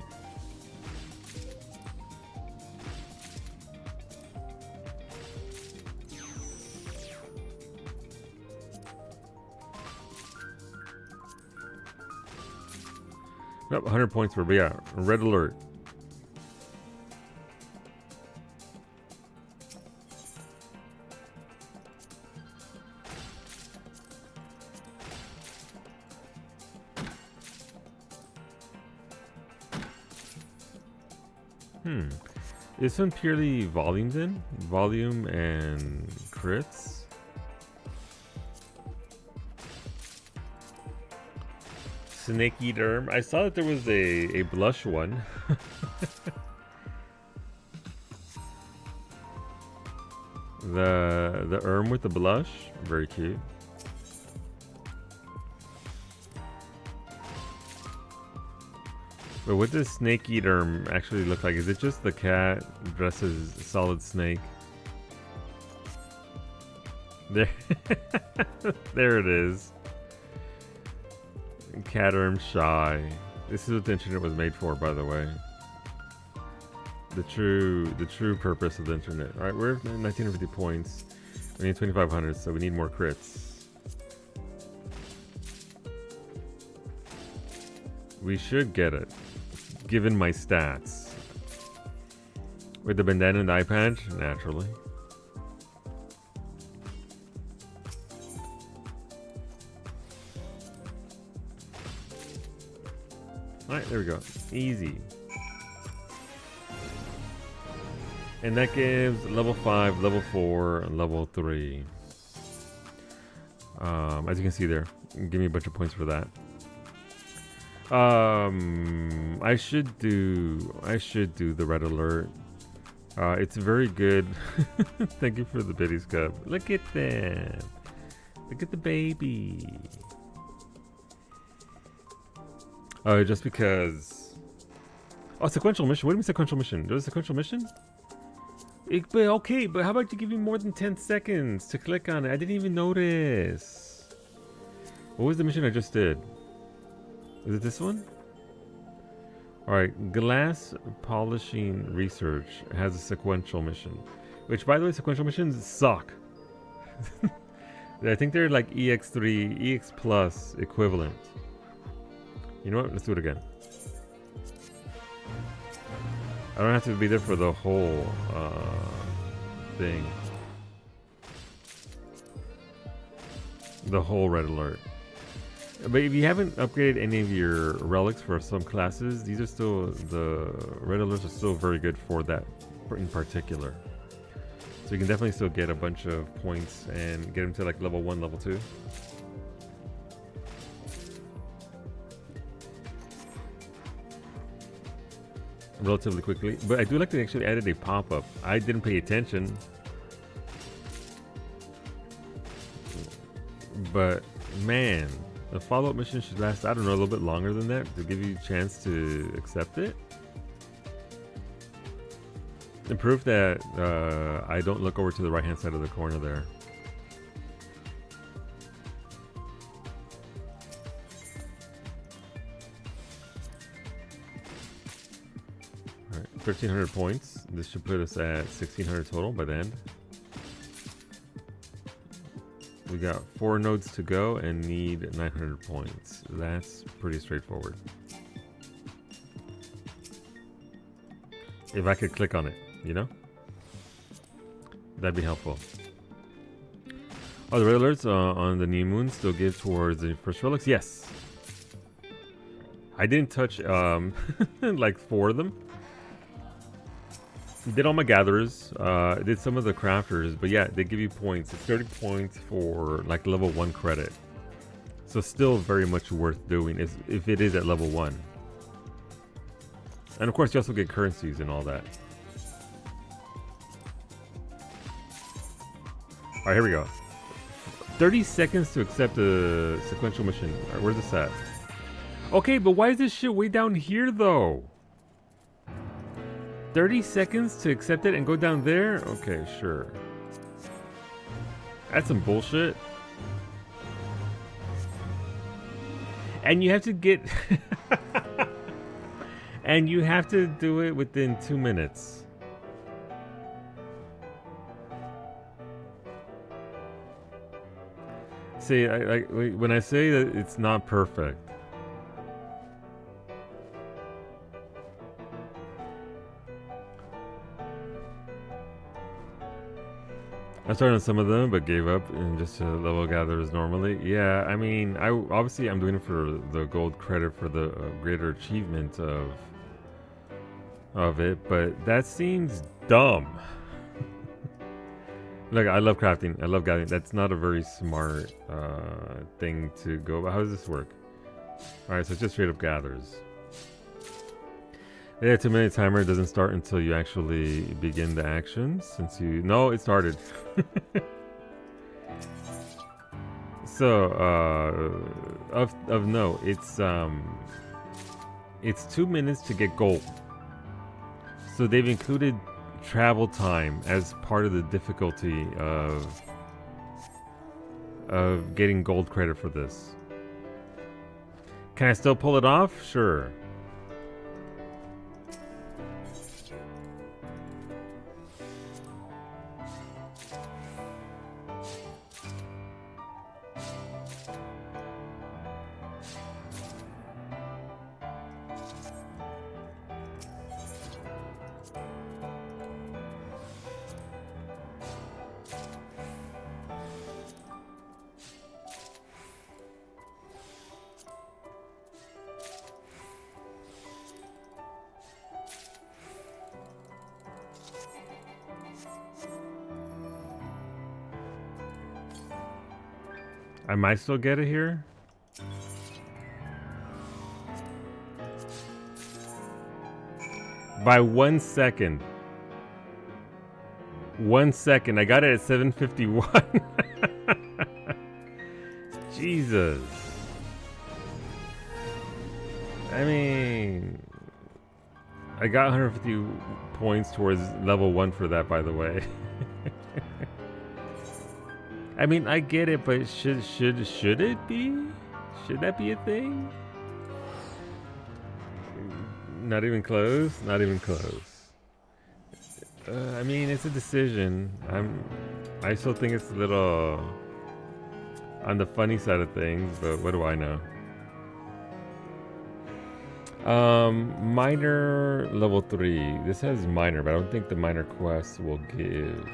S1: Nope, 100 points for, but yeah, red alert. Is this one purely volume then? Volume and crits? Snaky Derm. I saw that there was a blush one. the Erm with the blush. Very cute. But what does Snake Eater actually look like? Is it just the cat dressed as Solid Snake? There, there it is. Caterham Shy. This is what the internet was made for, by the way. The true purpose of the internet. All right, we're at 1950 points. We need 2,500, so we need more crits. We should get it, given my stats. With the bandana and eye patch, naturally. Alright, there we go. Easy. And that gives level 5, level 4, and level 3. As you can see there. Give me a bunch of points for that. I should do the red alert. It's very good. Thank you for the Biddy's Cup. Look at them. Look at the baby. Just because. Oh, sequential mission. What do you mean sequential mission? There's a sequential mission? But how about you give me more than 10 seconds to click on it? I didn't even notice. What was the mission I just did? Is it this one? Alright, Glass Polishing Research has a sequential mission. Which, by the way, sequential missions suck. I think they're like EX3, EX Plus equivalent. You know what? Let's do it again. I don't have to be there for the whole thing. The whole red alert. But if you haven't upgraded any of your relics for some classes, these are still, the red alerts are still very good for that in particular. So you can definitely still get a bunch of points and get them to like level 1, level 2. Relatively quickly. But I do like they actually added a pop-up. I didn't pay attention. But man, the follow-up mission should last, I don't know, a little bit longer than that to give you a chance to accept it. And proof that I don't look over to the right-hand side of the corner there. Alright, 1,300 points. This should put us at 1,600 total by the end. We got 4 nodes to go and need 900 points. That's pretty straightforward. If I could click on it, you know? That'd be helpful. Oh, the red alerts on the new moon still give towards the first relics? Yes. I didn't touch like 4 of them. Did all my gatherers, did some of the crafters, but yeah, they give you points. It's 30 points for like level 1 credit. So still very much worth doing if it is at level 1. And of course you also get currencies and all that. Alright, here we go. 30 seconds to accept a sequential mission. Alright, where's this at? Okay, but why is this shit way down here though? 30 seconds to accept it and go down there? Okay, sure. That's some bullshit. And you have to get... and you have to do it within 2 minutes. See, when I say that it's not perfect, I started on some of them, but gave up and just level gatherers normally. Yeah, I mean, obviously I'm doing it for the gold credit for the greater achievement of it, but that seems dumb. Look, I love crafting. I love gathering. That's not a very smart thing to go about. How does this work? All right, so it's just straight up gathers. Yeah, 2-minute timer doesn't start until you actually begin the action. Since you... No, it started. So, of note, it's... it's 2 minutes to get gold. So they've included travel time as part of the difficulty of getting gold credit for this. Can I still pull it off? Sure. I might still get it here. By 1 second. 1 second. I got it at 7:51. Jesus. I mean, I got 150 points towards level 1 for that, by the way. I mean, I get it, but should it be? Should that be a thing? Not even close. Not even close. I mean, it's a decision. I still think it's a little on the funny side of things, but what do I know? Minor level 3. This has minor, but I don't think the minor quests will give.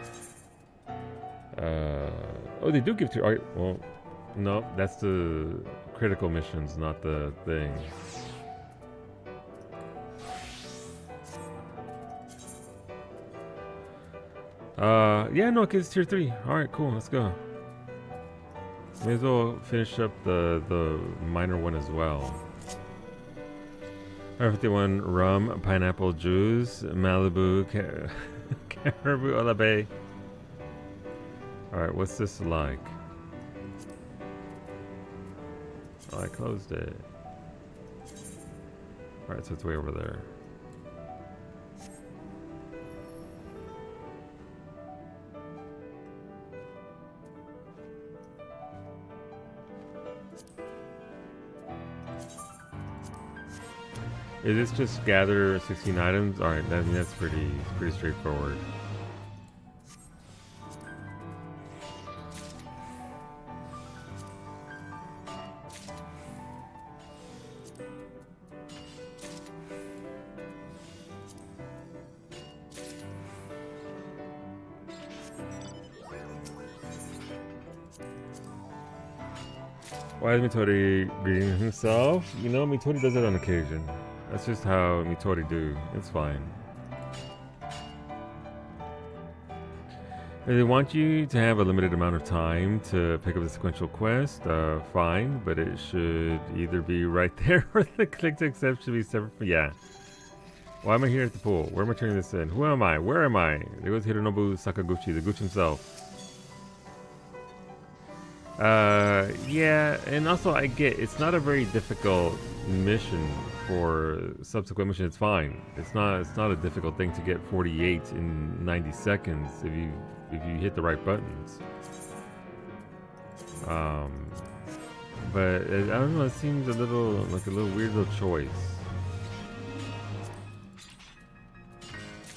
S1: Oh, they do give 2. Well, no, that's the critical missions, not the thing. Yeah, no, it gives tier 3. Alright, cool, let's go. May as well finish up the minor one as well. 51 rum, pineapple juice, Malibu, caribou a la bay. Alright, what's this like? Oh, I closed it. Alright, so it's way over there. Is this just gather 16 items? Alright, I mean, that's pretty straightforward. Why is Mitori greeting himself? You know, Mitori does it on occasion. That's just how Mitori do. It's fine. If they want you to have a limited amount of time to pick up the sequential quest, fine, but it should either be right there or the click to accept should be separate from, yeah. Why am I here at the pool? Where am I turning this in? Who am I? Where am I? There goes Hironobu Sakaguchi, the Gooch himself. Yeah, and also I get it's not a very difficult mission for subsequent mission. It's fine. It's not a difficult thing to get 48 in 90 seconds if you hit the right buttons. But I don't know, it seems a little weird little choice.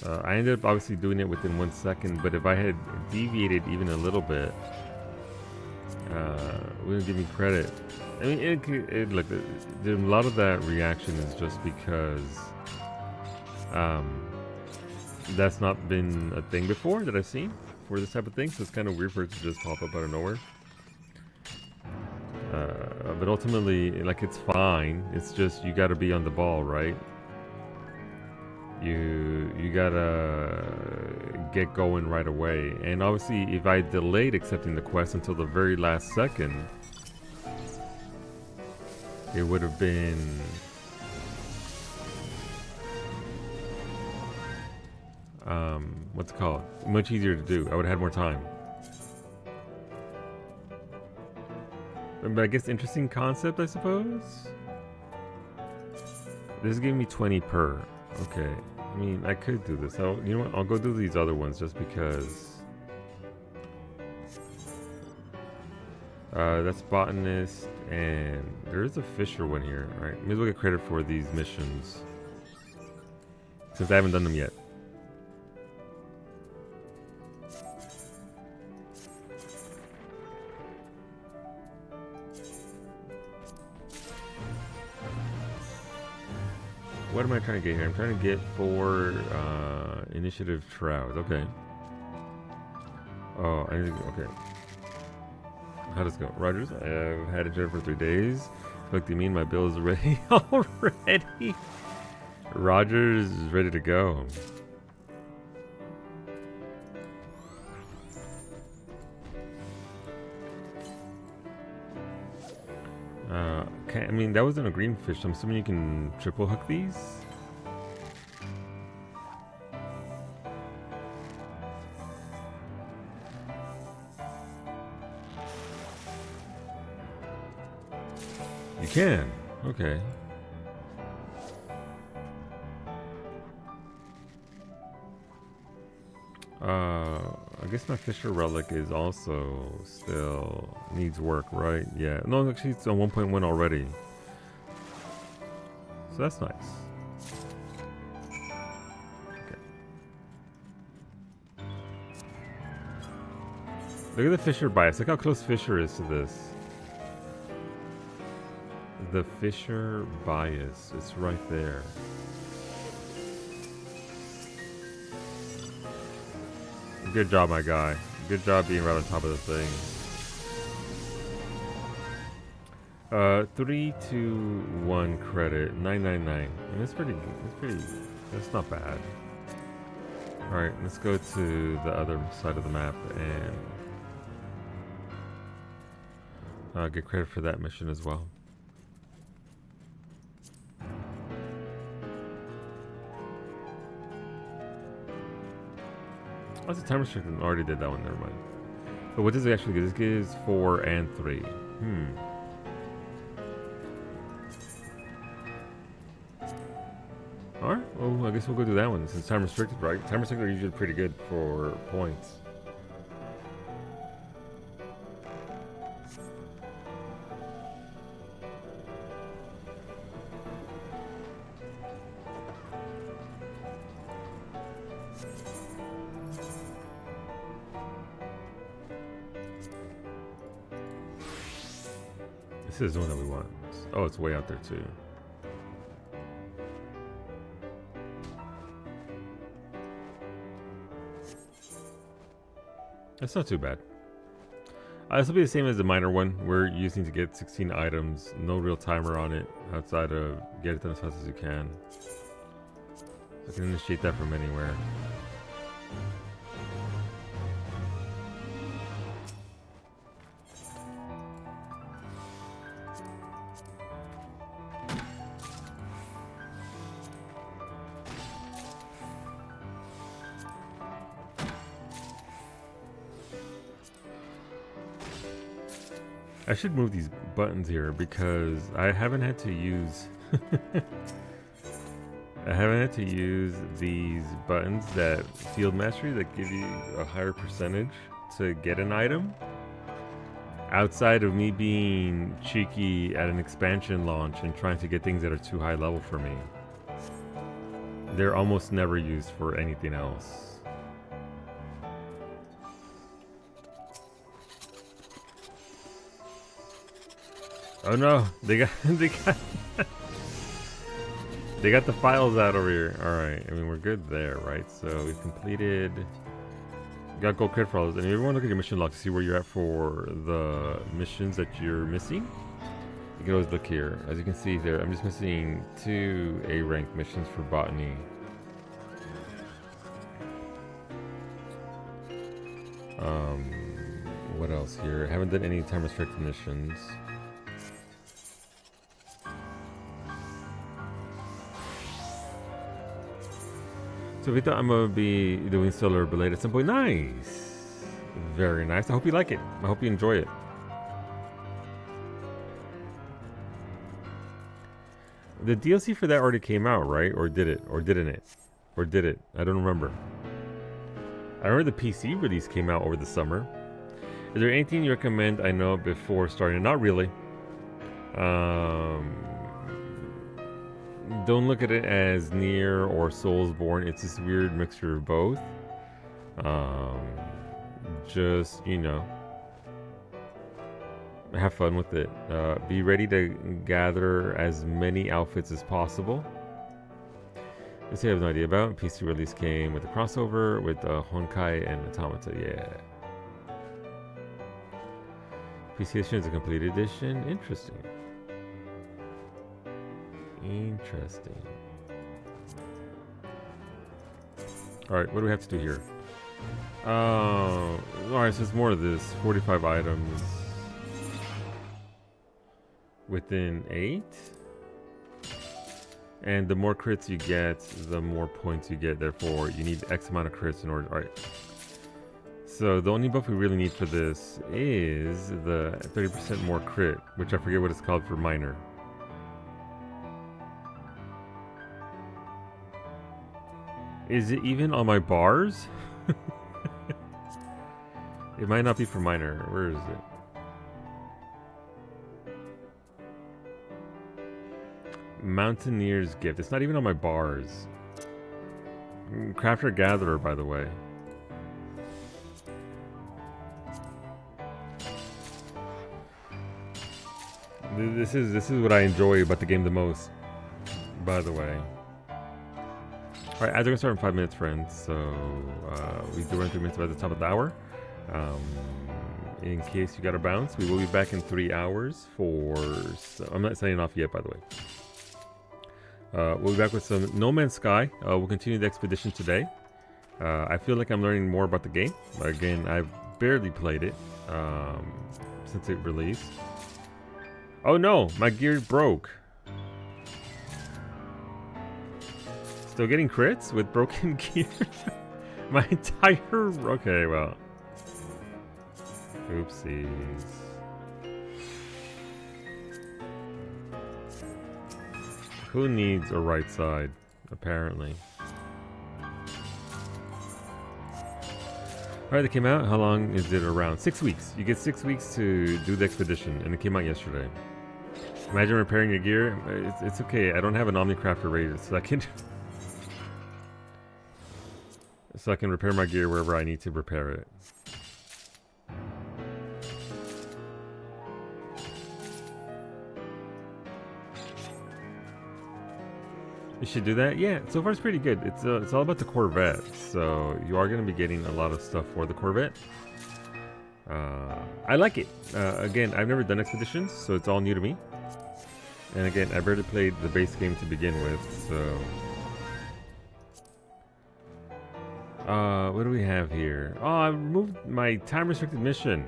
S1: I ended up obviously doing it within 1 second, but if I had deviated even a little bit, wouldn't give me credit. I mean, look, a lot of that reaction is just because that's not been a thing before that I've seen for this type of thing, so it's kind of weird for it to just pop up out of nowhere. But ultimately, like, it's fine. It's just you got to be on the ball, right? You gotta get going right away. And obviously, if I delayed accepting the quest until the very last second, it would have been what's it called? Much easier to do. I would have had more time. But I guess interesting concept, I suppose. This gave me 20 per. Okay. I mean, I could do this. You know what? I'll go do these other ones just because. That's botanist, and there is a fisher one here. All right, maybe we'll get credit for these missions since I haven't done them yet. What am I trying to get here? I'm trying to get 4 initiative trouts. Okay. Oh, I need to go. Okay. How does it go? Rogers, I've had it here for 3 days. Look, do you mean my bill is ready already? Rogers is ready to go. Okay, I mean, that wasn't a green fish. I'm assuming you can triple hook these. You can. Okay. I guess my Fisher relic is also still needs work, right? Yeah. No, actually it's on 1.1 already. So that's nice. Okay. Look at the Fisher bias. Look how close Fisher is to this. The Fisher bias. It's right there. Good job, my guy. Good job being right on top of the thing. 3 to 1 credit, 999. And that's pretty. That's not bad. All right, let's go to the other side of the map and get credit for that mission as well. Oh, it's a time restriction. I already did that one. Never mind. But what does it actually give? This gives 4 and 3. Alright, well, I guess we'll go do that one since time restricted, right? Time restricted are usually pretty good for points. This is the one that we want. Oh, it's way out there too. That's not too bad. This will be the same as the minor one. We're using to get 16 items. No real timer on it outside of get it done as fast as you can. So I can initiate that from anywhere. I should move these buttons here because I haven't had to use these buttons that field mastery that give you a higher percentage to get an item outside of me being cheeky at an expansion launch and trying to get things that are too high level for me. They're almost never used for anything else. Oh no, they got they got the files out over here. Alright, I mean we're good there, right? So we've completed, got gold credit for all those. And if you want to look at your mission log to see where you're at for the missions that you're missing, you can always look here. As you can see there, I'm just missing 2 A rank missions for botany. What else here? I haven't done any time restricted missions. So we thought I'm gonna be doing Solar Blade at some point. Nice, very nice. I hope you like it. I hope you enjoy it. The DLC for that already came out, right? Or did it? Or didn't it? Or did it? I don't remember. I remember the PC release came out over the summer. Is there anything you recommend I know before starting? Not really. Don't look at it as Nier or Soulsborne. It's this weird mixture of both. Just, you know, have fun with it. Be ready to gather as many outfits as possible. This I have no idea about. PC release came with a crossover with Honkai and Automata. Yeah. PC edition is a complete edition. Interesting. Interesting. Alright, what do we have to do here? Alright, so it's more of this. 45 items within 8. And the more crits you get, the more points you get. Therefore, you need X amount of crits in order. Alright. So the only buff we really need for this is the 30% more crit, which I forget what it's called for minor. Is it even on my bars? It might not be for minor. Where is it? Mountaineer's Gift. It's not even on my bars. Crafter Gatherer, by the way. This is what I enjoy about the game the most, by the way. Alright, as we're gonna start in 5 minutes, friends. So we do run 3 minutes by the top of the hour. In case you got to bounce, we will be back in 3 hours for. I'm not signing off yet, by the way. We'll be back with some No Man's Sky. We'll continue the expedition today. I feel like I'm learning more about the game. Again, I've barely played it since it released. Oh no, my gear broke. Still getting crits with broken gear? My entire... Okay, well. Oopsies. Who needs a right side, apparently? Alright, it came out. How long is it around? 6 weeks. You get 6 weeks to do the expedition, and it came out yesterday. Imagine repairing your gear. It's okay. I don't have an Omnicrafter rated, so I can... so I can repair my gear wherever I need to repair it. You should do that? Yeah, so far it's pretty good. It's all about the Corvette, so you are going to be getting a lot of stuff for the Corvette. I like it. Again, I've never done expeditions, so it's all new to me. And again, I barely played the base game to begin with, so... what do we have here? Oh, I removed my time-restricted mission.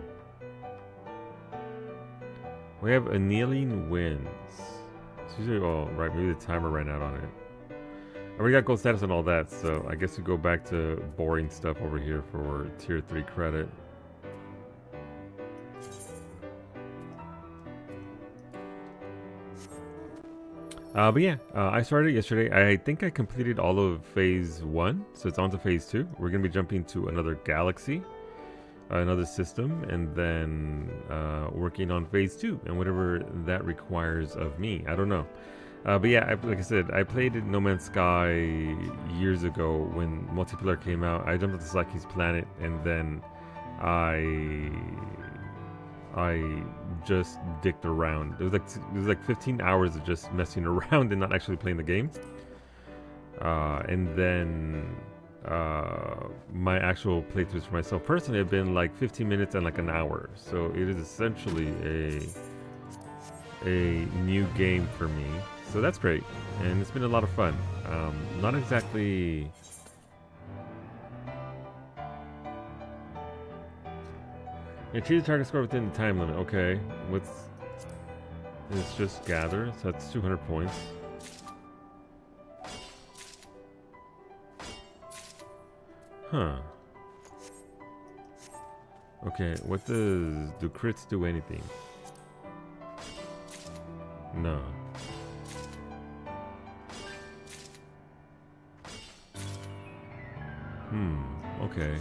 S1: We have Annealing Winds. It's usually, oh, right, maybe the timer ran out on it. I already got gold status and all that, so I guess we go back to boring stuff over here for tier 3 credit. But yeah, I started yesterday. I think I completed all of phase 1, so it's on to phase 2. We're going to be jumping to another galaxy, another system, and then working on phase 2 and whatever that requires of me. I don't know. But yeah, like I said, I played No Man's Sky years ago when multiplayer came out. I jumped onto Saki's planet, and then I just dicked around. It was like 15 hours of just messing around and not actually playing the game. And then my actual playthroughs for myself personally have been like 15 minutes and like an hour. So it is essentially a new game for me. So that's great, and it's been a lot of fun. Not exactly... Achieve the target score within the time limit. Okay, it's just gather, so that's 200 points. Huh. Okay, do crits do anything? No. Okay.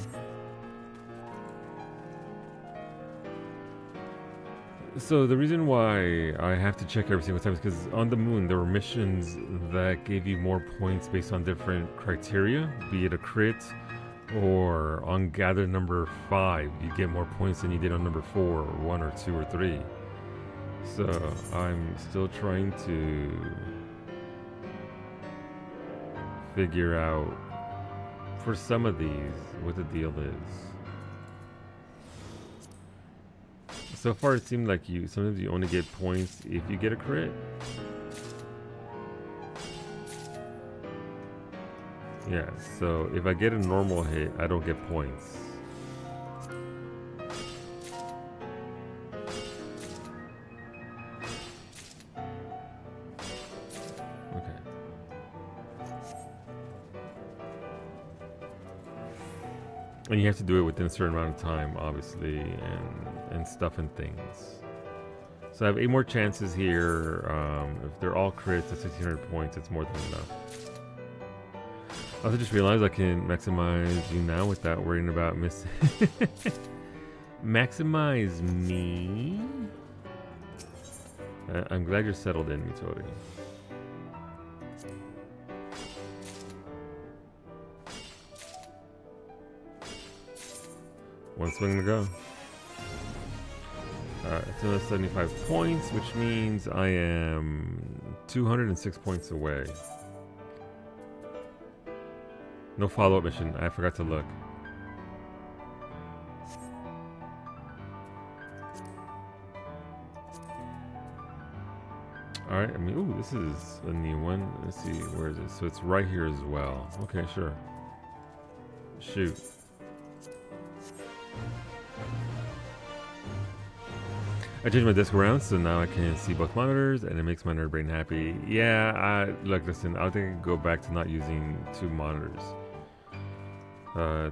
S1: So the reason why I have to check every single time is because on the moon there were missions that gave you more points based on different criteria, be it a crit or on gather number 5 you get more points than you did on number 4 or 1 or 2 or 3. So I'm still trying to figure out for some of these what the deal is. So far it seemed like sometimes you only get points if you get a crit. Yeah, so if I get a normal hit, I don't get points. Okay. And you have to do it within a certain amount of time, obviously, and stuff and things. So I have 8 more chances here. If they're all crits, that's 1,600 points. It's more than enough. I also just realized I can maximize you now without worrying about missing. Maximize me? I'm glad you're settled in, Mitori. One swing to go. Alright, 275 points, which means I am 206 points away. No follow-up mission. I forgot to look. Alright, I mean, ooh, this is a new one. Let's see, where is it? So it's right here as well. Okay, sure. Shoot. I changed my desk around so now I can see both monitors and it makes my nerd brain happy. Yeah, look, listen, I don't think I can go back to not using 2 monitors.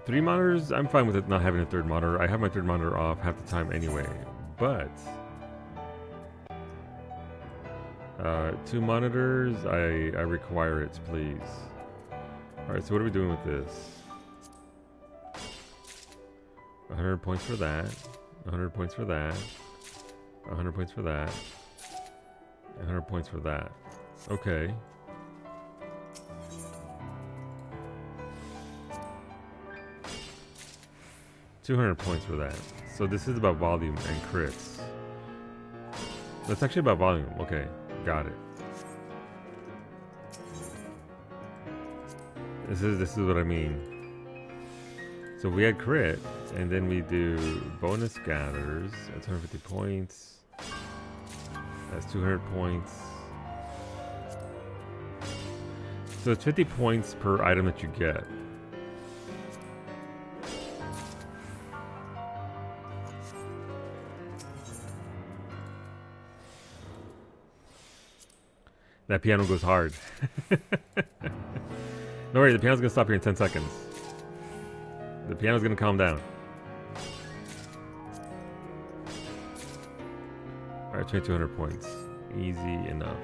S1: 3 monitors, I'm fine with it not having a 3rd monitor. I have my 3rd monitor off half the time anyway, but 2 monitors, I require it, please. Alright, so what are we doing with this? 100 points for that, 100 points for that, 100 points for that, 100 points for that. Okay. $200 points for that. So this is about volume and crits. That's actually about volume. Okay, got it. This is what I mean. So we had crit, and then we do bonus gathers. That's 150 points. That's 200 points. So it's 50 points per item that you get. That piano goes hard. Don't worry, the piano's gonna stop here in 10 seconds. The piano's gonna calm down. Alright, 2,200 points. Easy enough.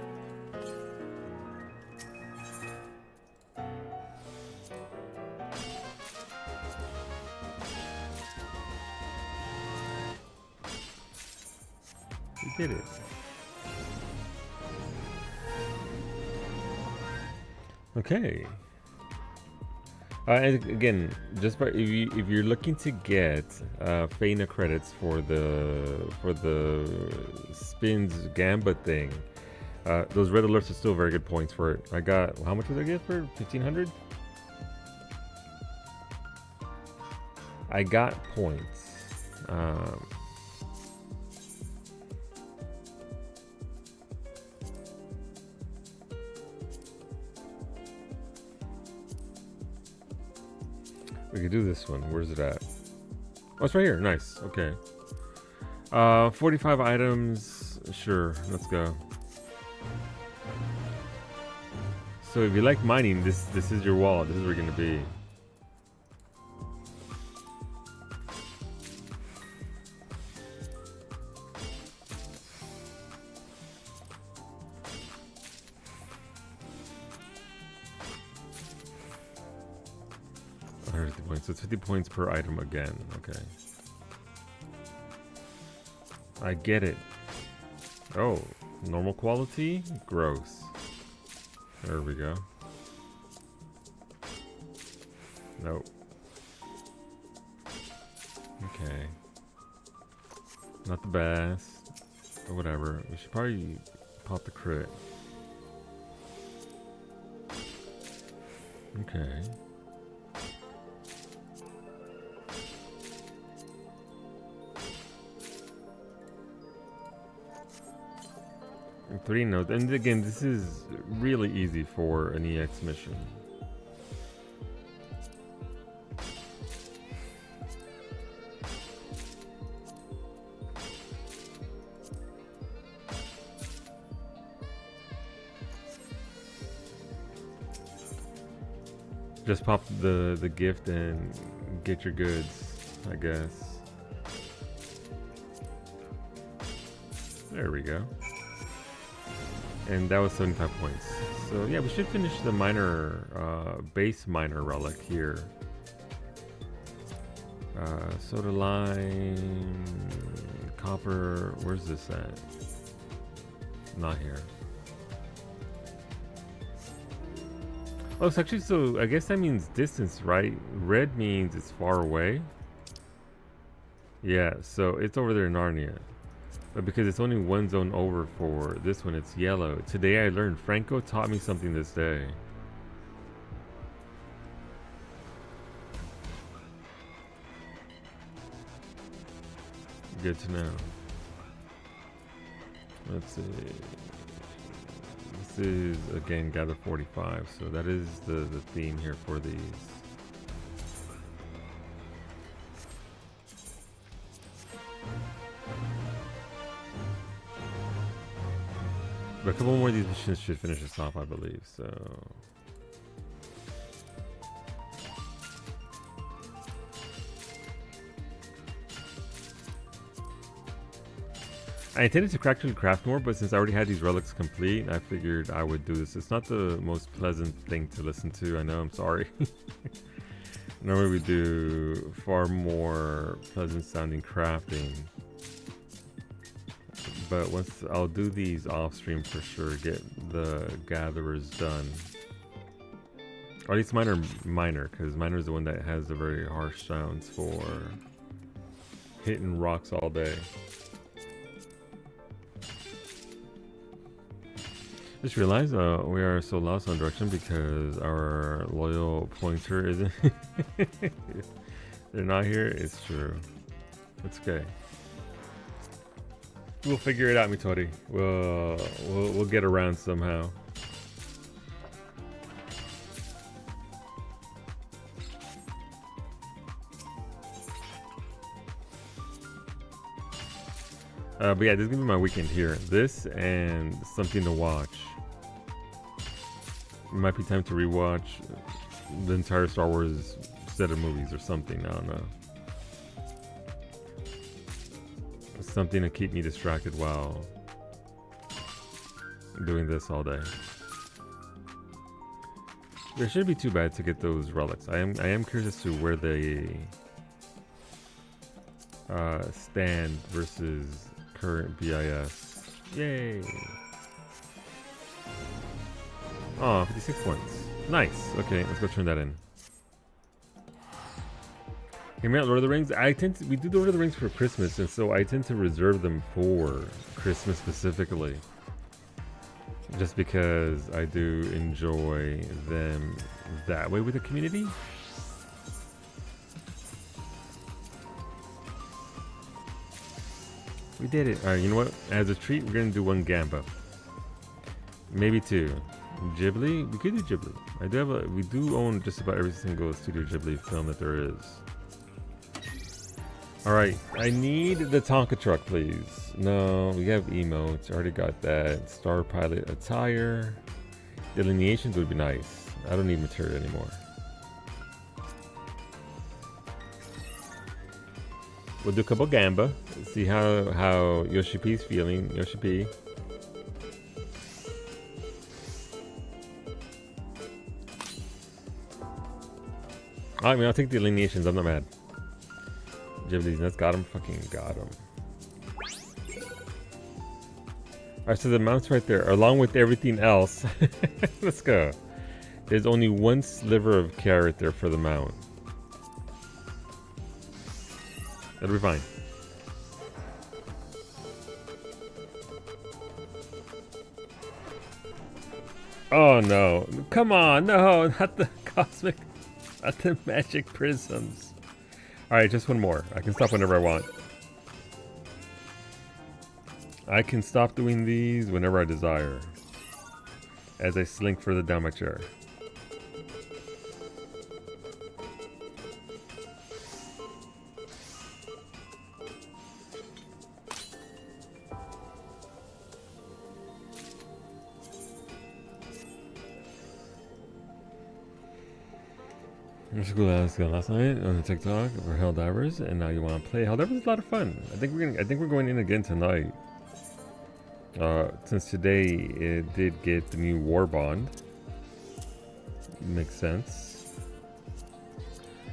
S1: We did it. Okay. And again, just by, if you're looking to get Feyna credits for the spins gambit thing, those red alerts are still very good points for it. I got, how much did I get for 1,500? I got points. We could do this one. Where's it at? Oh, it's right here. Nice. Okay. 45 items. Sure. Let's go. So if you like mining, this is your wall. This is where you're gonna be. 150 points. So it's 50 points per item again. Okay. I get it. Oh, normal quality? Gross. There we go. Nope. Okay. Not the best. But whatever. We should probably pop the crit. Okay. And 3 notes. And again, this is really easy for an EX mission. Just pop the gift and get your goods, I guess. There we go. And that was 75 points. So yeah, we should finish the minor, base minor relic here. Soda lime, copper, where's this at? Not here. Oh, it's actually, so I guess that means distance, right? Red means it's far away. Yeah, so it's over there in Narnia. But because it's only one zone over for this one, it's yellow. Today I learned. Franco taught me something this day. Good to know. Let's see. This is, again, gather 45. So that is the theme here for these. But a couple more of these missions should finish us off, I believe. So I intended to actually craft more, but since I already had these relics complete, I figured I would do this. It's not the most pleasant thing to listen to, I know, I'm sorry. Normally we do far more pleasant sounding crafting. But once I'll do these off stream for sure, get the gatherers done. Or at least minor, because minor is the one that has the very harsh sounds for hitting rocks all day. Just realized we are so lost on direction because our loyal pointer isn't. They're not here. It's true. It's okay. We'll figure it out, Mitori. We'll get around somehow. But yeah, this is gonna be my weekend here. This and something to watch. It might be time to rewatch the entire Star Wars set of movies or something. I don't know. Something to keep me distracted while doing this all day. It shouldn't be too bad to get those relics. I am curious as to where they stand versus current BIS. Yay! Oh, 56 points. Nice. Okay, let's go turn that in. Hear me out, Lord of the Rings. We do the Lord of the Rings for Christmas, and so I tend to reserve them for Christmas specifically. Just because I do enjoy them that way with the community. We did it. Alright, you know what? As a treat, we're gonna do one Gamba. Maybe two. Ghibli? We could do Ghibli. We do own just about every single Studio Ghibli film that there is. Alright, I need the Tonka truck, please. No, we have emotes. Already got that. Star Pilot attire. Delineations would be nice. I don't need material anymore. We'll do a couple Gamba. See how Yoshi P's feeling. Yoshi P. I mean, I'll take the alineations. I'm not mad. Agilities, that's got him. Fucking got him. Alright, so the mounts right there, along with everything else. Let's go. There's only one sliver of carrot there for the mount. That'll be fine. Oh no. Come on, no, not the cosmic, not the magic prisms. Alright, just one more. I can stop whenever I want. I can stop doing these whenever I desire. As I slink further down my chair. Let's go last night on TikTok for Helldivers, and now you want to play Helldivers. Is a lot of fun. I think we're going in again tonight. Since today it did get the new War Bond. Makes sense.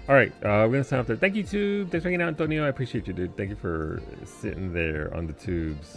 S1: All right, we're gonna sign off there. Thank you, tube. Thanks for hanging out, Antonio. I appreciate you, dude. Thank you for sitting there on the tubes.